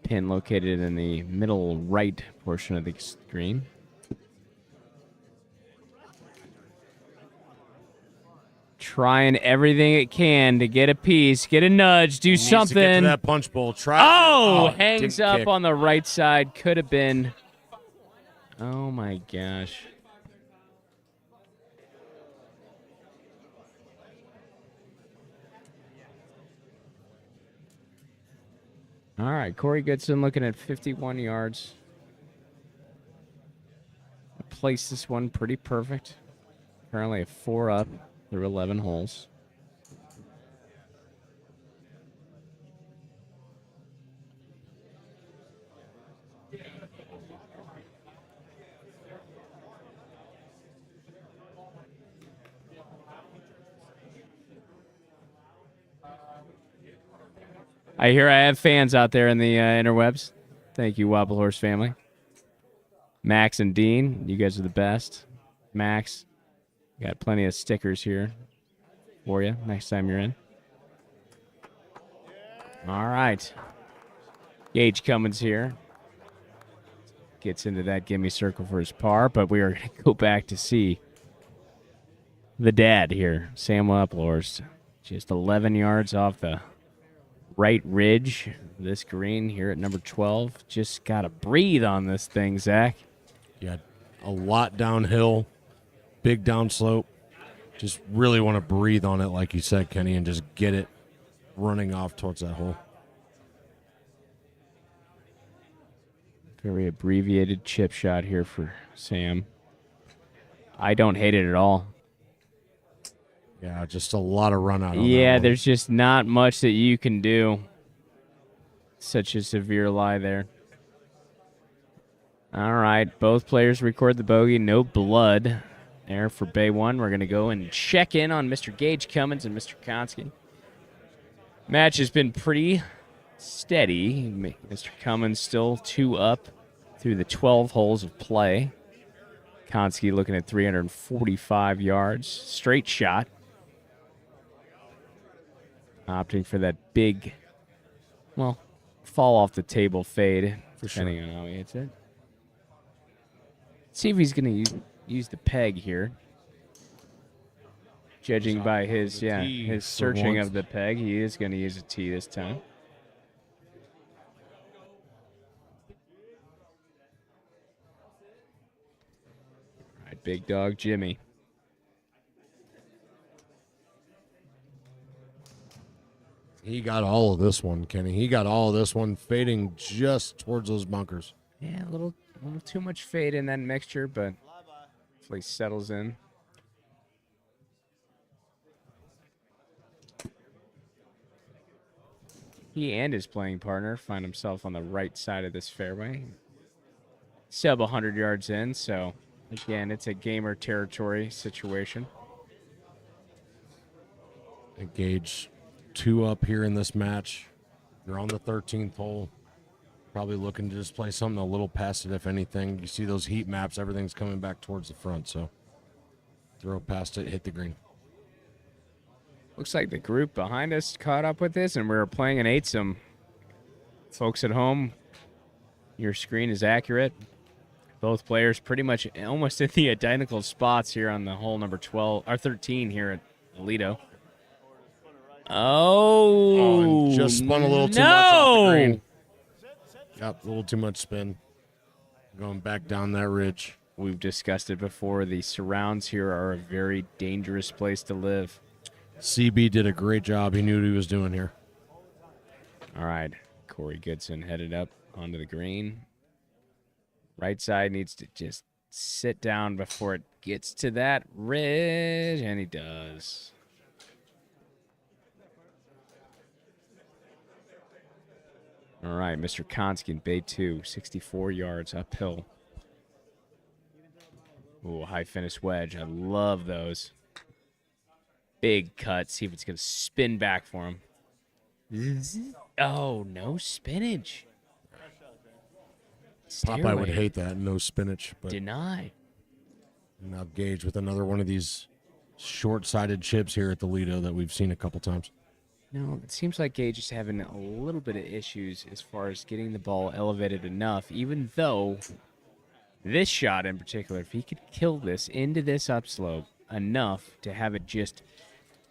Pin located in the middle right portion of the screen. Trying everything it can to get a piece, get a nudge, do something. To get to that punch bowl. Hangs up kick. on the right side. Could have been. Oh my gosh. All right, Corey Goodson looking at 51 yards. Placed this one pretty perfect. Currently a 4 up through 11 holes. I hear I have fans out there in the interwebs. Thank you, Wobble Horse family. Max and Dean, you guys are the best. Max, got plenty of stickers here for you next time you're in. All right. Gage Cummins here. Gets into that gimme circle for his par, but we are going to go back to see the dad here, Sam Wapplehorst. Just 11 yards off the right ridge. This green here at number 12. Just got to breathe on this thing, Zach. Yeah, a lot downhill, big downslope. Just really want to breathe on it, like you said, Kenny, and just get it running off towards that hole. Very abbreviated chip shot here for Sam. I don't hate it at all. Yeah, just a lot of run out on Yeah, that one. there's just not much that you can do. Such a severe lie there. All right, both players record the bogey. No blood there for Bay 1. We're going to go and check in on Mr. Gage Cummins and Mr. Konski. Match has been pretty steady. Mr. Cummins still 2 up through the 12 holes of play. Konski looking at 345 yards. Straight shot. Opting for that big, well, fall off the table fade, depending on how he hits it. See if he's going to use the peg here. Judging by his his searching of the peg, he is going to use a tee this time. All right, big dog Jimmy. He got all of this one, Kenny. He got all of this one fading just towards those bunkers. Yeah, a little too much fade in that mixture, but hopefully settles in. He and his playing partner find himself on the right side of this fairway. Sub 100 yards in, so Again, it's a gamer territory situation. Gage 2 up here in this match. You're on the 13th hole. Probably looking to just play something a little past it, if anything. You see those heat maps, everything's coming back towards the front, so throw past it, hit the green. Looks like the group behind us caught up with this, and we're playing an 8-some. Folks at home, your screen is accurate. Both players pretty much almost in the identical spots here on the hole number 12 or 13 here at Alito. Oh, and just spun a little too much off the green. Got a little too much spin. Going back down that ridge. We've discussed it before. The surrounds here are a very dangerous place to live. CB did a great job. He knew what he was doing here. All right. Corey Goodson headed up onto the green. Right side needs to just sit down before it gets to that ridge, and he does. All right, Mr. Konskin, Bay 2, 64 yards uphill. Ooh, high finish wedge. I love those. Big cut. See if it's going to spin back for him. Oh, no spinach. Popeye would hate that. No spinach. But deny. Now Gage with another one of these short-sided chips here at the Lido that we've seen a couple times. No, it seems like Gage is having a little bit of issues as far as getting the ball elevated enough, even though this shot in particular, if he could kill this into this upslope enough to have it just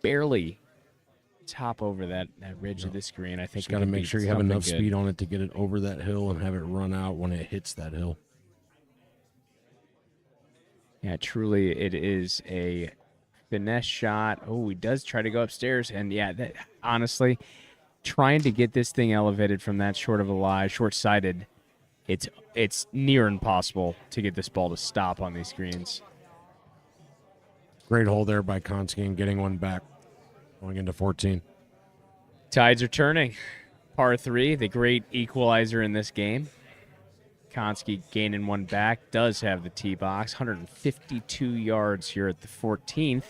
barely top over that ridge of the screen, I think just got to make sure you have enough speed on it to get it over that hill and have it run out when it hits that hill. Yeah, truly, it is a finesse shot. Oh, he does try to go upstairs, and yeah, that, honestly, trying to get this thing elevated from that short of a lie, short-sighted, it's near impossible to get this ball to stop on these greens. Great hole there by Konskin, getting one back, going into 14. Tides are turning. Par 3, the great equalizer in this game. Konsky gaining one back, does have the tee box, 152 yards here at the 14th.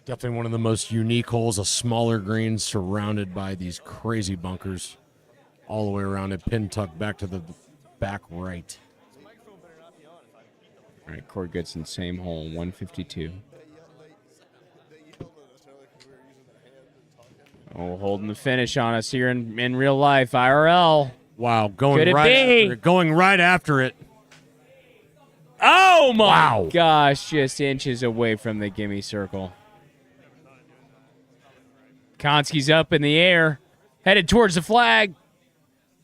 Definitely one of the most unique holes, a smaller green surrounded by these crazy bunkers all the way around it, pin tucked back to the back right. All right, Corey Goodson, same hole, 152. Oh, holding the finish on us here in real life, IRL. Wow, going right after it. Oh my gosh, just inches away from the gimme circle. Konsky's up in the air, headed towards the flag.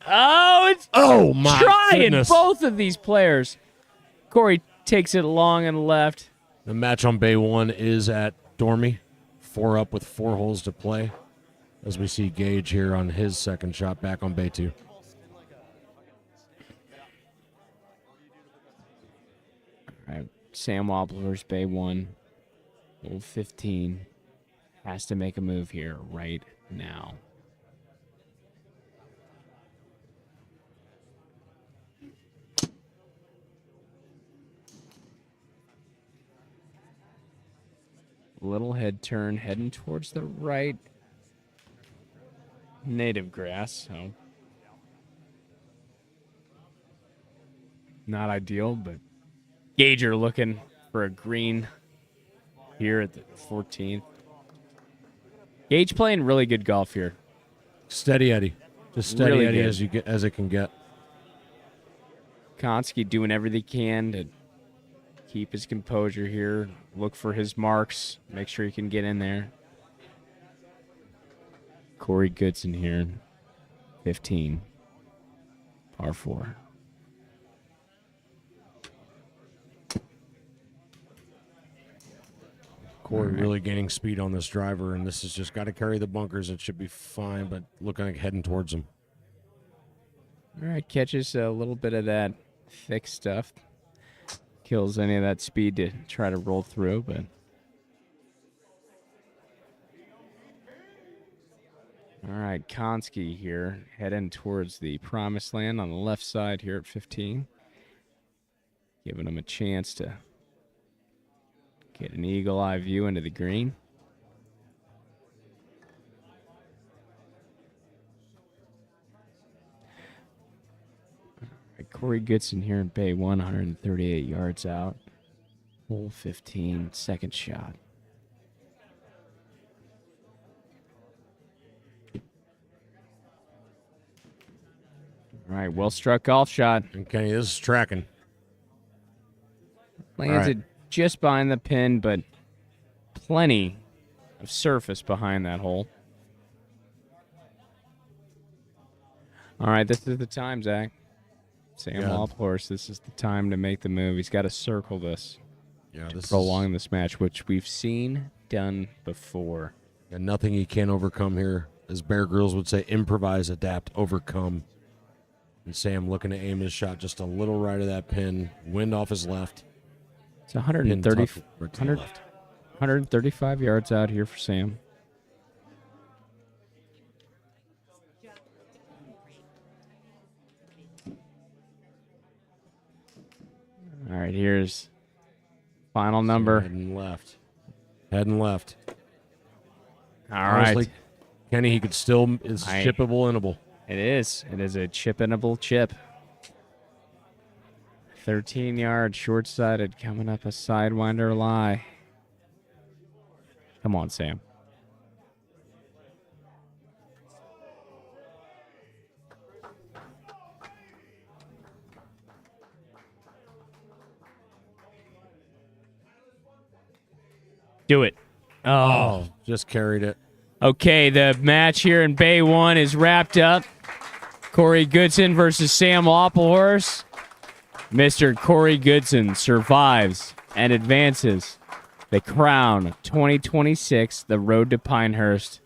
Oh, it's my trying goodness. Both of these players. Corey takes it long and left. The match on Bay 1 is at Dormy. 4 up with 4 holes to play. As we see Gage here on his second shot back on Bay 2. All right, Sam Wobbler's Bay 1, hole 15. Has to make a move here right now. Little head turn, heading towards the right. Native grass, so not ideal, but Gager looking for a green here at the 14th. Gage playing really good golf here. Steady Eddie. Just steady Really Eddie good. as it can get. Konsky doing everything he can to keep his composure here, look for his marks, make sure he can get in there. Corey Goodson here, 15, par 4. Corey really gaining speed on this driver, and this has just got to carry the bunkers. It should be fine, but looking like heading towards him. All right, catches a little bit of that thick stuff. Kills any of that speed to try to roll through, but... All right, Konsky here, heading towards the promised land on the left side here at 15. Giving him a chance to get an eagle eye view into the green. Corey Goodson here in Bay 138 yards out. Hole 15, second shot. All right, well struck golf shot. And Kenny, this is tracking. Landed just behind the pin, but plenty of surface behind that hole. All right, this is the time, Zach. Sam Lawhorse, this is the time to make the move. He's got to circle this. Yeah, to this prolong this match, which we've seen done before. And nothing he can't overcome here. As Bear Grylls would say, improvise, adapt, overcome. And Sam looking to aim his shot just a little right of that pin. Wind off his left. It's 135 yards out here for Sam. All right, here's final number. Heading left. Heading left. All Honestly, right. Kenny, he could still, is chippable-innable. It is. It is a chip-innable chip. 13 yards, short-sided, coming up a sidewinder lie. Come on, Sam. Do it. Oh, just carried it. Okay, the match here in Bay 1 is wrapped up. Corey Goodson versus Sam Lawhorse. Mr. Corey Goodson survives and advances the Crown 2026, the Road to Pinehurst.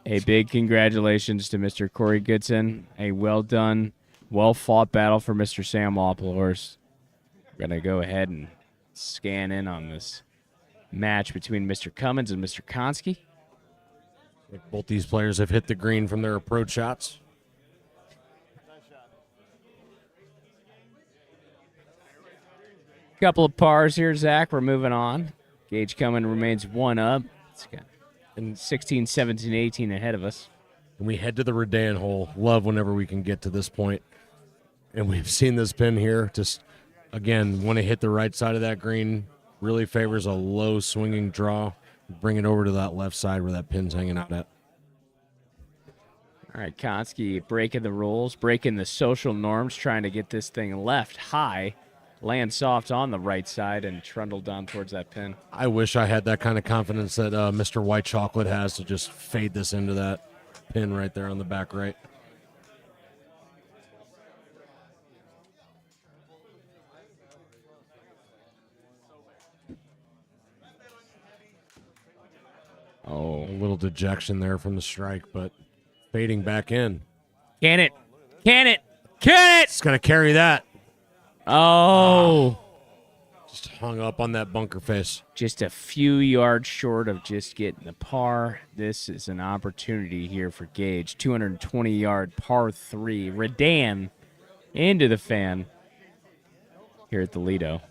A big congratulations to Mr. Corey Goodson. A well done, well fought battle for Mr. Sam Lawhorse. We're going to go ahead and scan in on this match between Mr. Cummins and Mr. Konski. Both these players have hit the green from their approach shots. Couple of pars here, Zach. We're moving on. Gage Cummins remains one up. It's got 16, 17, 18 ahead of us. And we head to the Redan hole. Love whenever we can get to this point. And we've seen this pin here. Just, again, want to hit the right side of that green. Really favors a low swinging draw. Bring it over to that left side where that pin's hanging out at. All right, Konski breaking the rules, breaking the social norms, trying to get this thing left high, land soft on the right side, and trundle down towards that pin. I wish I had that kind of confidence that Mr. White Chocolate has to just fade this into that pin right there on the back right. Oh, a little dejection there from the strike, but fading back in. Can it? Can it? Can it? It's going to carry that. Oh. Just hung up on that bunker face. Just a few yards short of just getting the par. This is an opportunity here for Gage. 220-yard par 3. Redan into the fan here at the Lido.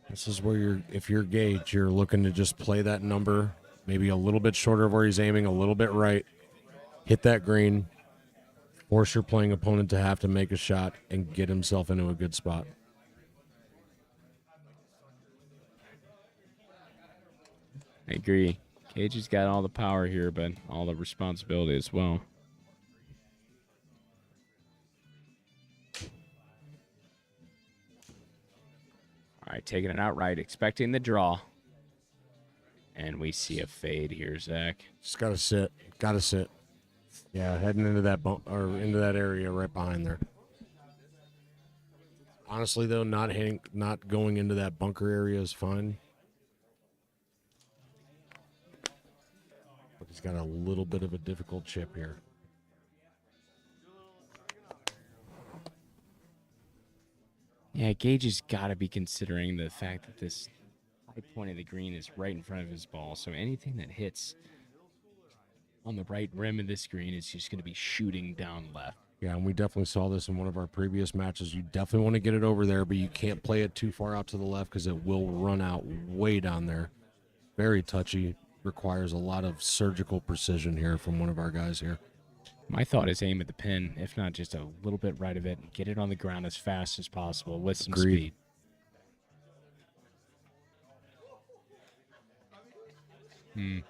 This is where if you're Gage, you're looking to just play that number, maybe a little bit shorter of where he's aiming, a little bit right, hit that green, force your playing opponent to have to make a shot and get himself into a good spot. I agree. Gage has got all the power here, but all the responsibility as well. All right, taking it outright, expecting the draw. And we see a fade here, Zach. Just got to sit. Got to sit. Yeah, heading into that into that area right behind there. Honestly, though, not going into that bunker area is fine. But he's got a little bit of a difficult chip here. Yeah, Gage has got to be considering the fact that this Hit point of the green is right in front of his ball, so anything that hits on the right rim of this green is just going to be shooting down left. Yeah, and we definitely saw this in one of our previous matches. You definitely want to get it over there, but you can't play it too far out to the left because it will run out way down there. Very touchy. Requires a lot of surgical precision here from one of our guys here. My thought is aim at the pin, if not just a little bit right of it, and get it on the ground as fast as possible with some Agreed. speed.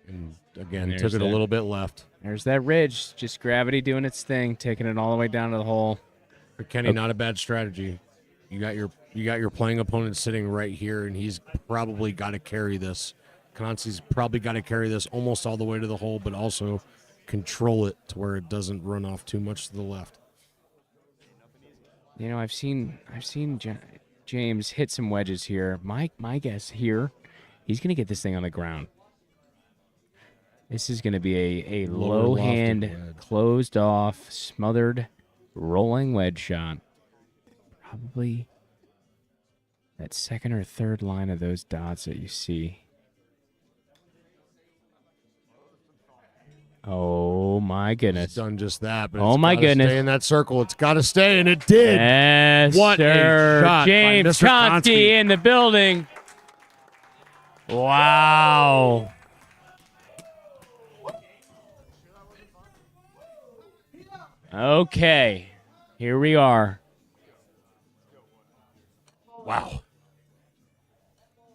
And again, There's took it a that. little bit left. There's that ridge, just gravity doing its thing, taking it all the way down to the hole. For Kenny, not a bad strategy. You got your playing opponent sitting right here, and he's probably got to carry this. Consi's probably got to carry this almost all the way to the hole, but also control it to where it doesn't run off too much to the left. You know, I've seen James hit some wedges here. My guess here, he's going to get this thing on the ground. This is going to be a Lower low lofted hand, wedge. closed off, smothered, rolling wedge shot. Probably that second or third line of those dots that you see. Oh my goodness! It's done just that. But Oh it's my gotta goodness! Stay in that circle. It's got to stay, and it did. Yes, What a sir. shot by James Mr. Konski Konski. in the building. Wow. Okay, here we are. Wow.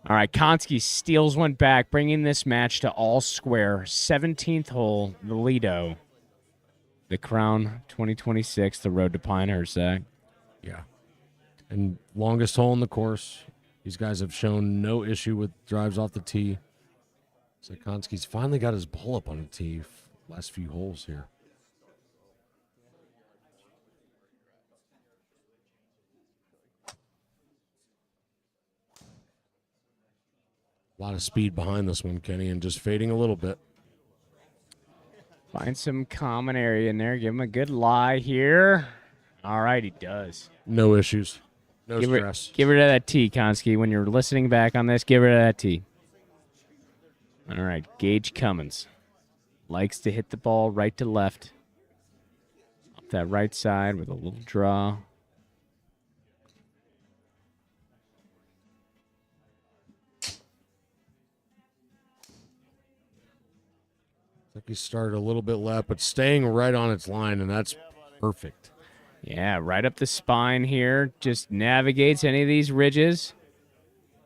All right, Konski steals one back, bringing this match to all square. 17th hole, the Lido. The Crown 2026, the road to Pinehurst, Zach. Yeah. And longest hole in the course. These guys have shown no issue with drives off the tee. Konski's finally got his ball up on the tee last few holes here. A lot of speed behind this one, Kenny, and just fading a little bit. Find some common area in there. Give him a good lie here. All right, he does. No issues. No give stress. Give her to that tee, Konski. When you're listening back on this, give her to that tee. All right, Gage Cummins likes to hit the ball right to left. Up that right side with a little draw. I think he started a little bit left, but staying right on its line, and that's perfect. Yeah, right up the spine here. Just navigates any of these ridges.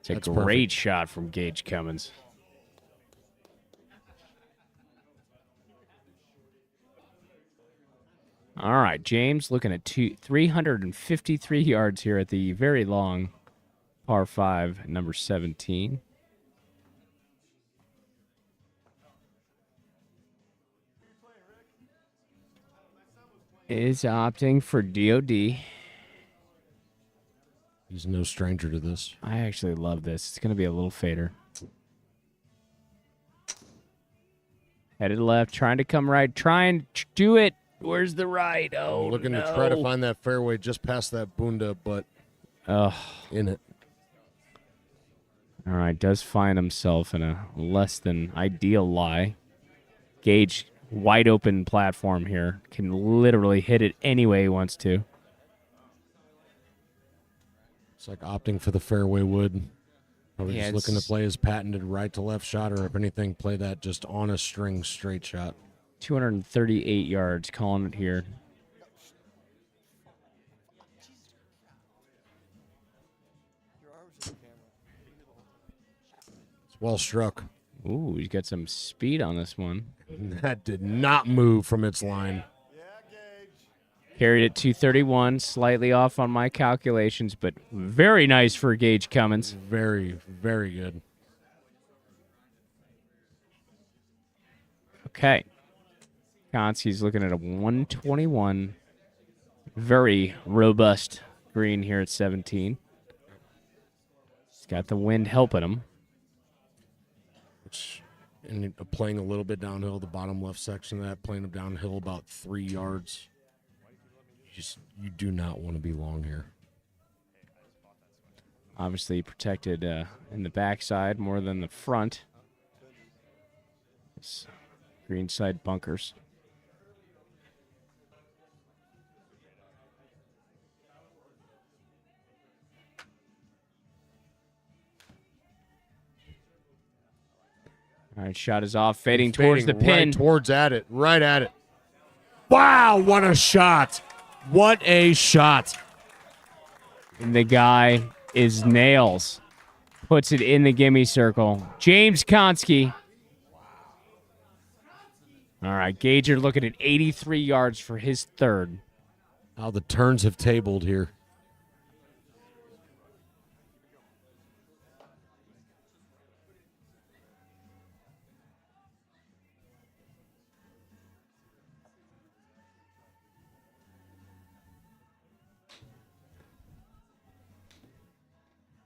It's a That's great perfect. shot from Gage Cummins. All right, James looking at 353 yards here at the very long par 5, number 17. Is opting for DOD. He's no stranger to this. I actually love this. It's going to be a little fader. Headed left, trying to come right, trying to do it. Where's the right? Oh, Looking no. to try to find that fairway just past that bunda, but in it. All right, does find himself in a less than ideal lie. Gage, wide open platform here. Can literally hit it any way he wants to. It's like opting for the fairway wood. Probably Yeah, just looking to it's- play his patented right to left shot, or if anything, play that just on a string straight shot. 238 yards, calling it here. It's well struck. Ooh, he's got some speed on this one. That did not move from its line. Carried it 231, slightly off on my calculations, but very nice for Gage Cummins. Very, very good. Okay. Konski's looking at a 121. Very robust green here at 17. He's got the wind helping him. And playing a little bit downhill, the bottom left section of that, playing him downhill about 3 yards. You do not want to be long here. Obviously protected in the backside more than the front. It's green side bunkers. All right, shot is off, fading towards the pin. Right towards at it, right at it. Wow, what a shot. What a shot. And the guy is nails. Puts it in the gimme circle. James Konski. All right, Gager looking at 83 yards for his third. How the turns have tabled here.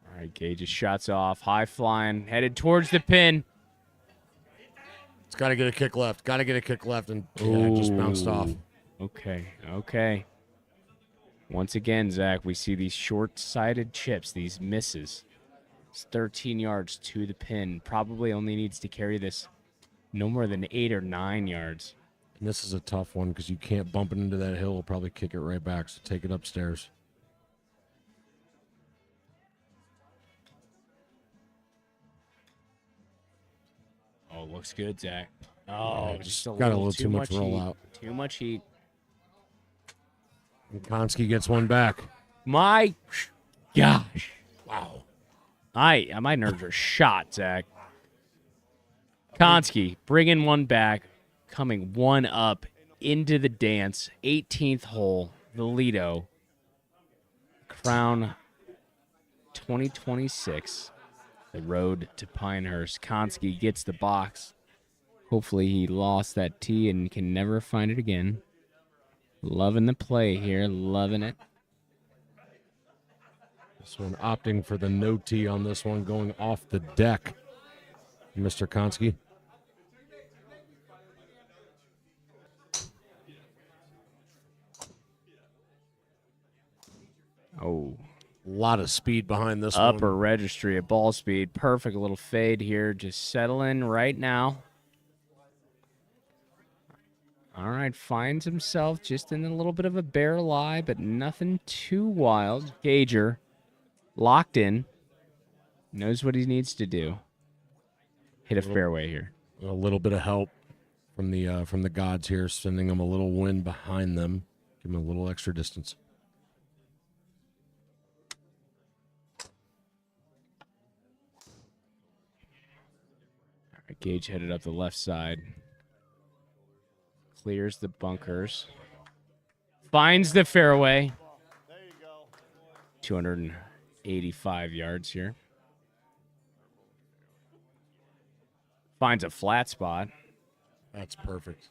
All right, Gage's shots off. High flying. Headed towards the pin. It's got to get a kick left. Got to get a kick left. And it just bounced off. Okay. Once again, Zach, we see these short-sided chips, these misses. It's 13 yards to the pin. Probably only needs to carry this no more than 8 or 9 yards. And this is a tough one because you can't bump it into that hill. It'll probably kick it right back, so take it upstairs. Oh, looks good, Zach. Oh, just got a little too much rollout. Too much heat. And Konski gets one back. My gosh. Wow. My nerves are shot, Zach. Konski bringing one back, coming one up into the dance. 18th hole, the Lido. Crown 2026. The road to Pinehurst. Konski gets the box. Hopefully he lost that tee and can never find it again. Loving the play here. Loving it. This one opting for the no tee on this one, going off the deck. Mr. Konski. Oh. A lot of speed behind this one. Upper registry at ball speed. Perfect little fade here. Just settling right now. All right, finds himself just in a little bit of a bear lie, but nothing too wild. Gager, locked in, knows what he needs to do. Hit a fairway here. A little bit of help from the gods here, sending them a little wind behind them. Give them a little extra distance. All right, Gage headed up the left side. Clears the bunkers. Finds the fairway. 285 yards here. Finds a flat spot. That's perfect.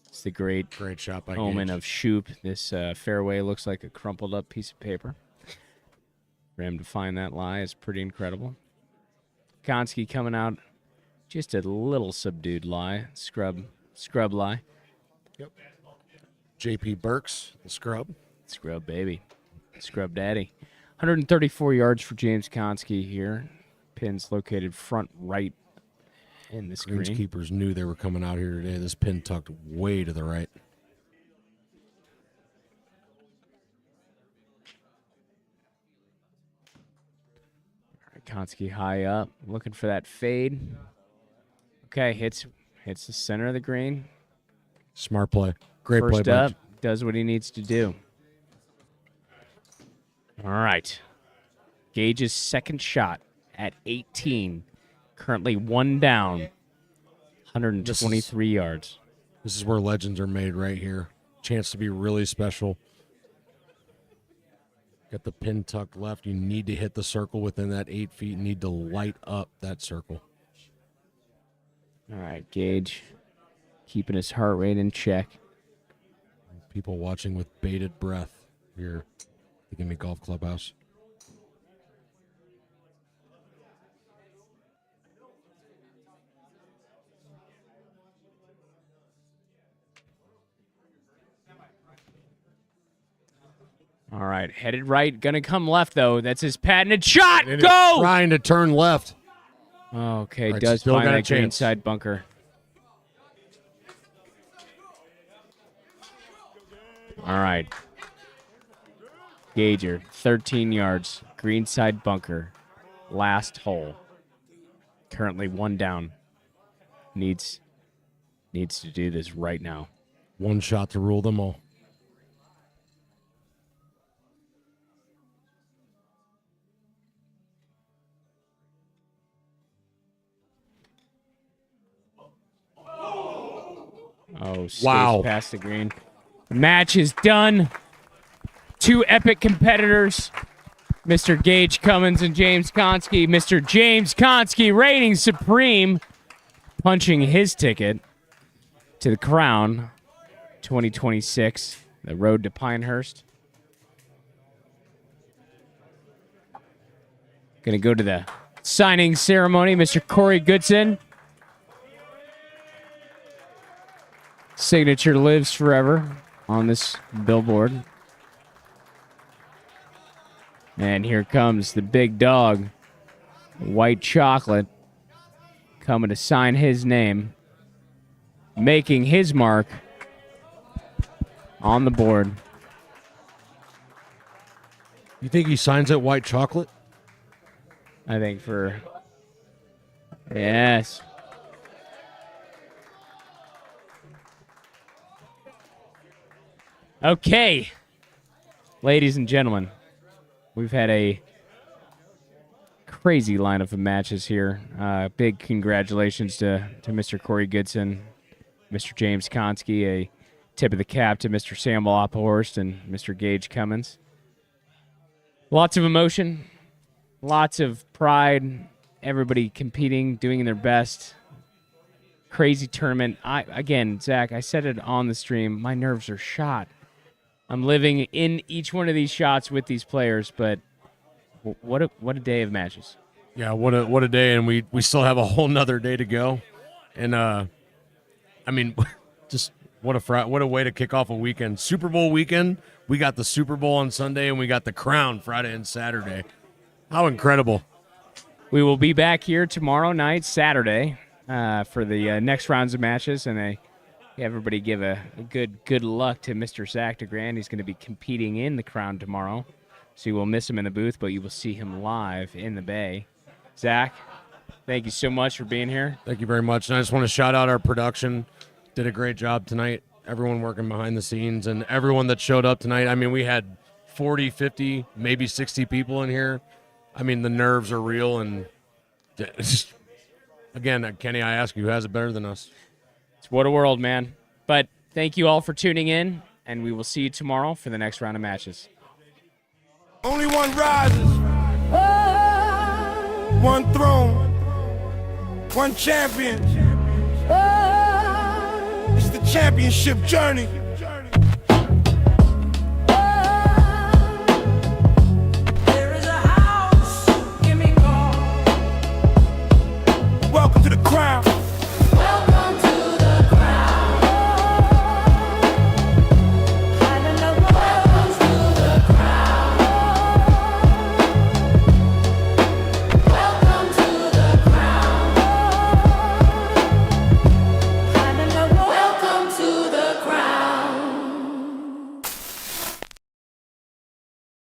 It's the great shot by omen Gage. of Shoop. This fairway looks like a crumpled up piece of paper. For him to find that lie is pretty incredible. Konski coming out just a little subdued lie. Scrub lie. Yep. J.P. Burks, the scrub. Scrub baby. Scrub daddy. 134 yards for James Konski here. Pin's located front right in the screen. Greenskeepers knew they were coming out here today. This pin tucked way to the right. All right, Konski high up, looking for that fade. Okay, hits the center of the green. Smart play. Great play. First up, does what he needs to do. All right. Gage's second shot at 18. Currently one down. 123 yards. This is where legends are made right here. Chance to be really special. Got the pin tucked left. You need to hit the circle within that 8 feet. You need to light up that circle. All right, Gage keeping his heart rate in check. People watching with bated breath here at the Gimme Golf Clubhouse. All right, headed right, gonna come left though. That's his patented shot. And Go! Trying to turn left. Okay, All right, does still find got a that green chance. side bunker. All right. Gager, 13 yards, green side bunker, last hole. Currently 1 down. Needs to do this right now. One shot to rule them all. Oh, stays Wow. past the green. The match is done. 2 epic competitors, Mr. Gage Cummins and James Konski. Mr. James Konski reigning supreme, punching his ticket to the crown 2026, the road to Pinehurst. Going to go to the signing ceremony, Mr. Corey Goodson. Signature lives forever on this billboard. And here comes the big dog, White Chocolate, coming to sign his name, making his mark on the board. You think he signs at White Chocolate? I think for... Yes. Okay. Ladies and gentlemen, we've had a crazy lineup of matches here. Big congratulations to Mr. Corey Goodson, Mr. James Konski, a tip of the cap to Mr. Samuel Opphorst and Mr. Gage Cummins. Lots of emotion, lots of pride, everybody competing, doing their best. Crazy tournament. Again, Zach, I said it on the stream, my nerves are shot. I'm living in each one of these shots with these players, but what a day of matches. Yeah, what a day, and we still have a whole nother day to go. And I mean, just what a way to kick off a weekend. Super Bowl weekend. We got the Super Bowl on Sunday, and we got the Crown Friday and Saturday. How incredible. We will be back here tomorrow night, Saturday, for the next rounds of matches, and everybody give a good luck to Mr. Zach DeGrand. He's going to be competing in the Crown tomorrow, so you will miss him in the booth, but you will see him live in the Bay. Zach, thank you so much for being here. Thank you very much. And I just want to shout out our production. Did a great job tonight. Everyone working behind the scenes and everyone that showed up tonight. I mean, we had 40, 50, maybe 60 people in here. I mean, the nerves are real. And just, again, Kenny, I ask you, who has it better than us? It's what a world, man. But thank you all for tuning in, and we will see you tomorrow for the next round of matches. Only one rises. One throne. One champion. It's the championship journey.